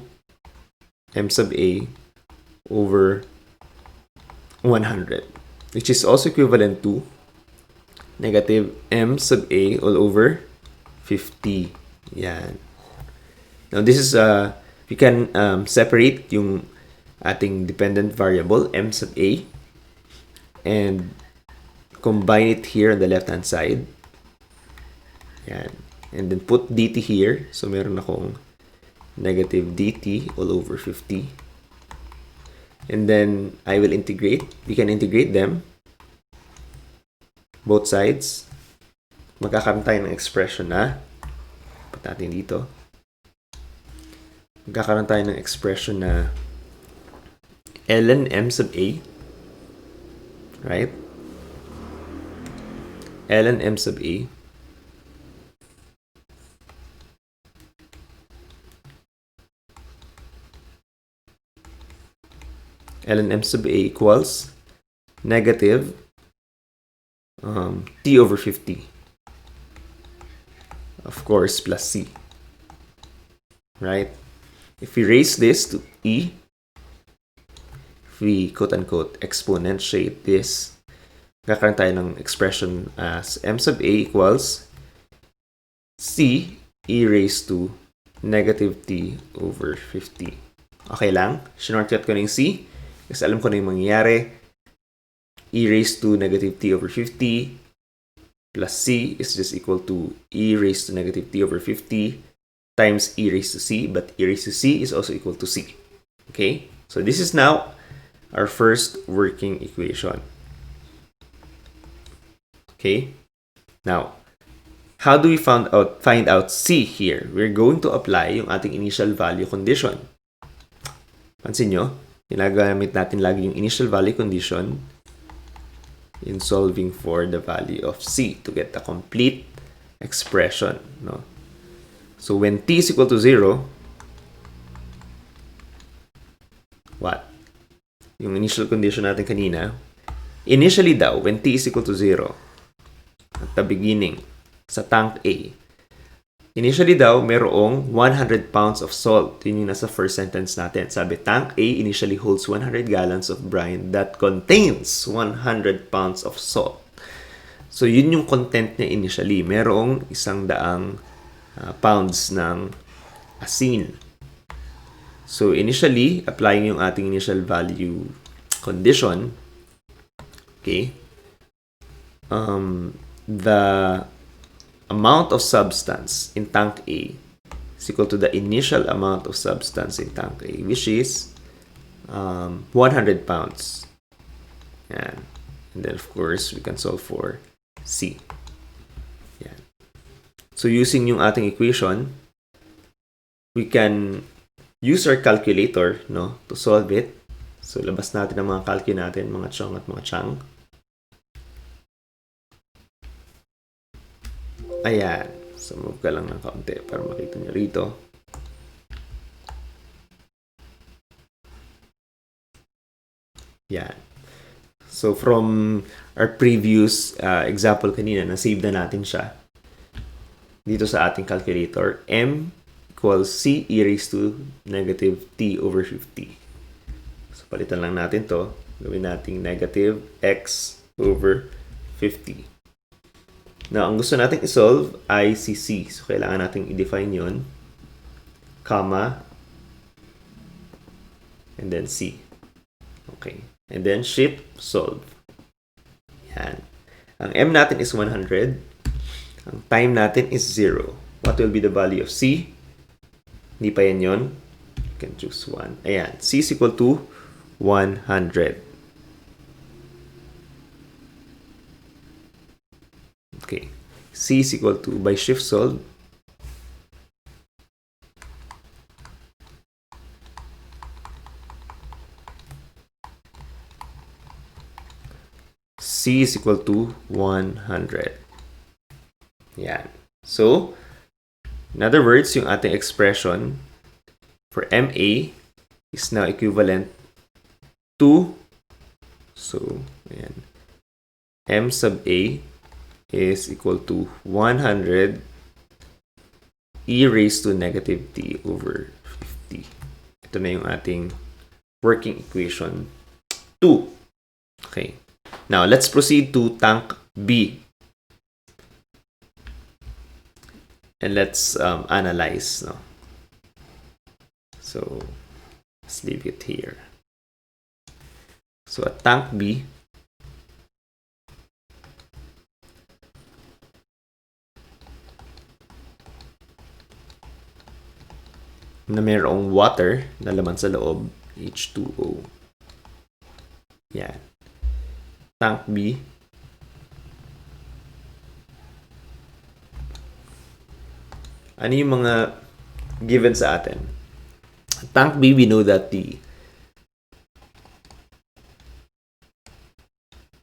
M sub A over 100, which is also equivalent to negative M sub A all over 50. Yan. Now, this is we can separate yung ating dependent variable, M sub A, and combine it here on the left-hand side. Yan. And then put dt here. So, meron akong negative dt all over 50. And then, I will integrate. We can integrate them. Both sides. Magkakaroon tayo ng expression na, put natin dito. Magkakaroon tayo ng expression na ln M sub A, right? ln M sub A ln M sub A equals negative T over 50. Of course, plus C. Right? If we raise this to E, if we quote-unquote exponentiate this, kakaroon tayo ng expression as M sub A equals C E raised to negative T over 50. Okay lang? Shortcut ko na yung C kasi alam ko na yung mangyayari. E raised to negative T over 50 plus C is just equal to E raised to negative T over 50 times E raised to C, but E raised to C is also equal to C. Okay? So this is now our first working equation. Okay? Now, how do we find out C here? We're going to apply yung ating initial value condition. Pansin nyo, ginagamit natin lagi yung initial value condition in solving for the value of C to get the complete expression. No? So when T is equal to 0, what? Yung initial condition natin kanina, initially daw, when T is equal to 0, at the beginning, sa tank A, initially daw, merong 100 pounds of salt. Yun yung nasa first sentence natin. Sabi, tank A initially holds 100 gallons of brine that contains 100 pounds of salt. So, yun yung content niya initially. Merong 100 pounds ng asin. So, initially, applying yung ating initial value condition, okay, the amount of substance in tank A is equal to the initial amount of substance in tank A, which is 100 pounds. Yan. And then, of course, we can solve for C. Yan. So, using yung ating equation, we can use our calculator, no, to solve it. So, labas natin ang mga calcu natin, mga chong at mga chang. Ayan. So, move ka lang ng kaunti para makita nyo rito. Yan. So, from our previous example kanina, na-save na natin siya. Dito sa ating calculator, M equals C e raised to negative T over 50. So, palitan lang natin to. Gawin natin negative X over 50. Now, ang gusto natin isolve ay si C. So, kailangan natin i-define yun. Comma. And then C. Okay. And then shift, solve. Yan. Ang M natin is 100. Ang time natin is 0. What will be the value of C? Hindi pa yan yun. You can choose 1. Ayan. C is equal to 100. Okay. C is equal to, by shift solve, C is equal to 100. Yan. So, in other words, yung ating expression for MA is now equivalent to, so, ayan, M sub A is equal to 100 e raised to negative T over 50. Ito na yung ating working equation 2. Okay. Now, let's proceed to tank B. And let's analyze. No? So, let's leave it here. So, at tank B, na mayroong water na laman sa loob, H2O. Yan. Tank B. Ano yung mga given sa atin? Tank B, we know that the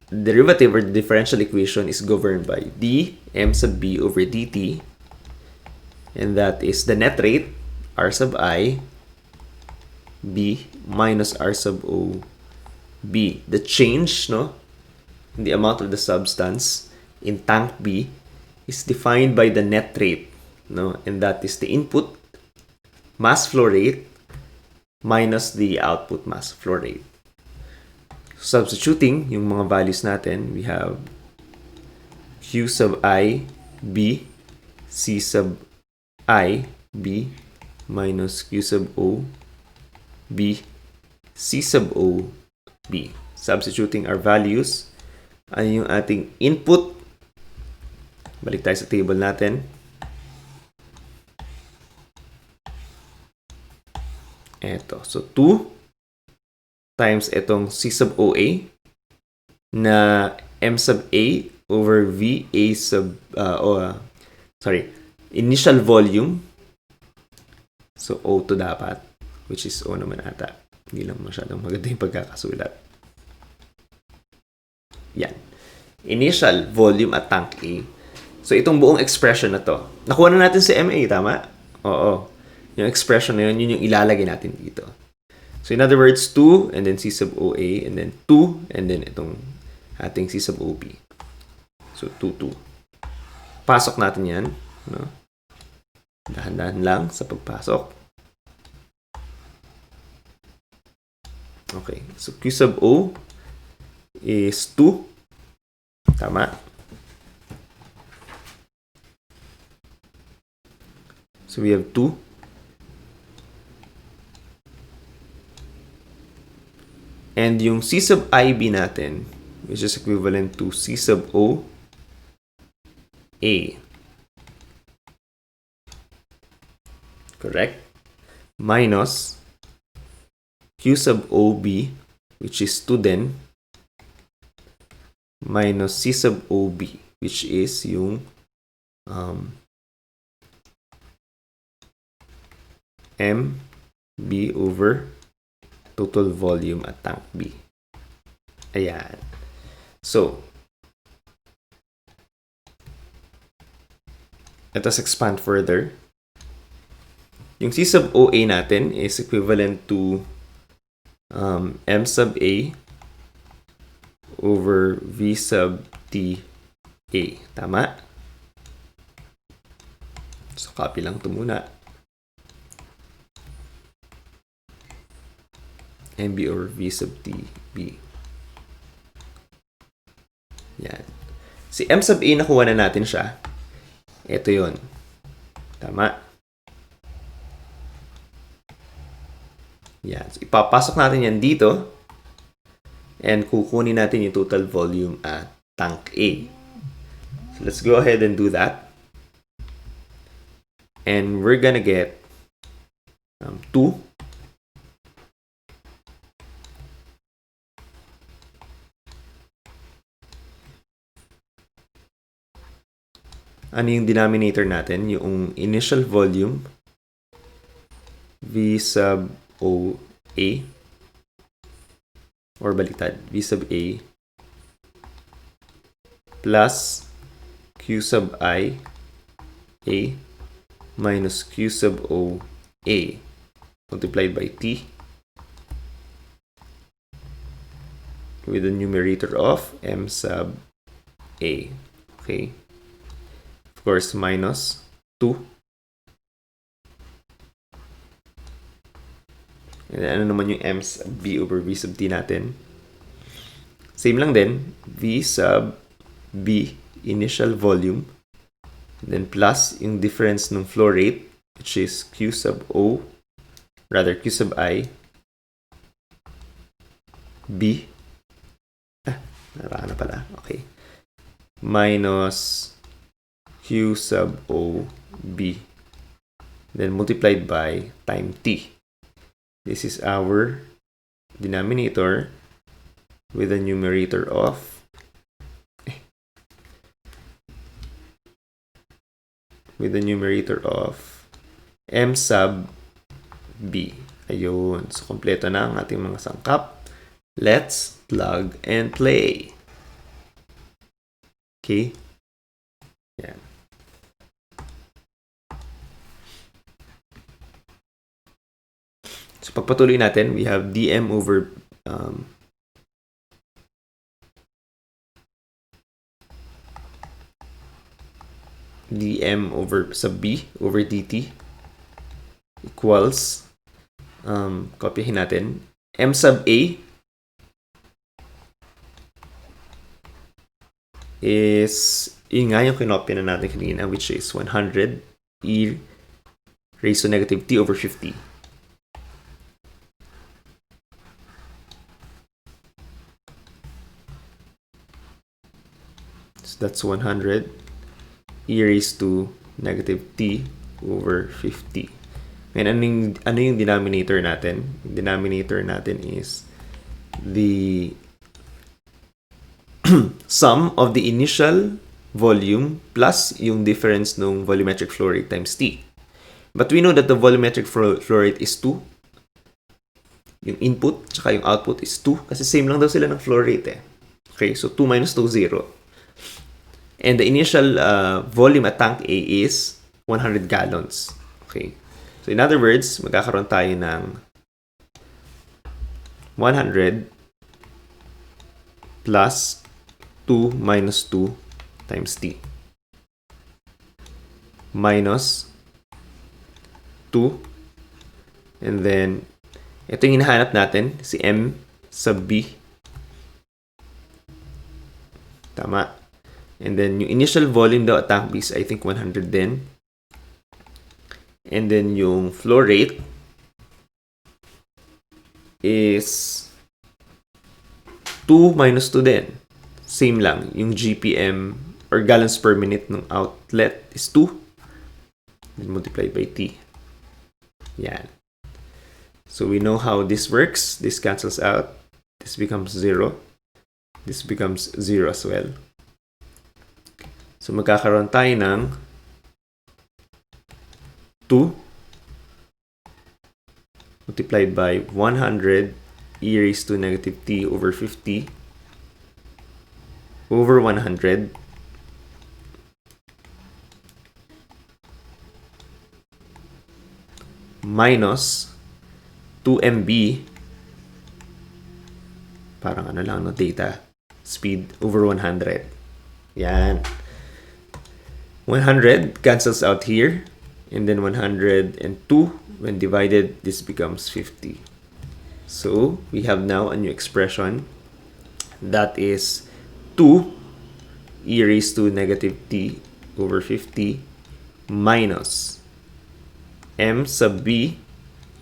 derivative or the differential equation is governed by d m sub b over dt, and that is the net rate r sub I b minus r sub o b. The change, no, in the amount of the substance in tank B is defined by the net rate, no, and that is the input mass flow rate minus the output mass flow rate. Substituting yung mga values natin, we have Q sub I B C sub I B minus Q sub O B C sub O B. Substituting our values, ano yung ating input? Balik tayo sa table natin. Eto. So, 2 times itong C sub OA na M sub A over V A sub, initial volume. So, O2 dapat, which is O naman ata. Hindi lang masyadong maganda yung pagkakasulat. Yan. Initial volume at tank A. So, itong buong expression na to, nakuha na natin si MA, tama? Oo. Yung expression na yun, yun yung ilalagay natin dito. So, in other words, 2, and then C sub OA, and then 2, and then itong ating C sub OB. So, 2, 2. Pasok natin yan. No? Dahan-dahan lang sa pagpasok. Okay. So, Q sub O is 2. Tama. So, we have 2. And yung C sub IB natin, which is equivalent to C sub O A. correct? Minus Q sub OB, which is 2 din, minus C sub OB, which is yung MB over total volume at tank B. Ayan. So, let us expand further. Yung C sub OA natin is equivalent to M sub A over V sub T A. Tama? So, copy lang ito muna. MB over V sub T B. Yan. Si M sub A, nakuha na natin siya. Ito yun. Tama? Yan. So, ipapasok natin yan dito. And kukunin natin yung total volume at tank A. So, let's go ahead and do that. And we're gonna get 2. Ano yung denominator natin? Yung initial volume, V sub OA, or baliktad, V sub A, plus Q sub I, A, minus Q sub O, A, multiplied by T, with the numerator of M sub A. Okay. Of course, minus 2. And ano naman yung M sub B over V sub T natin? Same lang din. V sub B, initial volume. Then plus yung difference ng flow rate, which is Q sub O, rather Q sub I, B. Naraan na pala. Okay. Minus Q sub O, B. Then multiplied by time T. This is our denominator with a numerator of M sub B. Ayun. So, kompleto na ang ating mga sangkap. Let's plug and play. Okay. Yan. So, pagpatuloy natin, we have dm over dm over sub b over dt equals, copyahin natin, m sub a is, yun nga yung kinopya na natin kanina, which is 100 e raised to negative t over 50. That's 100 e raised to negative t over 50. And ano yung denominator natin? The denominator natin is the sum of the initial volume plus yung difference ng volumetric flow rate times t. But we know that the volumetric flow rate is 2. Yung input tsaka yung output is 2 kasi same lang daw sila ng flow rate eh. Okay, so 2 minus 2, 0. And the initial volume at tank A is 100 gallons. Okay. So in other words, magkakaroon tayo ng 100 plus 2 minus 2 times T. Minus 2. And then, ito yung hinahanap natin, si M sub B. Tama. And then, yung initial volume daw at tank B is, I think, 100 din. And then, yung flow rate is 2 minus 2 din. Same lang. Yung GPM or gallons per minute ng outlet is 2. Then, multiplied by T. Yan. So we know how this works. This cancels out. This becomes 0. This becomes 0 as well. So magkakaroon tayo ng 2 multiplied by 100 e raised to negative t over 50 over 100 minus 2mb, parang ano lang, no, data speed over 100. Yan. 100 cancels out here, and then 102 when divided, this becomes 50. So we have now a new expression that is 2 e raised to negative t over 50 minus m sub b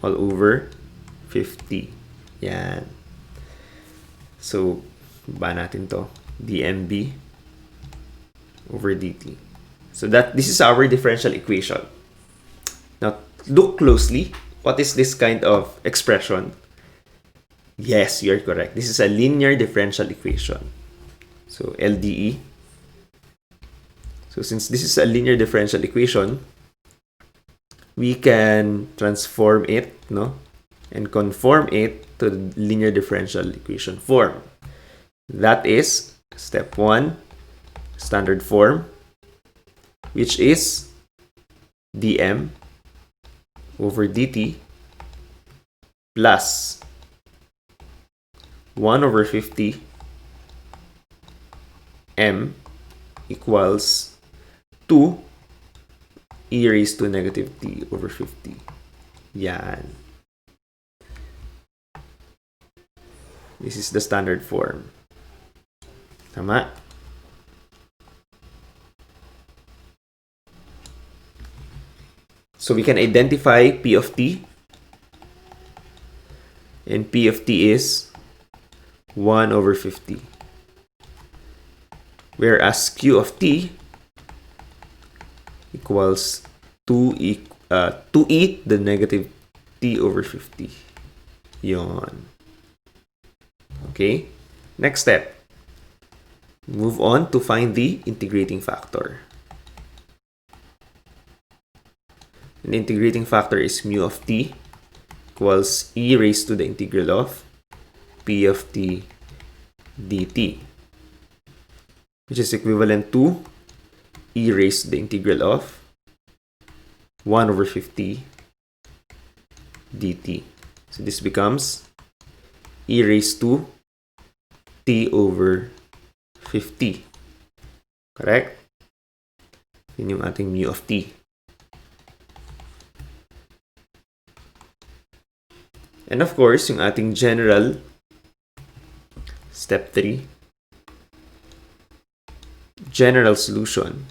all over 50. Yan. So, ba natin to? dmb over dt. So this is our differential equation. Now, look closely. What is this kind of expression? Yes, you're correct. This is a linear differential equation. So, LDE. So, since this is a linear differential equation, we can transform it, no, and conform it to the linear differential equation form. That is step 1, standard form, which is dm over dt plus 1 over 50 m equals 2 e raised to negative t over 50. Yan. This is the standard form. Tama? So we can identify P of t. And P of t is 1 over 50. Whereas Q of t equals 2e the negative t over 50. Yon. Okay. Next step. Move on to find the integrating factor. And the integrating factor is mu of t equals e raised to the integral of p of t dt, which is equivalent to e raised to the integral of 1 over 50 dt. So this becomes e raised to t over 50. Correct? Yun yung ating mu of t. And of course, yung ating general step 3, general solution,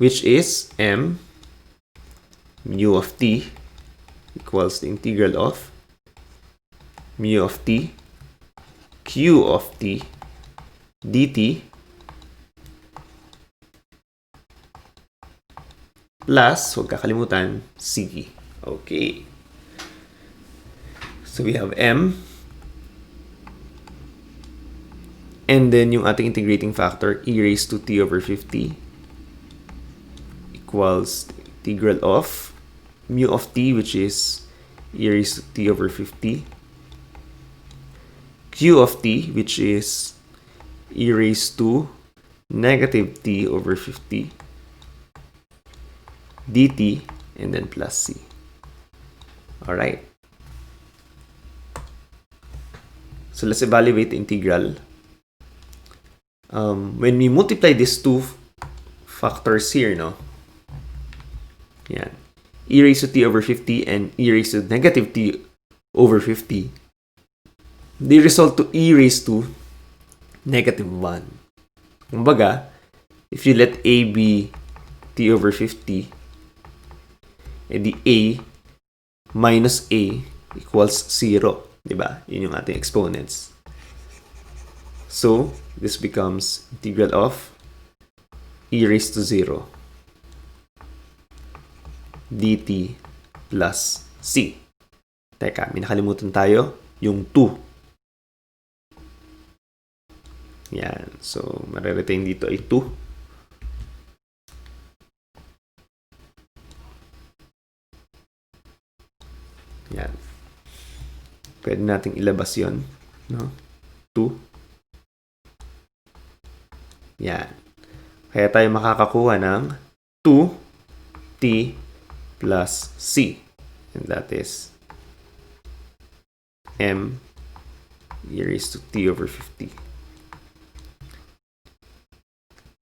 which is m mu of t equals the integral of mu of t q of t dt plus, huwag kakalimutan, c. Okay. So we have m, and then yung ating integrating factor, e raised to t over 50 equals the integral of mu of t, which is e raised to t over 50, q of t, which is e raised to negative t over 50, dt, and then plus c. Alright. So let's evaluate the integral. When we multiply these two factors here, no? Yan. E raised to t over 50 and e raised to negative t over 50, they result to e raised to negative 1. Kumbaga, if you let a be t over 50, edi a minus a equals 0. Diba? Yun yung ating exponents. So, this becomes integral of e raised to 0. dt plus c. Teka, may nakalimutan tayo. Yung 2. Yan. So, mariretain dito ay 2. Yan. Pwede nating ilabas yon, no? 2. Yan. Kaya tayo makakakuha ng 2t plus c. And that is m e raised to t over 50.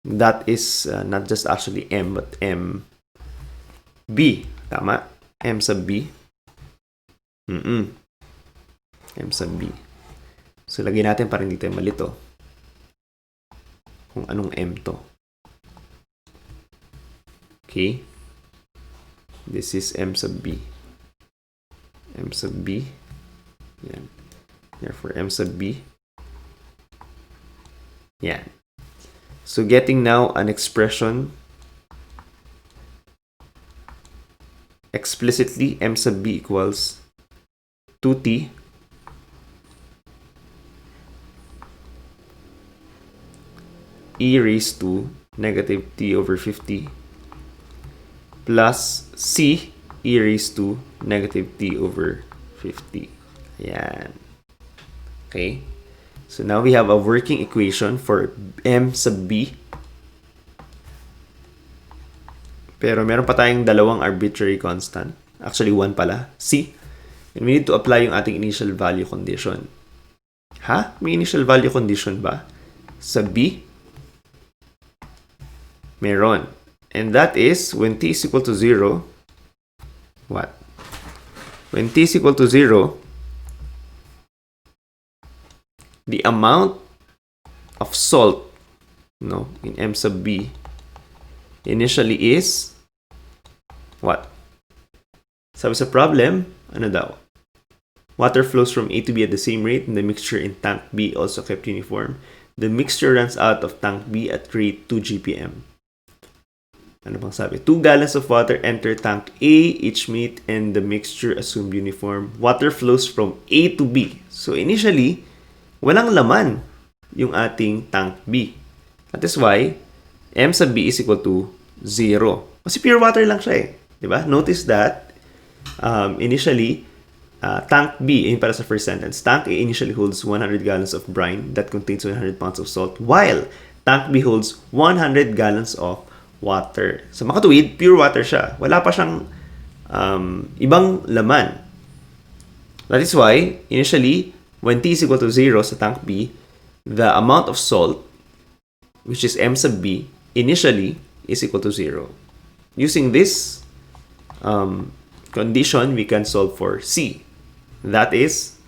That is not just actually m, but m b. Tama? M sub b. M sub b. So, lagyan natin para hindi tayo malito kung anong m to. Okay? This is m sub b. M sub b. Yan. Therefore, m sub b. Yan. So, getting now an expression explicitly, m sub b equals 2t e raised to negative t over 50 plus c e raised to negative t over 50. Ayan. Okay. So now we have a working equation for m sub b. Pero meron pa tayong dalawang arbitrary constant. Actually, one pala. C. And we need to apply yung ating initial value condition. Ha? May initial value condition ba? Sa b? Meron. And that is, when t is equal to 0, what? When t is equal to 0, the amount of salt, no, in m sub b initially is what? Sabi sa problem, ano daw? Water flows from A to B at the same rate and the mixture in tank B also kept uniform. The mixture runs out of tank B at rate 2 GPM. Ano bang sabi? 2 gallons of water enter tank A, each meet, and the mixture assumed uniform. Water flows from A to B. So initially, walang laman yung ating tank B. That is why m sub b is equal to 0. Kasi pure water lang siya eh. Diba? Notice that initially, tank B, yun para sa first sentence, tank A initially holds 100 gallons of brine that contains 100 pounds of salt, while tank B holds 100 gallons of water. So makatuwid, pure water siya. Wala pa siyang ibang laman. That is why, initially, when t is equal to 0 sa tank B, the amount of salt, which is m sub b, initially is equal to 0. Using this condition, we can solve for C. That is,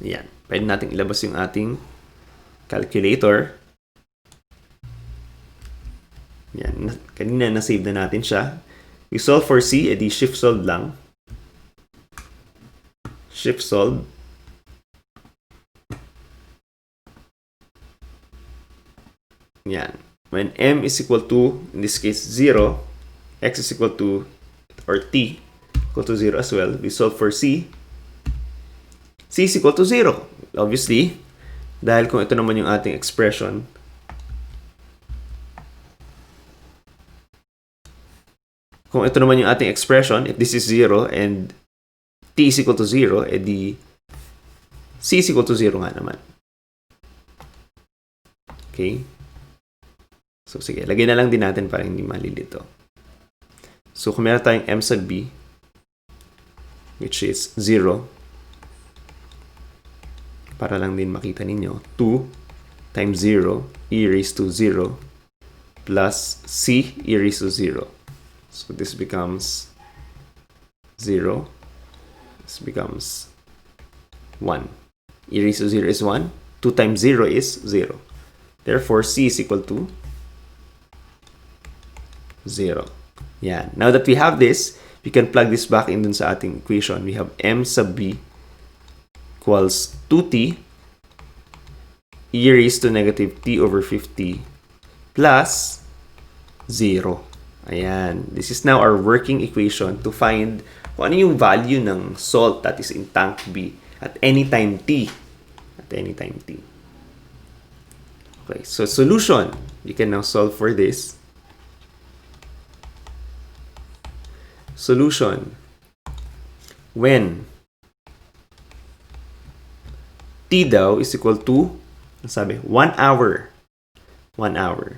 yan. Pwede natin ilabas yung ating calculator. Yan. Kanina na-save na natin siya. We solve for C, edi shift solve lang. Shift solve. Yan. When m is equal to, in this case, 0, x is equal to, or t, equal to 0 as well, we solve for C. C is equal to 0. Obviously, dahil kung ito naman yung ating expression, if this is 0 and t is equal to 0, edi c is equal to 0 nga naman. Okay? So, sige. Lagyan na lang din natin para hindi malilito. So, kung meron tayong m sub b, which is 0, para lang din makita ninyo, 2 times 0, e raised to 0, plus c, e raised to 0. So, this becomes 0. This becomes 1. E raised to 0 is 1. 2 times 0 is 0. Therefore, c is equal to 0. Yan. Now that we have this, we can plug this back in dun sa ating equation. We have m sub b equals 2t e raised to negative t over 50 plus 0. Ayan. This is now our working equation to find kung ano yung value ng salt that is in tank B at any time t. At any time t. Okay, so solution. You can now solve for this. Solution. When t daw is equal to, sabi, 1 hour. 1 hour.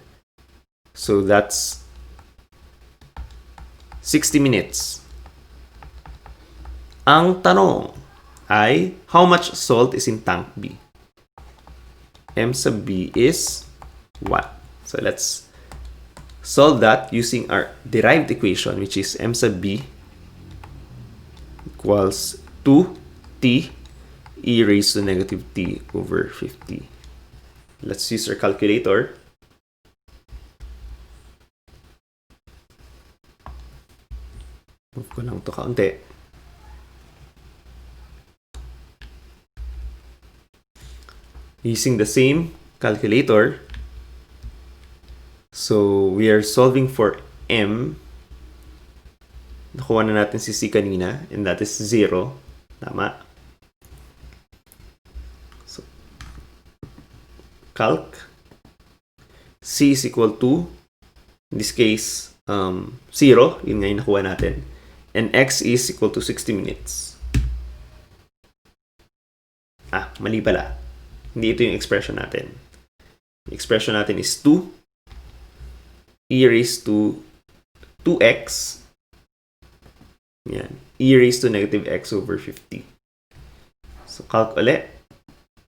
So that's 60 minutes. Ang tanong ay, how much salt is in tank B? M sub B is what? So let's solve that using our derived equation, which is M sub B equals 2t e raised to negative t over 50. Let's use our calculator. Move ko lang ito kaunti. Using the same calculator, so we are solving for M. Nakuha na natin si C kanina, and that is 0. Tama. So, calc. C is equal to, in this case, 0. Yun nga yung nakuha natin. And X is equal to 60 minutes. Mali pala. Hindi ito yung expression natin. The expression natin is 2 e raised to 2x. Yan. E raised to negative x over 50. So, calc ulit.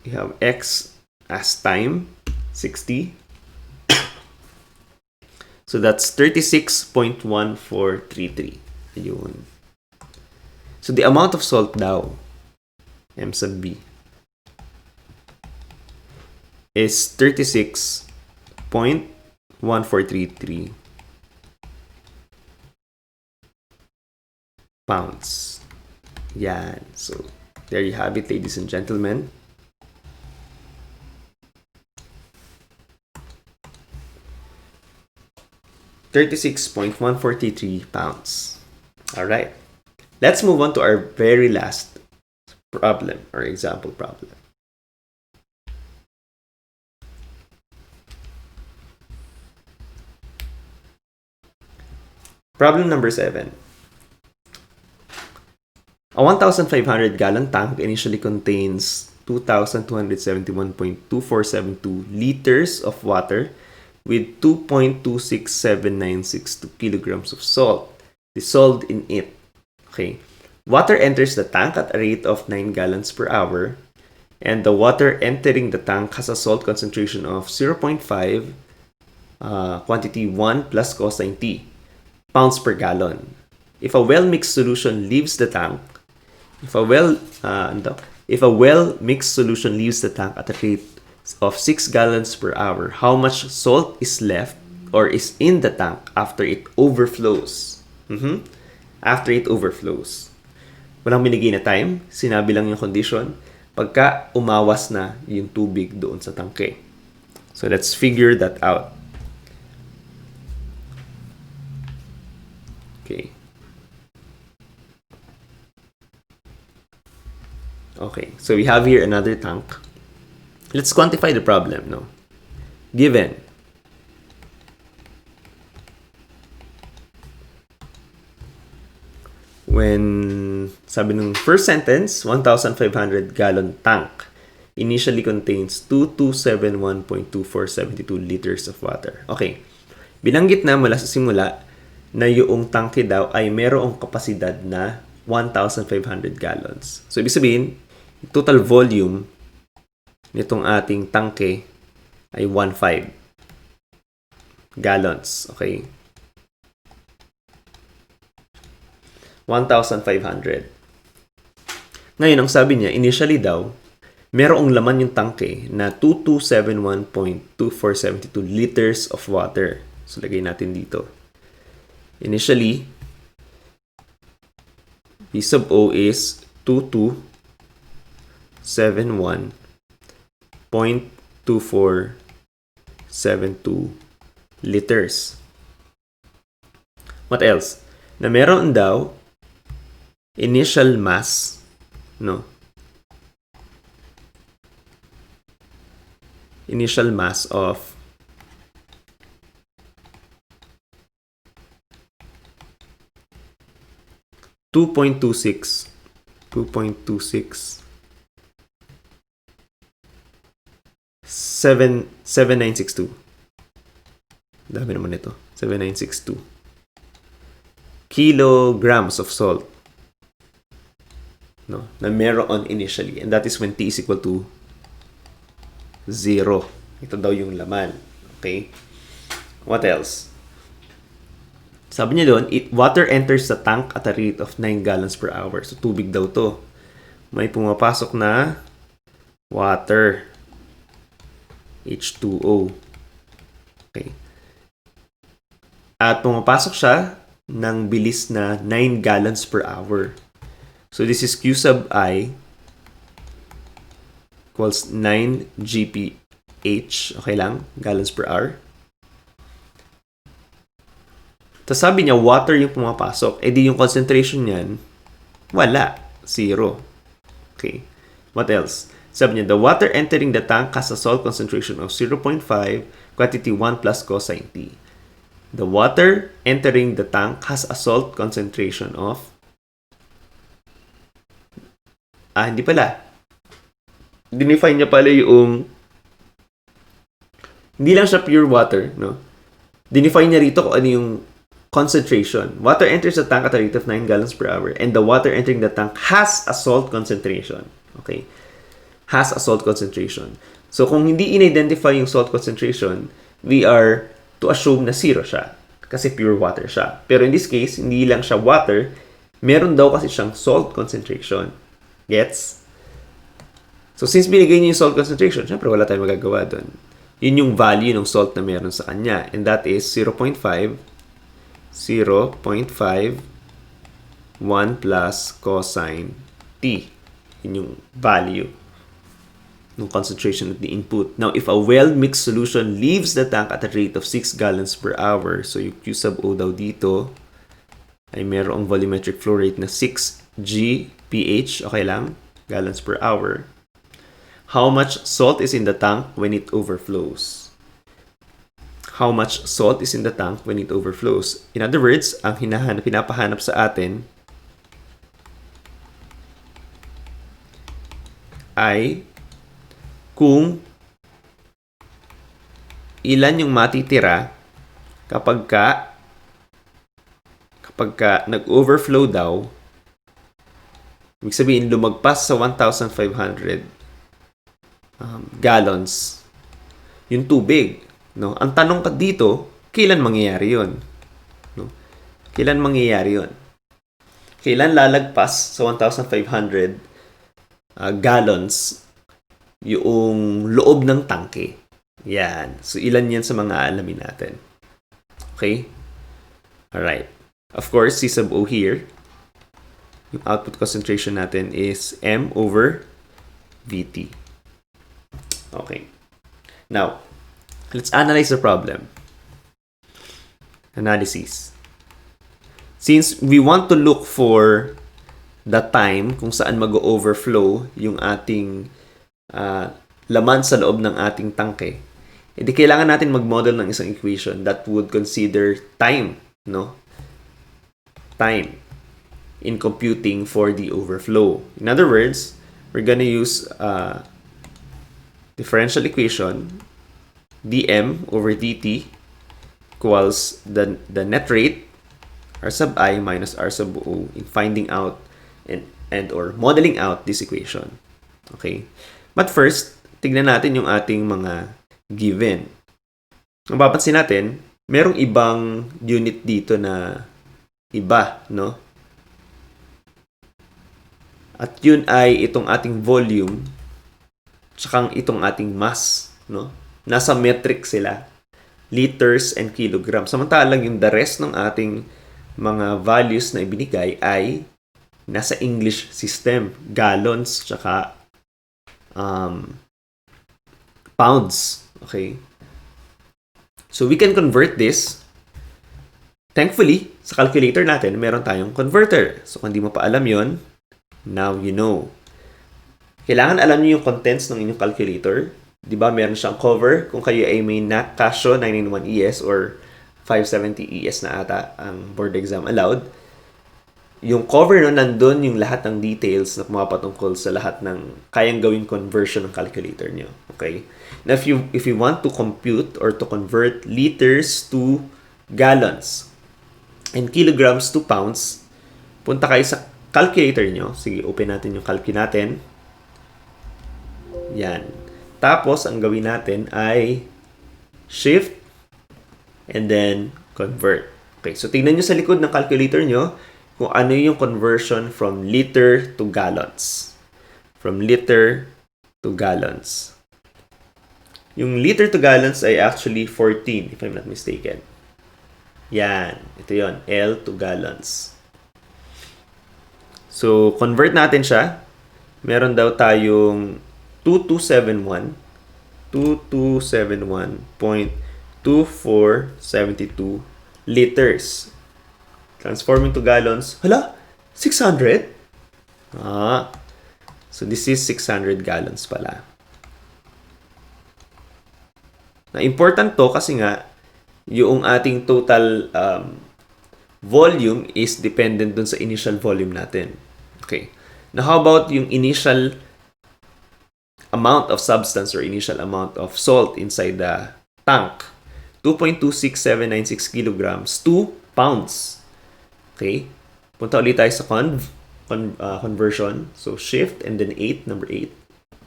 We have x as time, 60. So, that's 36.1433. Ayun. So, the amount of salt daw, M sub B, is 36.1433 pounds. Yan. So, there you have it, ladies and gentlemen. £36.143. Alright. Let's move on to our very last problem or example problem. Problem number 7. A 1,500 gallon tank initially contains 2,271.2472 liters of water with 2.26796 kilograms of salt dissolved in it. Okay. Water enters the tank at a rate of 9 gallons per hour, and the water entering the tank has a salt concentration of 0.5, quantity 1 plus cosine T, pounds per gallon. If a well-mixed solution leaves the tank, if a well-mixed solution leaves the tank at a rate of 6 gallons per hour, how much salt is left or is in the tank after it overflows? After it overflows. Walang binigay na time, sinabi lang yung condition pagka umawas na yung tubig doon sa tangke. So let's figure that out. Okay, so we have here another tank. Let's quantify the problem, no? Given when, sabi nung first sentence, 1,500 gallon tank initially contains 2,271.2472 liters of water. Okay, binanggit na mula sa simula na yung tangke daw ay merong kapasidad na 1,500 gallons. So, ibig sabihin, total volume nitong ating tangke ay 1,500 gallons. Okay? 1,500. Ngayon, ang sabi niya, initially daw, merong laman yung tangke na 2,271.2472 liters of water. So, lagay natin dito. Initially, P sub O is 2271.2472 liters. What else? Na meron daw initial mass, no? Initial mass of 2.26 7962. Dami naman ito. 7962 kilograms of salt, no, na meron initially, and that is when t is equal to 0. Ito daw yung laman. Okay? What else? Sabi niya doon, water enters the tank at a rate of 9 gallons per hour. So, tubig daw to. May pumapasok na water. H2O. Okay. At pumapasok siya ng bilis na 9 gallons per hour. So, this is Q sub I equals 9 GPH. Okay lang? Gallons per hour. Tapos sabi niya, water yung pumapasok. Eh di yung concentration niyan, wala. 0. Okay. What else? Sabi niya, the water entering the tank has a salt concentration of 0.5, quantity 1 plus cosine t. The water entering the tank has a salt concentration of... hindi pala. Dinefine niya pala yung... Hindi lang siya pure water, no? Dinefine niya rito kung ano yung concentration. Water enters the tank at a rate of 9 gallons per hour, and the water entering the tank has a salt concentration. Okay? Has a salt concentration. So, kung hindi in-identify yung salt concentration, we are to assume na 0 siya. Kasi pure water siya. Pero in this case, hindi lang siya water. Meron daw kasi siyang salt concentration. Gets? So, since binigay niya yung salt concentration, syempre wala tayong magagawa doon. Yun yung value ng salt na meron sa kanya. And that is 0.5, 1 plus cosine t. Yun yung value ng concentration at the input. Now, if a well-mixed solution leaves the tank at a rate of 6 gallons per hour, so yung Q sub O daw dito ay merong volumetric flow rate na 6 GPH, okay lang, gallons per hour. How much salt is in the tank when it overflows? How much salt is in the tank when it overflows? In other words, ang pinapahanap sa atin ay kung ilan yung matitira kapag nag-overflow daw, ibig sabihin lumagpas sa 1,500 gallons yung tubig, no? Ang tanong ka dito, kailan mangyayari yun? No? Kailan mangyayari yun? Kailan lalagpas sa 1,500 gallons yung loob ng tangke? Yan. So, ilan yan sa mga alamin natin. Okay? Alright. Of course, C sub O here, yung output concentration natin is M over VT. Okay. Now, let's analyze the problem. Analysis. Since we want to look for the time kung saan mag-overflow yung ating laman sa loob ng ating tangke, edi kailangan natin mag-model ng isang equation that would consider time, no? Time in computing for the overflow. In other words, we're gonna use differential equation dm over dt equals the net rate r sub I minus r sub O in finding out and or modeling out this equation. Okay? But first, tignan natin yung ating mga given. Mapapansin natin, merong ibang unit dito na iba, no? At yun ay itong ating volume tsaka itong ating mass, no? Nasa metric sila. Liters and kilograms. Samantalang yung the rest ng ating mga values na ibinigay ay nasa English system. Gallons tsaka pounds. Okay? So, we can convert this Thankfully, sa calculator natin, meron tayong converter. So kung di mo pa alam yon, now you know. Kailangan alam niyo yung contents ng inyong calculator. Di ba meron siyang cover kung kayo ay may NAC Casio 991ES or 570ES na ata ang board exam allowed. Yung cover no, nandun yung lahat ng details na pumapatungkol sa lahat ng kayang gawing conversion ng calculator nyo. Okay? Now, if you want to compute or to convert liters to gallons and kilograms to pounds, punta kayo sa calculator nyo. Sige, open natin yung calc natin. Yan. Tapos, ang gawin natin ay shift and then convert. Okay, so tingnan nyo sa likod ng calculator nyo kung ano yung conversion from liter to gallons. From liter to gallons. Yung liter to gallons ay actually 14, if I'm not mistaken. Yan. Ito yon, L to gallons. So, convert natin siya. Meron daw tayong 2271.2472 liters. Transforming to gallons. Hala, 600? So this is 600 gallons pala. Na important to kasi nga yung ating total volume is dependent dun sa initial volume natin. Okay. Now how about yung initial amount of substance or initial amount of salt inside the tank? 2.26796 kilograms, 2 pounds. Okay? Punta ulit tayo sa conversion. So, shift and then 8, number 8.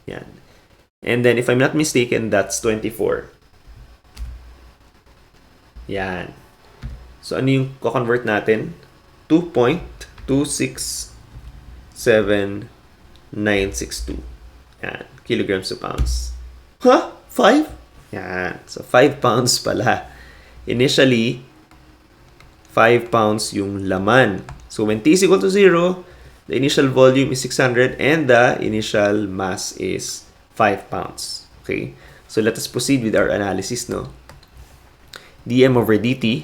Yan. And then, if I'm not mistaken, that's 24. Yan. So, ano yung ko-convert natin? 2.267962. Yan. Kilograms to pounds. Huh? 5? Yan. So, 5 pounds pala. Initially, 5 pounds yung laman. So, when T is equal to 0, the initial volume is 600 and the initial mass is 5 pounds. Okay? So, let us proceed with our analysis, no? dm over dt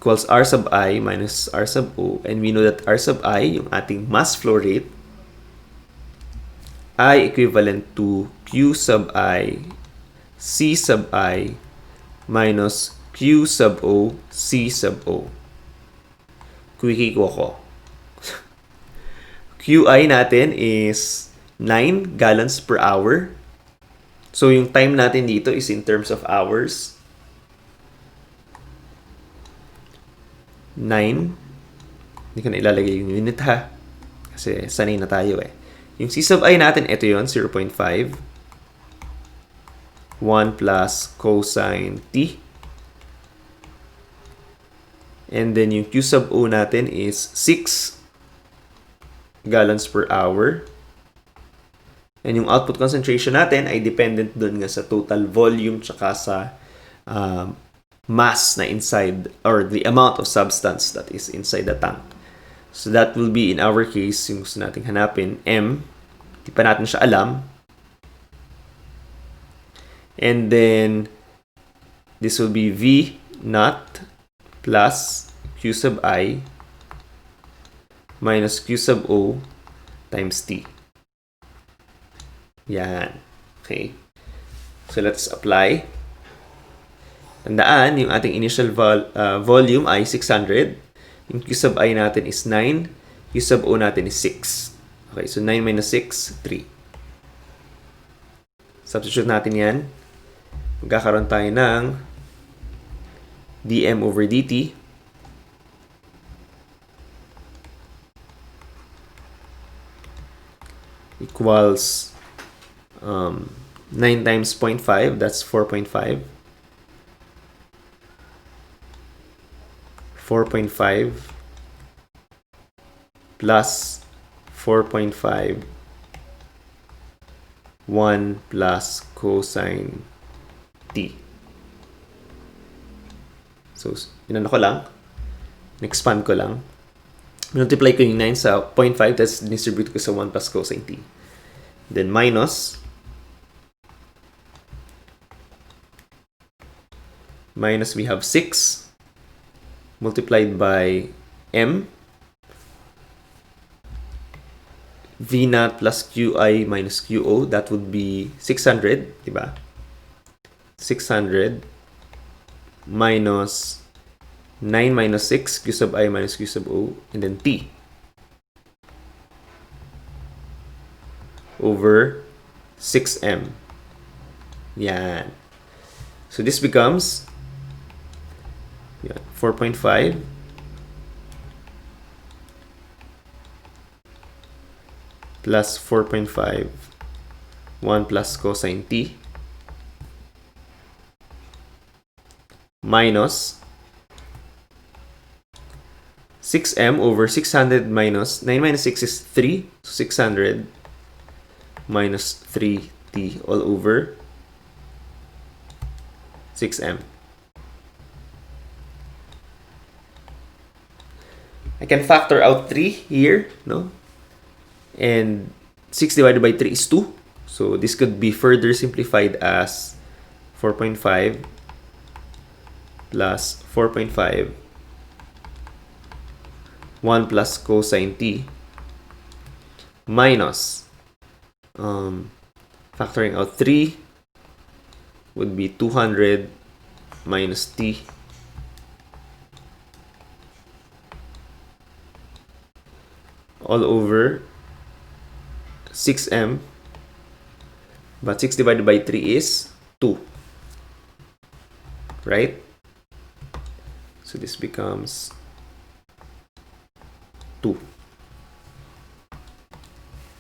equals r sub I minus r sub O. And we know that r sub I, yung ating mass flow rate, I equivalent to Q sub I, C sub I, minus Q sub O, C sub O. Quickie ko ko. QI natin is 9 gallons per hour. So, yung time natin dito is in terms of hours. 9. Hindi ko na ilalagay yung unit ha. Kasi sanay na tayo eh. Yung C sub I natin, ito yun, 0.5. 1 plus cosine T. And then yung Q sub O natin is 6 gallons per hour. And yung output concentration natin ay dependent dun nga sa total volume tsaka sa mass na inside or the amount of substance that is inside the tank. So that will be in our case, yung gusto nating hanapin, M. Di pa natin siya alam. And then this will be V naught plus Q sub I minus Q sub O times T. Yan. Okay. So, let's apply. Tandaan, yung ating initial volume ay 600. Yung Q sub I natin is 9. Q sub O natin is 6. Okay, so 9 minus 6, 3. Substitute natin yan. Magkakaroon tayo ng dm over dt equals 9 times 0.5, that's 4.5. 4.5 plus 4.5 1 plus cosine t. So, inano ko lang. Expand ko lang. Multiply ko yung 9 sa 0.5, tapos distribute ko sa 1 plus cosine t. Then minus we have 6 multiplied by m v naught plus qi minus qo, that would be 600, diba? 600 minus 9 minus 6 q sub I minus q sub o, and then t over 6m. Yan. So this becomes 4.5 plus 4.5 1 plus cosine t minus 6m over 600 minus 9 minus 6 is 3, so 600 minus 3t all over 6m. I can factor out 3 here, no? And 6 divided by 3 is 2. So this could be further simplified as 4.5 plus 4.5 1 plus cosine t minus factoring out 3 would be 200 minus t all over 6m, but 6 divided by 3 is 2, right? So this becomes 2.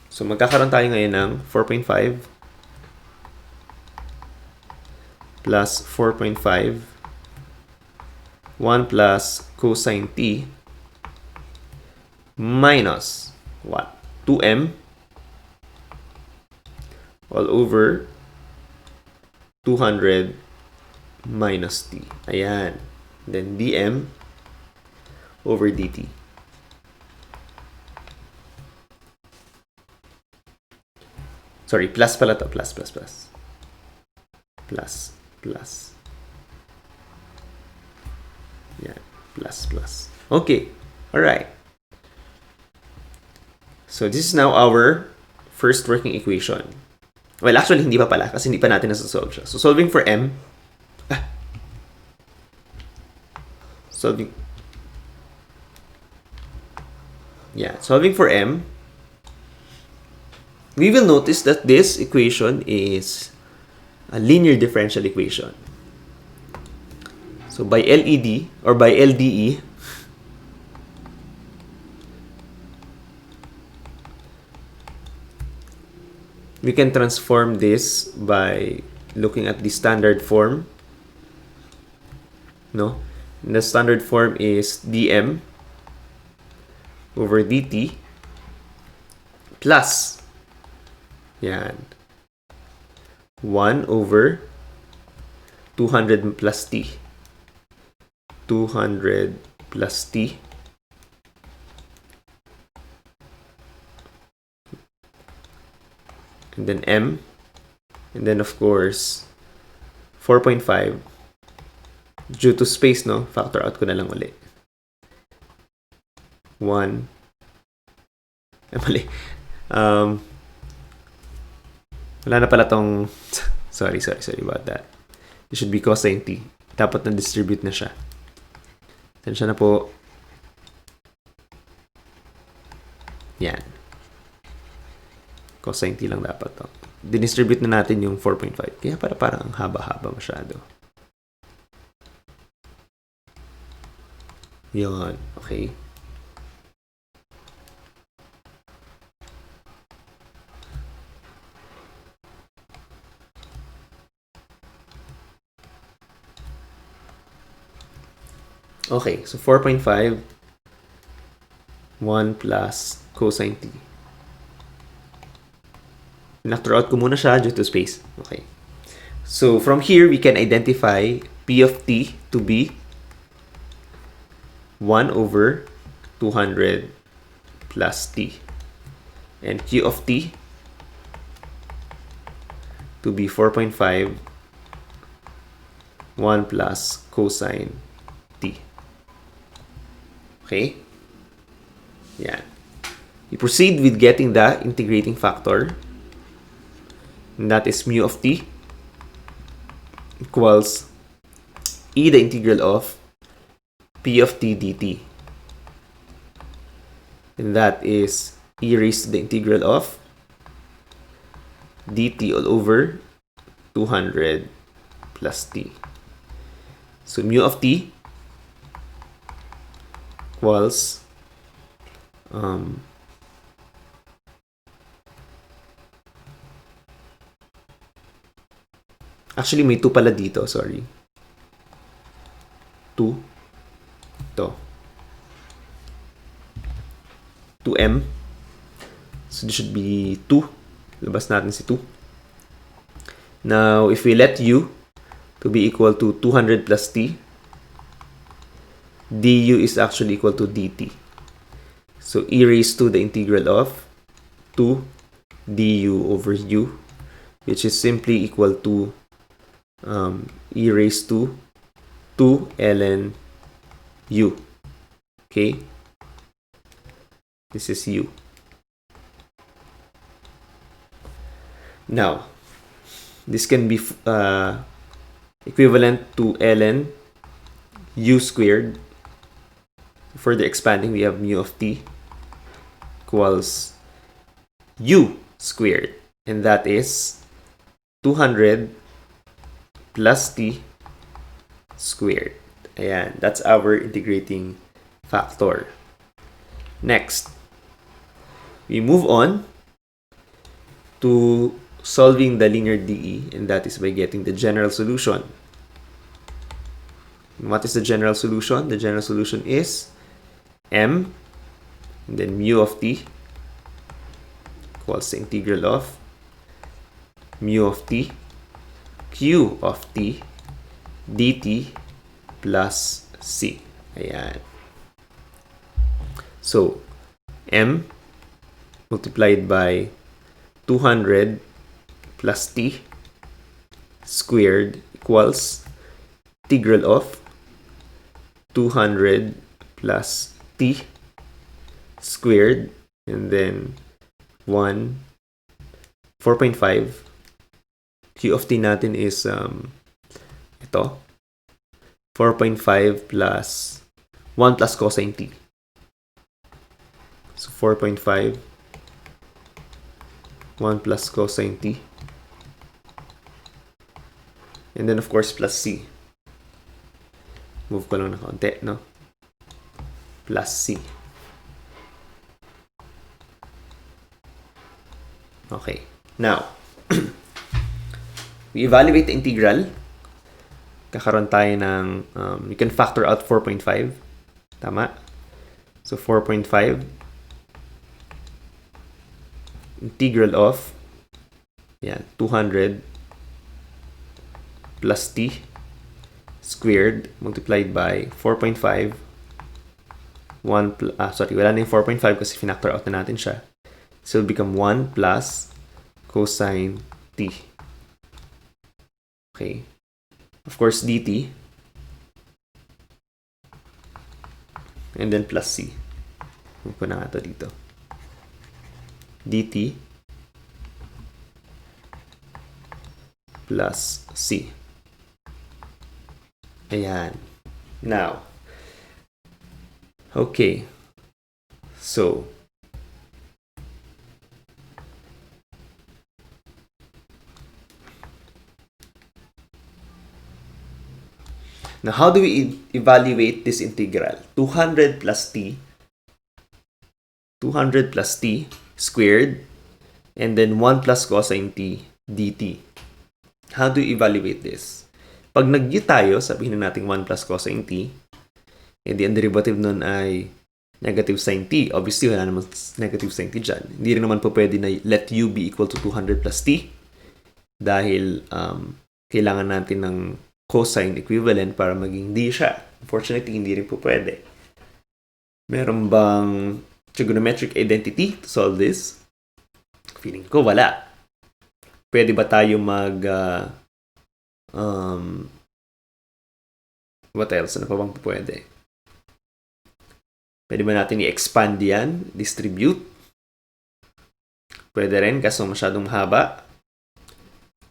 So magkakaroon tayo ngayon ng 4.5 plus 4.5 1 plus cosine t minus what? 2m all over 200 minus t. Ayan. Then dm over dt. Sorry, plus pala to. Plus. Yeah, plus. Okay. Alright. So this is now our first working equation. Well, actually, hindi pa pala kasi hindi pa natin nasa-solve siya. So solving for m. Solving for m. We will notice that this equation is a linear differential equation. So by LED or by LDE, we can transform this by looking at the standard form. No? And the standard form is dm over dt plus 1 over 200 plus t. 200 plus t and then m, and then of course 4.5 due to space, no? Factor out ko na lang ulit. 1 mali. Wala na pala tong sorry about that. It should be cosine t. Dapat na-distribute na siya. Tensya na po. Yan. Cosine t lang dapat to. Dinistribute na natin yung 4.5. Kaya parang ang haba-haba masyado. Yun. Okay. Okay, so 4.5 1 plus cosine t. Factor out ko muna siya due to space. Okay. So from here, we can identify p of t to be 1 over 200 plus t. And q of t to be 4.5 1 plus cosine t. Okay? Yan. We proceed with getting the integrating factor. And that is mu of t equals e the integral of p of t dt. And that is e raised to the integral of dt all over 200 plus t. So mu of t equals actually may 2 pala dito, sorry. 2 to 2m. So this should be 2. Labas natin si 2. Now, if we let u to be equal to 200 plus t, du is actually equal to dt. So e raised to the integral of 2 du over u, which is simply equal to e raised to 2 ln u. Okay? This is u. Now, this can be equivalent to ln u squared. For the expanding, we have mu of t equals u squared. And that is 200 plus t squared. Ayan, that's our integrating factor. Next, we move on to solving the linear DE, and that is by getting the general solution. And what is the general solution? The general solution is m, and then mu of t equals the integral of mu of t q of t dt plus c. Ayan. So, m multiplied by 200 plus t squared equals integral of 200 plus t squared, and then 4.5. Q of t natin is ito 4.5 plus 1 plus cosine t. So 4.5 1 plus cosine t, and then of course plus c. Move ko lang na konti, no? Plus c. Okay. Now, we evaluate the integral. Kakaroon tayo ng, you can factor out 4.5. Tama? So 4.5 integral of 200 plus t squared multiplied by 4.5 wala na yung 4.5 kasi finactor out na natin siya. So it'll become 1 plus cosine t. Okay. Of course, dt. And then plus c. Move ko na ito dito. dt plus c. Ayan. Now, okay. So, now how do we evaluate this integral? 200 plus t squared, and then 1 plus cosine t dt. How do you evaluate this? Pag nag-u tayo, sabihin na natin 1 plus cosine t, and the derivative nun ay negative sine t. Obviously, wala naman negative sine t dyan. Hindi rin naman po pwede na let u be equal to 200 plus t dahil kailangan natin ng cosine equivalent para maging d siya. Unfortunately, hindi rin po pwede. Meron bang trigonometric identity to solve this? Feeling ko wala. Pwede ba tayo what else? Ano pa bang pwede? Pwede ba natin i-expand yan? Distribute. Pwede rin, kaso masyadong haba.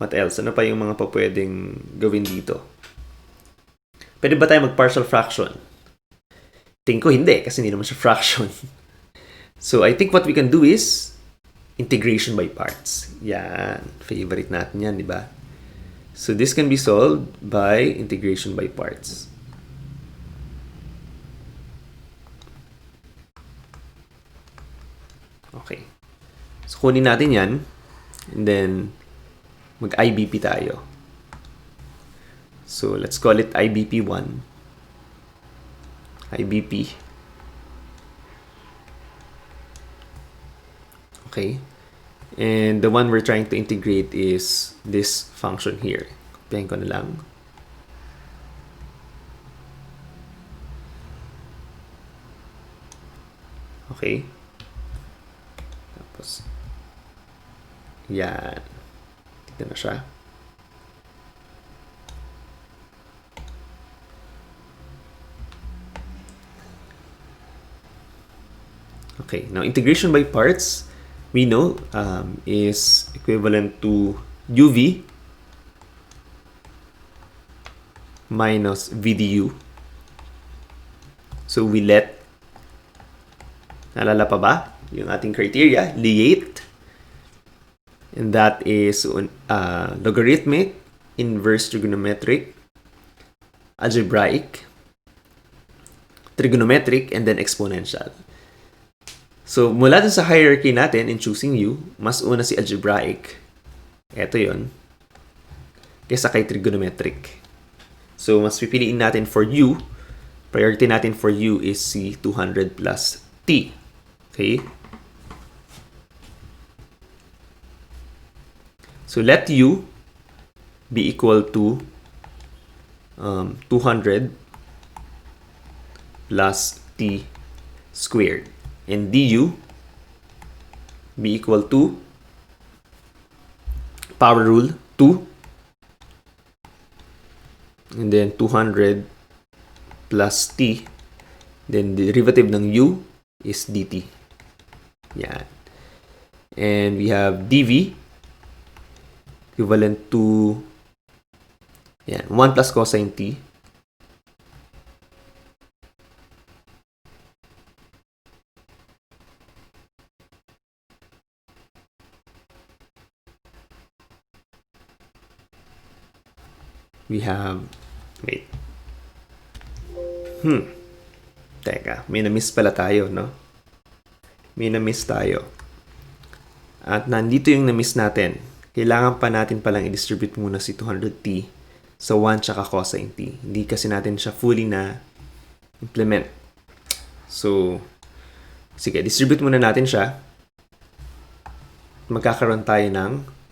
What else? Ano pa yung mga pwedeng gawin dito? Pwede ba tayo mag-partial fraction? Tingin ko hindi, kasi hindi naman siya fraction. So, I think what we can do is integration by parts. Yan. Favorite natin yan, di ba? So, this can be solved by integration by parts. Okay. So, kunin natin yan. And then, mag-IBP tayo. So, let's call it IBP1. IBP. Okay. And the one we're trying to integrate is this function here. Kopyahin ko na lang. Okay. Tapos, yan. Tignan na siya. Okay, now integration by parts, we know is equivalent to UV minus VDU. So we let, naalala pa ba yung ating criteria? Liate. And that is logarithmic, inverse trigonometric, algebraic, trigonometric, and then exponential. So, mula dun sa hierarchy natin in choosing U, mas una si algebraic. Ito yon, kaysa kay trigonometric. So, mas pipiliin natin for U. Priority natin for U is si 200 plus T. Okay? So, let U be equal to 200 plus T squared. And du be equal to power rule 2, and then 200 plus t, then the derivative ng u is dt. Yan. And we have dv equivalent to yan, 1 plus cosine t we have, wait. Teka, may na-miss pala tayo, no? May na-miss tayo. At nandito yung na-miss natin. Kailangan pa natin palang i-distribute muna si 200t sa 1 tsaka cosine t. Hindi kasi natin siya fully na implement. So, sige, distribute muna natin siya. Magkakaroon tayo ng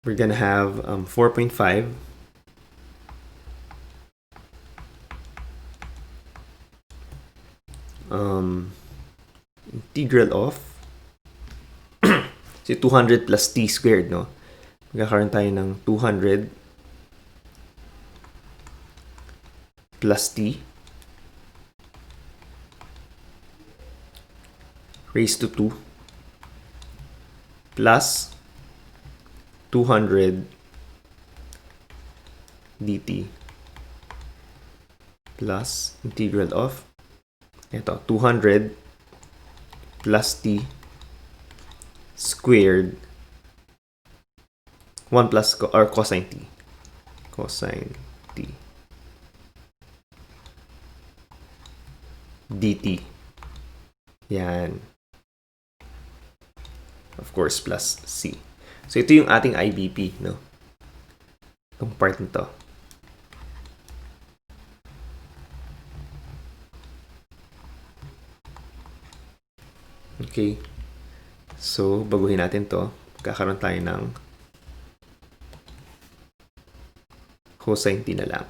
we're gonna have 4.5 integral of si 200 plus t squared, no? Magkakaroon tayo ng 200 plus t raised to 2 plus 200 dt plus integral of ito 200 plus t squared 1 plus or cosine t dt. Yan. Of course, plus c. So, ito yung ating IBP, no? Itong part nito. Okay. So, baguhin natin to. Kakaroon tayo ng cosine t na lang.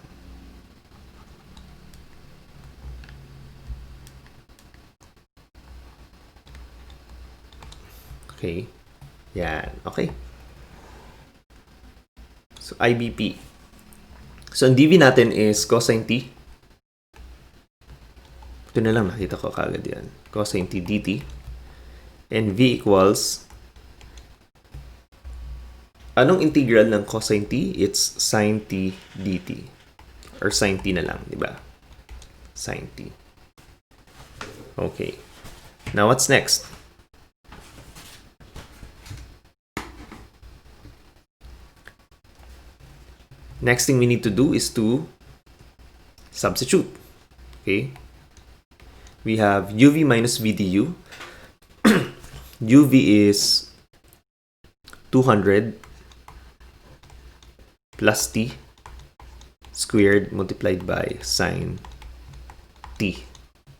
Okay. Yan. Okay. So, IBP. So, ang dv natin is cosine t. Ito na lang, nakita ko kagad yan. Cosine t dt. And v equals, anong integral ng cosine t? It's sine t dt. Or sine t na lang, di ba? Sine t. Okay. Now, what's next? Next thing we need to do is to substitute. Okay? We have uv minus v du. uv is 200 plus t squared multiplied by sine t.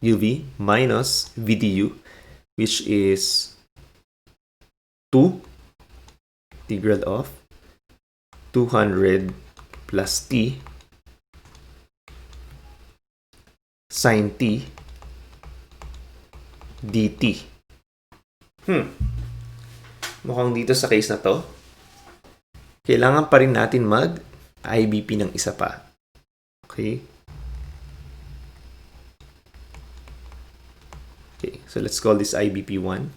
uv minus v du, which is 2 integral of 200 plus t sine t dt. Mukhang dito sa case na to, kailangan pa rin natin mag-IBP ng isa pa. Okay? Okay, so let's call this IBP1.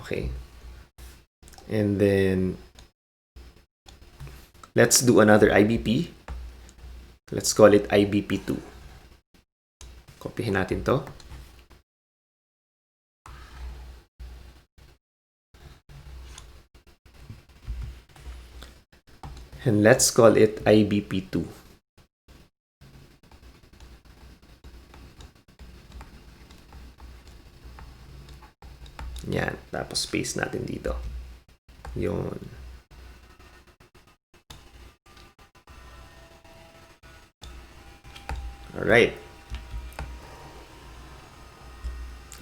Okay. And then, let's do another IBP. Let's call it IBP2. Kopyahin natin to. And let's call it IBP2. Yan. Tapos space natin dito. Yun. Alright.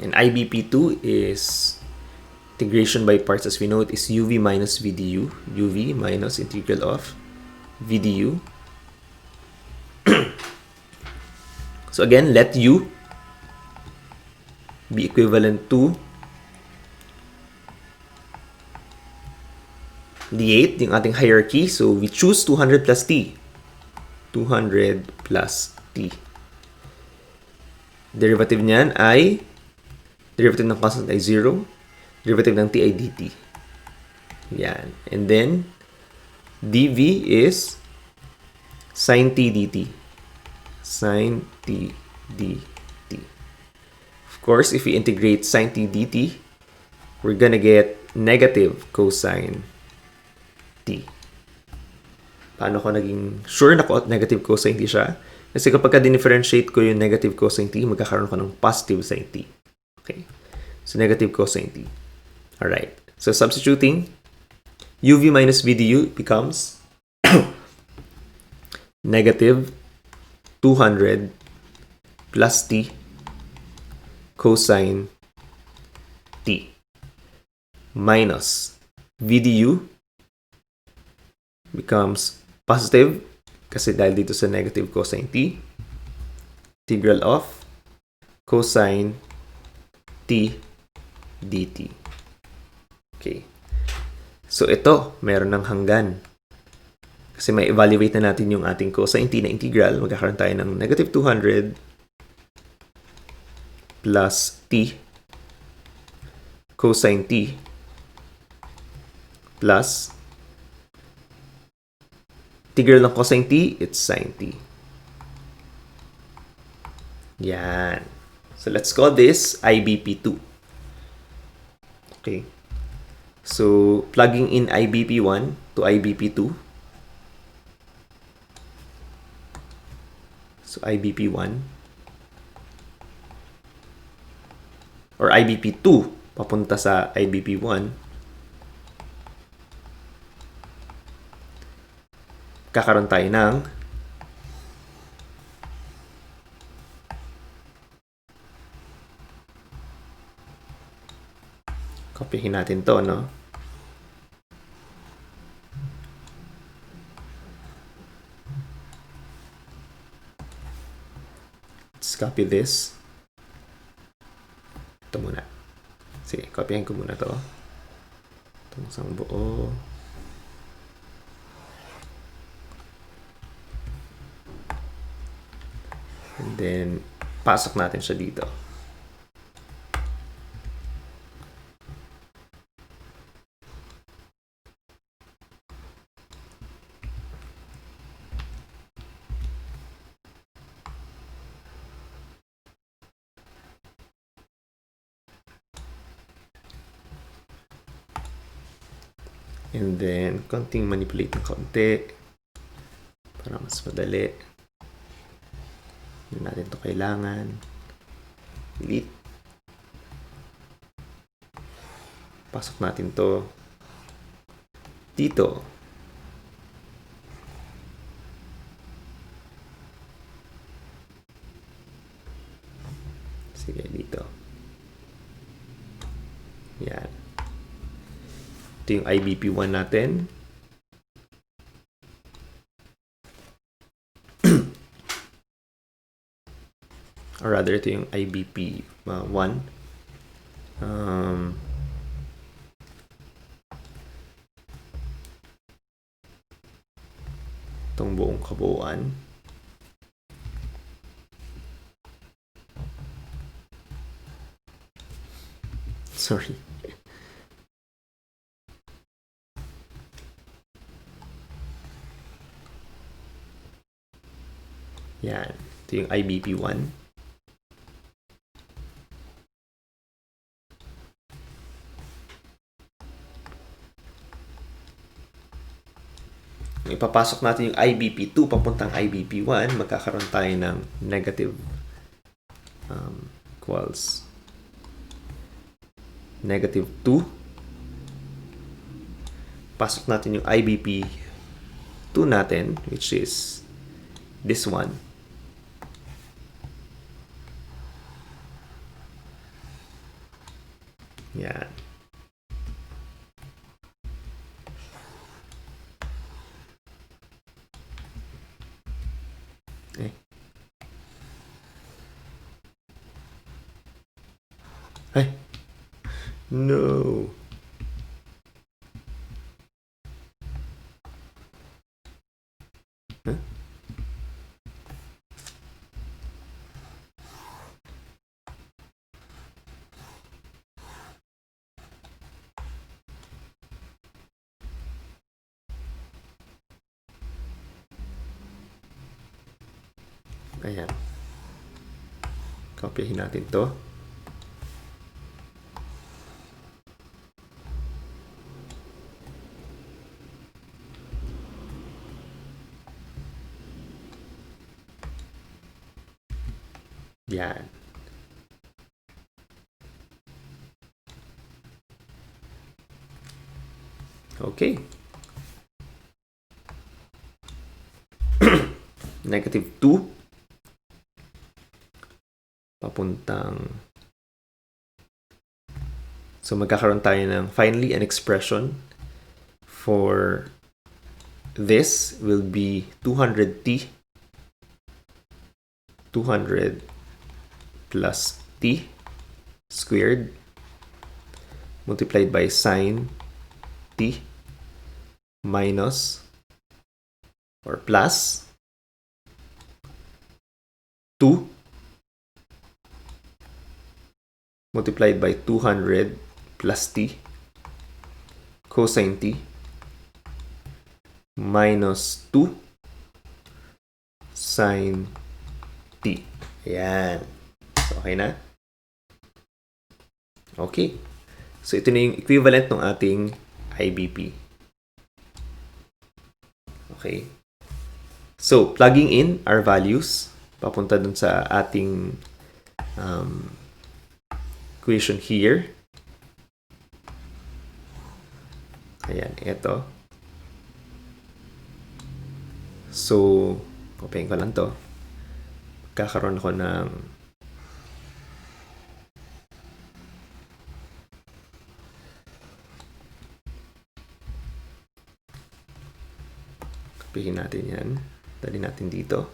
And IBP2 is integration by parts, as we know it is uv minus v du. uv minus integral of v du. So again, let u be equivalent to d8, yung ating hierarchy. So we choose 200 plus t. 200 plus t. Derivative niyan ay, derivative ng constant ay 0. Derivative ng t ay dt. Yan. And then, dv is sine t dt. Sine t dt. Of course, if we integrate sine t dt, we're gonna get negative cosine t. Paano ko naging sure na ko at negative cosine t siya? Kasi kapag ka-differentiate ko yung negative cosine t, magkakaroon ko ng positive sine t. Okay? So, negative cosine t. Alright. So, substituting, uv minus v du becomes negative 200 plus t cosine t minus v du becomes positive kasi dahil dito sa negative cosine t, integral of cosine t dt. Okay. So ito, meron ng hanggan. Kasi may evaluate na natin yung ating cosine t na integral. Magkakaroon tayo ng negative 200 plus t cosine t plus integral ng cosine t, it's sine t. Yan. So, let's call this IBP2. Okay. So, plugging in IBP1 to IBP2. So, IBP1 or IBP2 papunta sa IBP1. Kakaroon tayo ng kopyahin natin to, no? Let's copy this. Ito muna. Sige, kopyahin ko muna to. Itong isang buo. And then, pasok natin siya dito. And then, konting manipulate ng konti para mas madali. Hindi natin ito kailangan. Delete. Pasok natin to dito. Sige, dito. Yan. Ito yung IBP1 natin. Or rather, ito yung IBP1. Itong buong kabuuan. Sorry. Yan. Ito yung IBP1. Ipapasok natin yung IBP2 papuntang IBP1, magkakaroon tayo ng negative equals negative 2. Pasok natin yung IBP2 natin, which is this one. Yan. Ay. No. Huh? Ayan. Kopyahin natin to. Yan. Okay. Negative 2. Papuntang. So magkakaroon tayo ng finally an expression for this will be 200t. 200 plus t squared multiplied by sine t minus or plus 2 multiplied by 200 plus t cosine t minus 2 sine t. Ayan. So, okay na? Okay. So, ito na yung equivalent ng ating IBP. Okay. So, plugging in our values, papunta dun sa ating equation here. Ayan, ito. So, kopyahin ko lang to. Kakaroon ako ng kopyahin natin yan. Dali natin dito.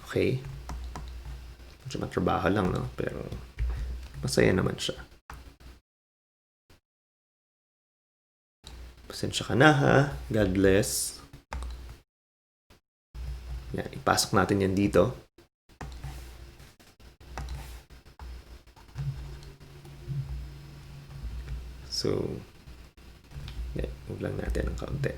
Okay. Medyo matrabaho lang, no? Pero masaya naman siya. Pasensya ka na, ha? God bless. Yan, ipasok natin yan dito. So, yan, move lang natin ng kaunti.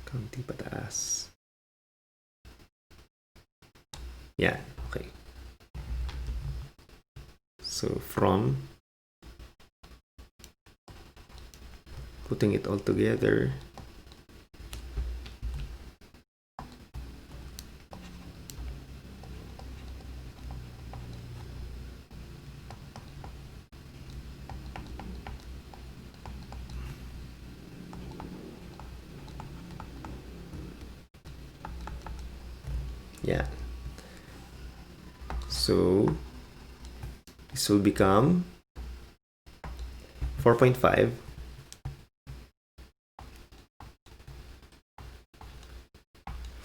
Kaunti pataas. Yan, okay. So, from putting it all together, yeah. So, this will become 4.5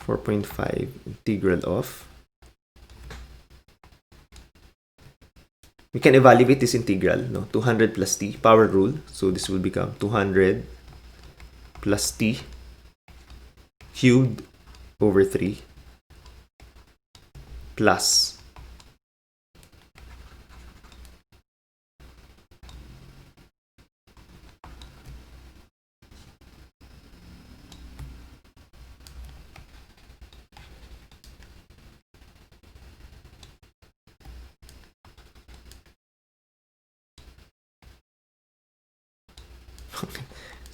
4.5 integral of, we can evaluate this integral, no? 200 plus t, power rule. So this will become 200 plus t cubed over 3 plus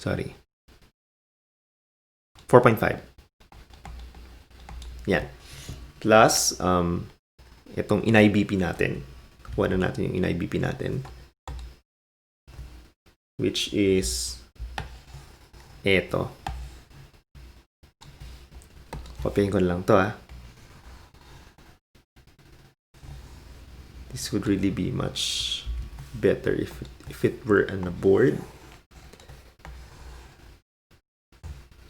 sorry, 4.5. Yan. Plus, itong in-IBP natin. Kuha na natin yung in-IBP natin. Which is ito. Copyin ko lang to, ha. This would really be much better if it were on a board.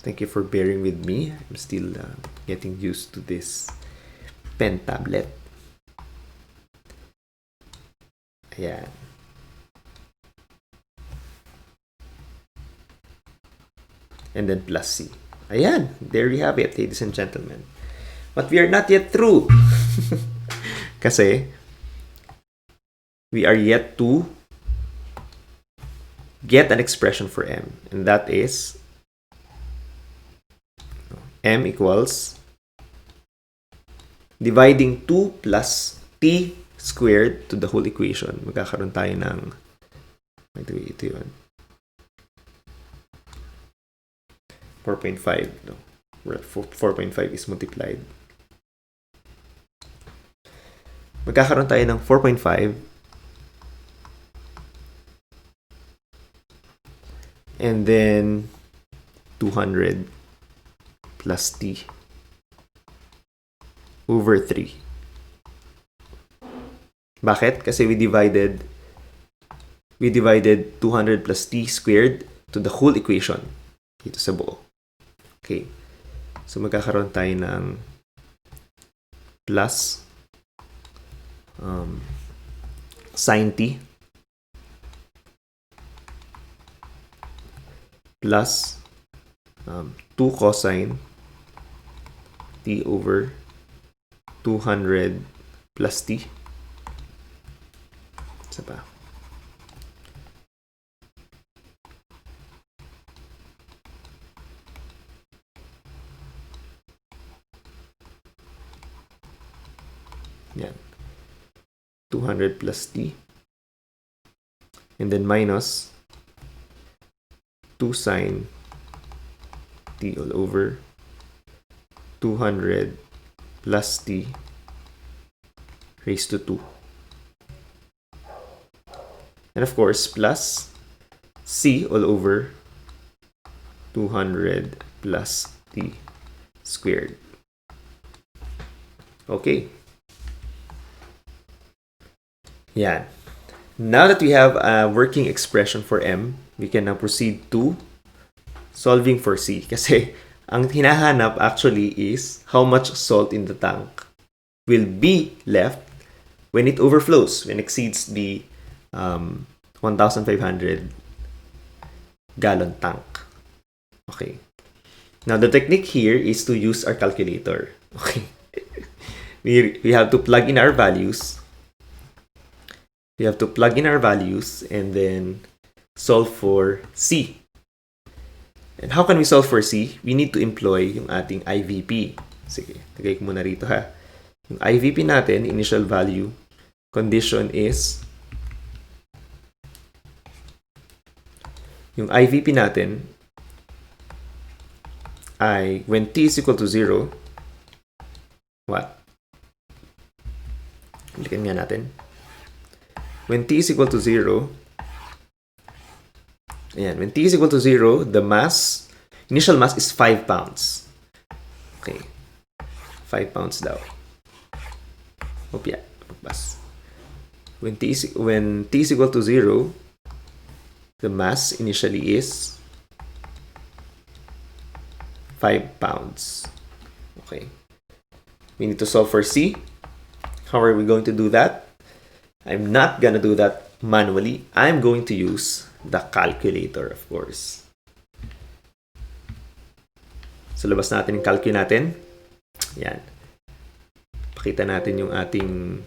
Thank you for bearing with me. I'm still getting used to this pen tablet. Ayan. And then plus C. Ayan. There we have it, ladies and gentlemen. But we are not yet through. Kasi we are yet to get an expression for M. And that is M equals dividing 2 plus t squared to the whole equation. Magkakaroon tayo ng, by the way, ito yun. 4.5. No? 4.5 is multiplied. Magkakaroon tayo ng 4.5 and then 200 plus t over 3. Bakit? Kasi we divided 200 plus t squared to the whole equation dito sa buo. Okay. So magkakaroon tayo ng plus sine t plus 2 cosine t over 200 plus t. Isa pa. Yan. 200 plus t. And then minus 2 sine t all over 200 plus t raised to 2. And of course, plus c all over 200 plus t squared. Okay. Yan. Now that we have a working expression for M, we can now proceed to solving for C. Kasi ang hinahanap actually is how much salt in the tank will be left when it overflows, when it exceeds the 1,500 gallon tank. Okay. Now, the technique here is to use our calculator. Okay. We have to plug in our values. We have to plug in our values and then solve for C. And how can we solve for C? We need to employ yung ating IVP. Sige, tagay ko muna rito ha. Yung IVP natin, initial value condition is, yung IVP natin ay when t is equal to 0, what? Balikan nga natin. When t is equal to 0, ayan, when t is equal to 0, the mass, initial mass is 5 pounds. Okay. 5 pounds daw. Opya, magbas. When t is equal to 0, the mass initially is 5 pounds. Okay. We need to solve for C. How are we going to do that? I'm not gonna do that manually. I'm going to use the calculator, of course. So, labas natin yung calculator natin. Yan. Pakita natin yung ating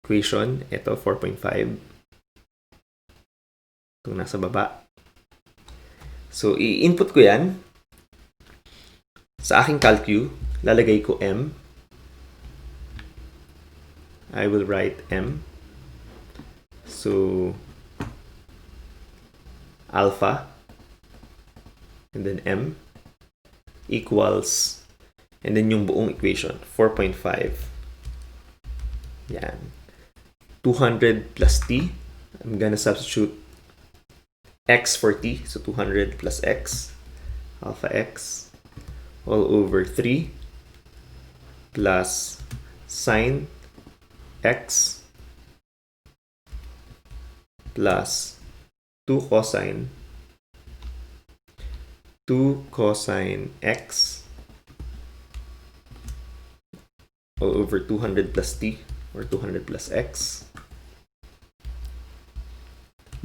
equation. Ito, 4.5. Itong nasa baba. So, i-input ko yan. Sa aking calcu, lalagay ko M. I will write M. So, alpha, and then M equals, and then yung buong equation, 4.5. Yan. 200 plus T. I'm gonna substitute X for T. So, 200 plus X, alpha X, all over 3 plus sine X plus 2 cosine X all over 200 plus T or 200 plus X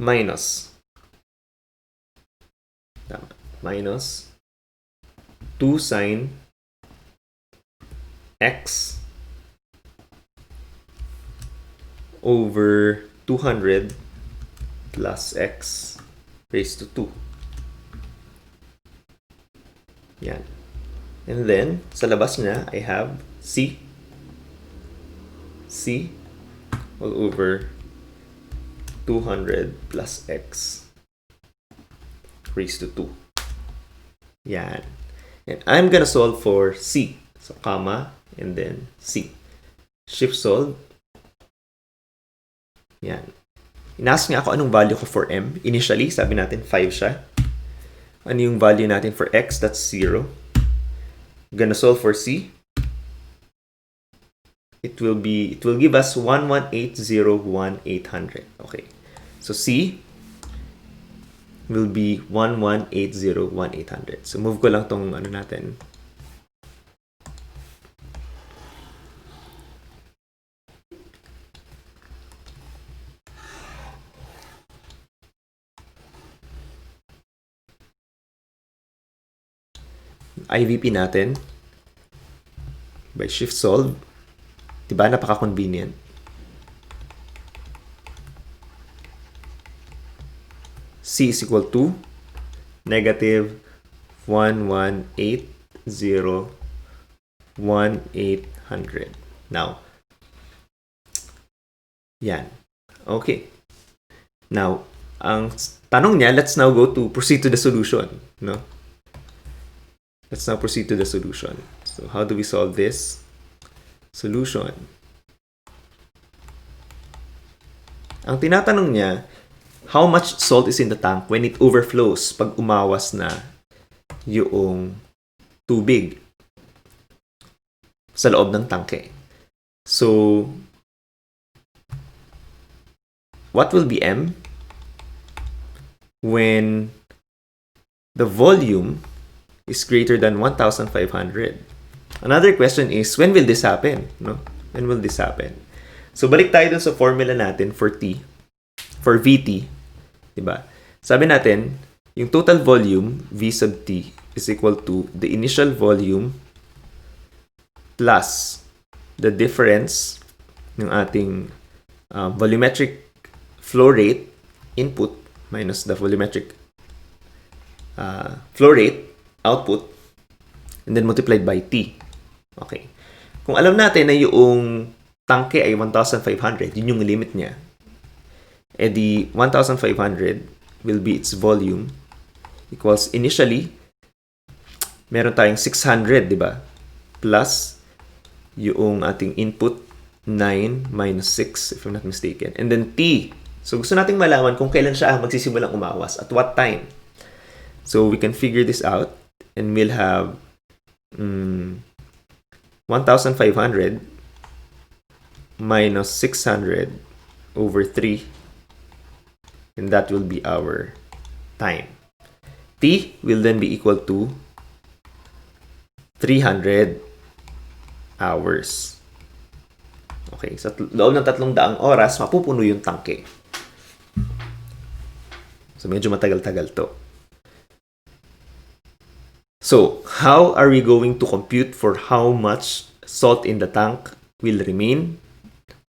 minus 2 sine X over 200 plus X raised to 2. Yan. And then, sa labas niya, I have C all over 200 plus X raised to 2. Yan. And I'm gonna solve for C. So, comma, and then C. Shift solve. Yan. Inask niya ako anong value ko for M. Initially, sabi natin 5 siya. Ano yung value natin for X? That's 0. Gonna solve for C. It will give us 11801,800. Okay. So C will be 11801,800. So move ko lang tong ano natin. IVP natin by shift solve. Diba? Napaka-convenient. C is equal to negative 11801,800. Now, yan. Okay. Now, ang tanong niya, let's now go to proceed to the solution. No? Let's now proceed to the solution. So how do we solve this? Solution. Ang tinatanong niya, how much salt is in the tank when it overflows pag umawas na yung tubig sa loob ng tangke. So, what will be M? when the volume is greater than 1,500. Another question is, when will this happen? No? When will this happen? So, balik tayo dun sa formula natin for T, for VT. Diba? Sabi natin, yung total volume, V sub T, is equal to the initial volume plus the difference ng ating volumetric flow rate input minus the volumetric flow rate output and then multiplied by T. Okay. Kung alam natin na yung tangke ay 1,500, yun yung limit niya. Eh di 1,500 will be its volume equals initially meron tayong 600, di ba? Plus yung ating input 9 minus 6 if I'm not mistaken. And then T. So gusto nating malaman kung kailan siya magsisimulang umawas, at what time. So we can figure this out and we'll have 1,500 minus 600 over 3, and that will be our time. T will then be equal to 300 hours. Okay, sa loob ng 300 oras, mapupuno yung tangke. So medyo matagal-tagal to. So, how are we going to compute for how much salt in the tank will remain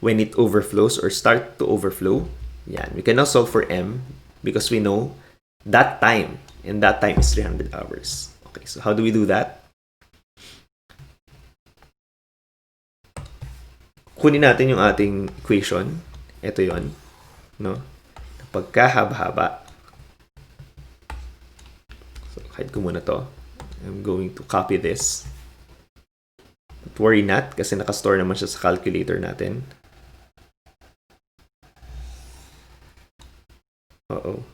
when it overflows or start to overflow? Yan. We can now solve for M because we know that time, and that time is 300 hours. Okay, so how do we do that? Kunin natin yung ating equation. Ito yon, no? Pagkahaba-haba. So, hide ko muna to. I'm going to copy this. But worry not, kasi nakastore naman siya sa calculator natin. Uh-oh.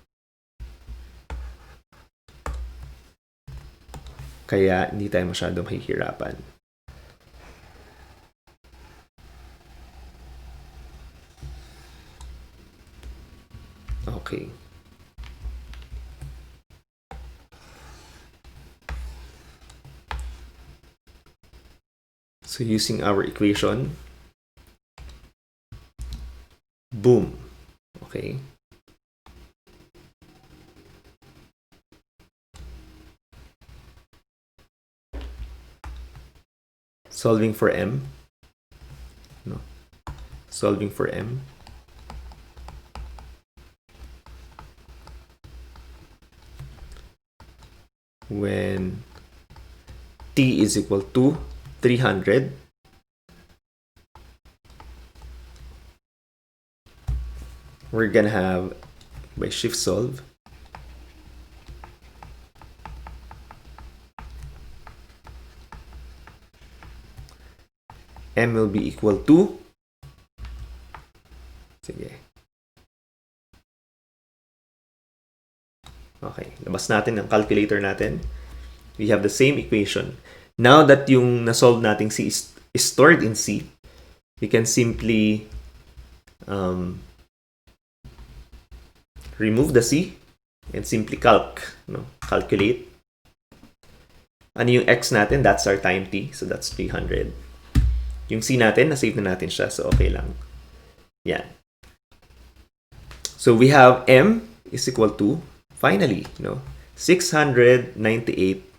Kaya hindi tayo masyadong mahihirapan. Okay. So using our equation, boom. Okay. Solving for M. No. Solving for M. When T is equal to 300, we're gonna have, by shift solve, M will be equal to, sige. Okay, labas natin ang calculator natin. We have the same equation. Now that yung na-solve nating C is stored in C, we can simply remove the C and simply calculate. Ano yung X natin? That's our time T. So that's 300. Yung C natin, na-save na natin siya. So okay lang. Yan. So we have M is equal to, finally, 698.9047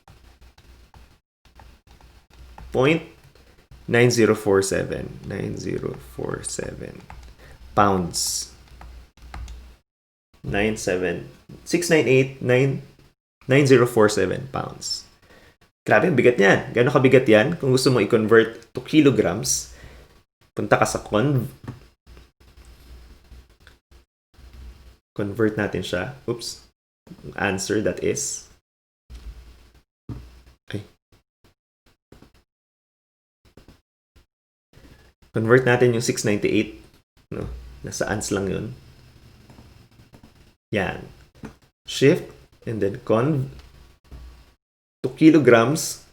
pounds. 698.9047 pounds. Grabe, bigat niyan. Gano'ng kabigat yan? Kung gusto mo i-convert to kilograms, punta ka sa convert natin siya. Oops. Answer, that is. Okay. Convert natin yung 698. No? Nasa ans lang yun. Yan. Shift and then to kilograms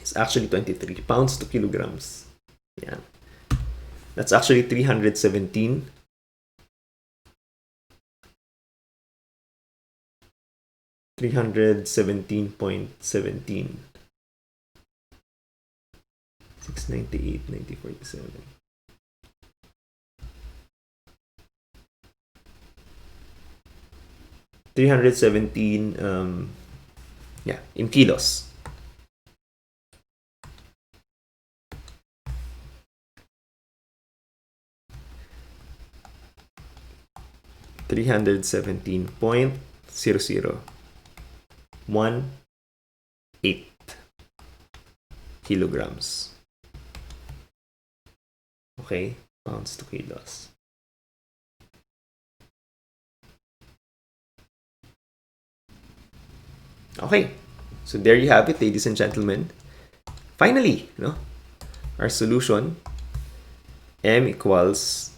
is actually 23 pounds to kilograms. Yan. That's actually 317 317.17. 698, 9047. 317, yeah, in kilos. $317.0018 kilograms. Okay, pounds to kilos. Okay, so there you have it, ladies and gentlemen. Finally, our solution, m equals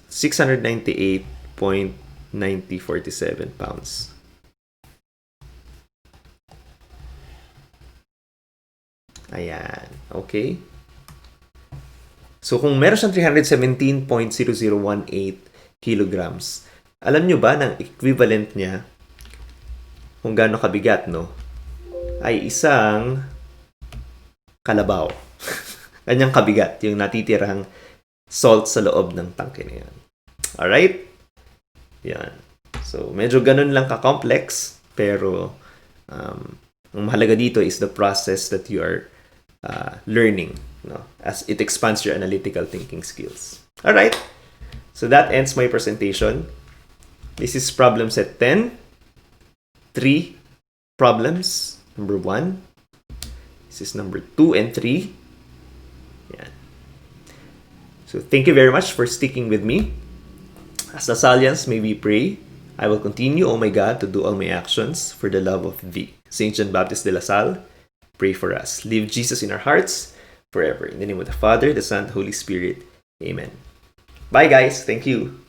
698.9047 pounds. Ayan, okay. So kung meron siyang 317.0018 kilograms, alam nyo ba ng equivalent niya kung gaano kabigat, no? Ay isang kalabaw. Kanyang kabigat, yung natitirang salt sa loob ng tangke na yan. Alright? Yan. So, medyo ganun lang ka-complex, pero ang mahalaga dito is the process that you are learning, as it expands your analytical thinking skills. Alright? So, that ends my presentation. This is problem set 10. 3 problems. Number 1. This is number 2 and 3. Yeah. So thank you very much for sticking with me. As Lasallians, may we pray. I will continue, O my God, to do all my actions for the love of Thee. Saint John Baptist de La Salle, pray for us. Leave Jesus in our hearts forever. In the name of the Father, the Son, the Holy Spirit. Amen. Bye guys. Thank you.